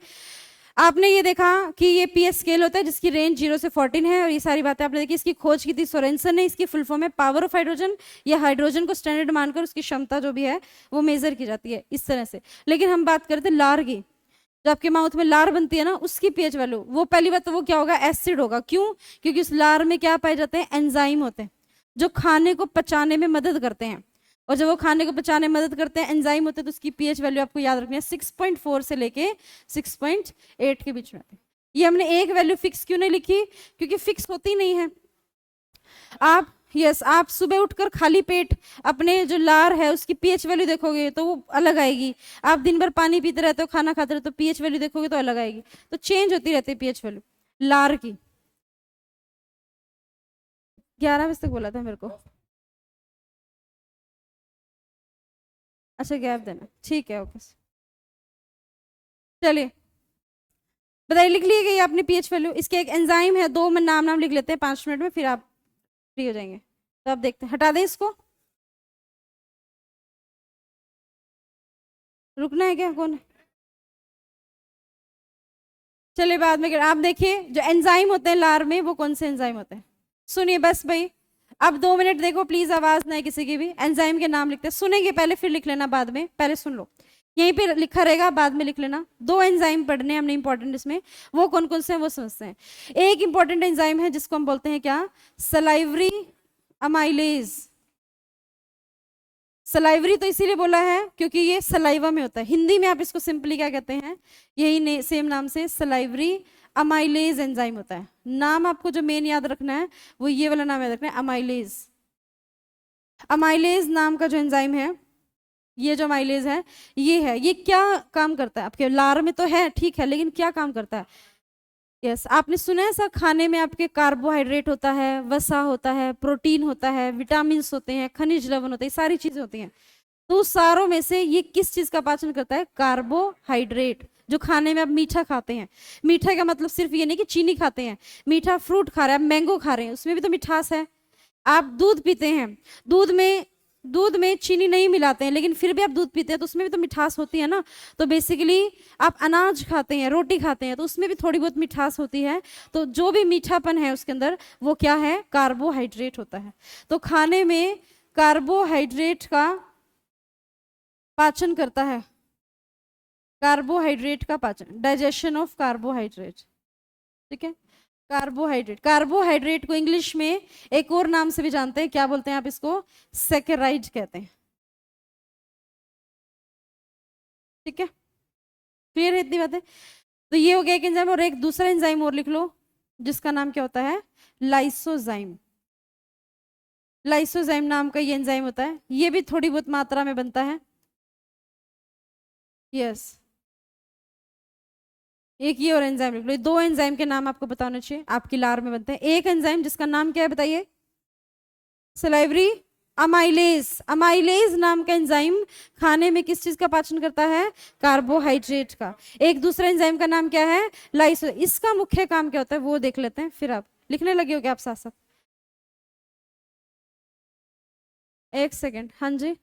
आपने ये देखा कि ये पीएच स्केल होता है जिसकी रेंज 0 से 14 है, और ये सारी बातें आपने देखी। इसकी खोज की थी सोरेनसन ने, इसकी फुल फॉर्म है पावर ऑफ हाइड्रोजन, या हाइड्रोजन को स्टैंडर्ड मानकर उसकी क्षमता जो भी है वो मेजर की जाती है इस तरह से। लेकिन हम बात करते हैं लार की, जो आपके माउथ में लार बनती है ना, उसकी पीएच वैल्यू, वो पहली बात तो वो क्या होगा? एसिड होगा। क्यों? क्योंकि उस लार में क्या पाए जाते हैं? एंजाइम होते हैं जो खाने को पचाने में मदद करते हैं। और जब वो खाने को पचाने में मदद करते हैं, एंजाइम होते हैं, तो उसकी पीएच वैल्यू आपको याद रखनी है 6.4 से लेके 6.8 के बीच में आती है। ये हमने एक वैल्यू फिक्स क्यों नहीं लिखी? क्योंकि फिक्स होती नहीं है। आप आप सुबह उठकर खाली पेट अपने जो लार है उसकी पीएच वैल्यू देखोगे तो वो अलग आएगी। आप दिन भर पानी पीते रहते हो, खाना खाते रहते हो, पीएच वैल्यू देखोगे तो अलग आएगी। तो चेंज होती रहती है पीएच वैल्यू लार की। 11 बजे तक बोला था मेरे को। अच्छा, गैप देना, ठीक है, ओके। चलिए बताइए, लिख लिए गई आपने पीएच वैल्यू? इसके एक एंजाइम है, दो में नाम नाम लिख लेते हैं 5 मिनट में, फिर आप फ्री हो जाएंगे। तो आप देखते हैं, हटा दें इसको, रुकना है क्या? कौन? चलिए बाद में आप देखिए जो एंजाइम होते हैं लार में वो कौन से एंजाइम होते हैं। सुनिए बस भाई, अब 2 मिनट देखो प्लीज, आवाज ना है किसी की भी। एंजाइम के नाम लिखते हैं, सुनेंगे पहले फिर लिख लेना बाद में, पहले सुन लो, यहीं पे लिखा रहेगा, बाद में लिख लेना। 2 एंजाइम पढ़ने हैं हमने इंपॉर्टेंट इसमें, वो कौन कौन से हैं वो समझते हैं। एक इंपॉर्टेंट एंजाइम है जिसको हम बोलते हैं क्या? Salivary amylase. सलाइवरी तो इसीलिए बोला है क्योंकि ये सलाइवा में होता है। हिंदी में आप इसको सिंपली क्या कहते हैं? यही सेम नाम से सलाइवरी अमाइलेज एंजाइम होता है। नाम आपको जो मेन याद रखना है वो ये वाला नाम याद रखना है, अमाइलेज। अमाइलेज नाम का जो एंजाइम है, ये जो अमाइलेज है, ये है, ये क्या काम करता है? आपके लार में तो है, ठीक है, लेकिन क्या काम करता है? यस, आपने सुना है सर, खाने में आपके कार्बोहाइड्रेट होता है, वसा होता है, प्रोटीन होता है, विटामिन होते हैं, खनिज लवण होते हैं, सारी चीजें होती हैं। तो उस सारों में से ये किस चीज का पाचन करता है? कार्बोहाइड्रेट। जो खाने में आप मीठा खाते हैं, मीठा का मतलब सिर्फ ये नहीं कि चीनी खाते हैं, मीठा फ्रूट खा रहे हैं, मैंगो खा रहे हैं, उसमें भी तो मिठास है। आप दूध पीते हैं, दूध में चीनी नहीं मिलाते हैं, लेकिन फिर भी आप दूध पीते हैं तो उसमें भी तो मिठास होती है ना। तो बेसिकली आप अनाज खाते हैं, रोटी खाते हैं, तो उसमें भी थोड़ी बहुत मिठास होती है। तो जो भी मीठापन है उसके अंदर वो क्या है? कार्बोहाइड्रेट होता है। तो खाने में कार्बोहाइड्रेट का पाचन करता है, कार्बोहाइड्रेट का पाचन, डाइजेशन ऑफ कार्बोहाइड्रेट। ठीक है, कार्बोहाइड्रेट, कार्बोहाइड्रेट को इंग्लिश में एक और नाम से भी जानते हैं, क्या बोलते हैं आप इसको? सैकेराइड कहते हैं। ठीक है, क्लियर है इतनी बातें? तो ये हो गया एक एंजाइम, और एक दूसरा एंजाइम और लिख लो जिसका नाम क्या होता है? लाइसोजाइम। लाइसोजाइम नाम का ये एंजाइम होता है, ये भी थोड़ी बहुत मात्रा में बनता है। यस, एक ये और एंजाइम लिख लो। दो एंजाइम के नाम आपको बताना चाहिए, आपकी लार में बनते हैं। एक एंजाइम जिसका नाम क्या है बताइए? Salivary amylase. अमाइलेज नाम का एंजाइम खाने में किस चीज का पाचन करता है? कार्बोहाइड्रेट का। एक दूसरे एंजाइम का नाम क्या है? लाइसो। इसका मुख्य काम क्या होता है वो देख लेते हैं, फिर आप लिखने लगे हो क्या आप साथ साथ? एक सेकेंड, हाँ जी,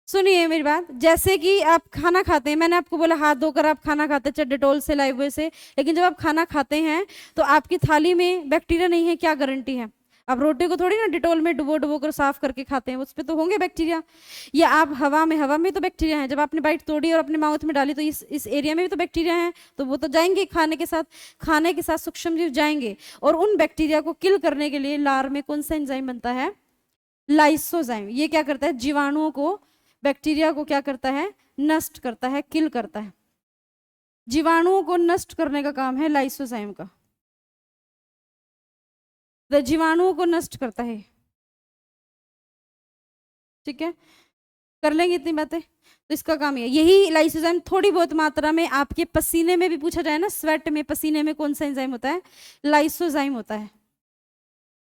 सुनिए मेरी बात। जैसे कि आप खाना खाते हैं, मैंने आपको बोला हाथ धोकर आप खाना खाते हैं, चाहे डेटोल से, लाइफबॉय से, लेकिन जब आप खाना खाते हैं तो आपकी थाली में बैक्टीरिया नहीं है, क्या गारंटी है? आप रोटी को थोड़ी ना डिटोल में डुबो डुबो कर साफ करके खाते हैं, उस पर तो होंगे बैक्टीरिया। या आप हवा में तो बैक्टीरिया है, जब आपने बाइट तोड़ी और अपने माउथ में डाली तो इस एरिया में भी तो बैक्टीरिया है, तो वो तो जाएंगे खाने के साथ। खाने के साथ सूक्ष्म जीव जाएंगे, और उन बैक्टीरिया को किल करने के लिए लार में कौन सा एंजाइम बनता है? लाइसोजाइम। ये क्या करता है? जीवाणुओं को, बैक्टीरिया को क्या करता है? नष्ट करता है, किल करता है। जीवाणुओं को नष्ट करने का काम है लाइसोजाइम का, तो जीवाणुओं को नष्ट करता है। ठीक है, कर लेंगे इतनी बातें, तो इसका काम है। यही लाइसोजाइम थोड़ी बहुत मात्रा में आपके पसीने में भी पूछा जाए ना, स्वेट में, पसीने में कौन सा एंजाइम होता है? लाइसोजाइम होता है।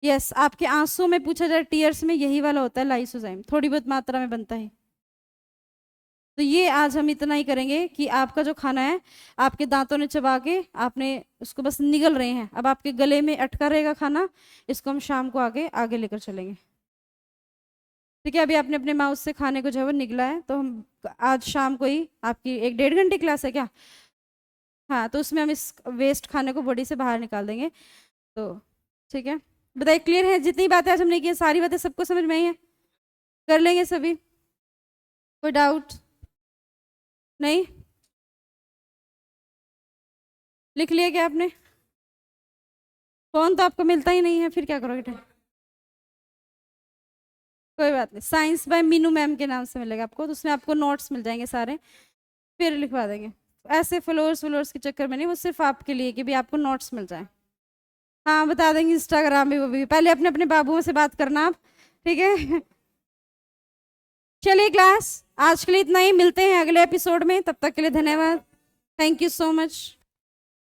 यस, आपके आंसू में पूछा जाए, टीयर्स में, यही वाला होता है लाइसोजाइम, थोड़ी बहुत मात्रा में बनता है। तो ये आज हम इतना ही करेंगे कि आपका जो खाना है आपके दांतों ने चबा के आपने उसको बस निगल रहे हैं, अब आपके गले में अटका रहेगा खाना, इसको हम शाम को आगे आगे लेकर चलेंगे। ठीक है, अभी आपने अपने माउथ से खाने को जो है वो निगला है, तो हम आज शाम को ही, आपकी 1-1.5 घंटे क्लास है क्या? हाँ, तो उसमें हम इस वेस्ट खाने को बॉडी से बाहर निकाल देंगे। तो ठीक है, बताइए क्लियर है? जितनी बातें आज हमने की सारी बातें सबको समझ में आई है? कर लेंगे सभी? कोई डाउट नहीं? लिख लिया क्या आपने? फोन तो आपको मिलता ही नहीं है, फिर क्या करोगे? कोई बात नहीं, साइंस बाय मीनू मैम के नाम से मिलेगा आपको, तो उसमें आपको नोट्स मिल जाएंगे सारे, फिर लिखवा देंगे। ऐसे फ्लोर्स फ्लोर्स के चक्कर में नहीं, वो सिर्फ आपके लिए कि भी आपको नोट्स मिल जाए। हाँ, बता देंगे इंस्टाग्राम में, वो भी पहले अपने अपने बाबुओं से बात करना आप। ठीक है, चलिए क्लास आज के लिए इतना ही, मिलते हैं अगले एपिसोड में, तब तक के लिए धन्यवाद। Thank you so much.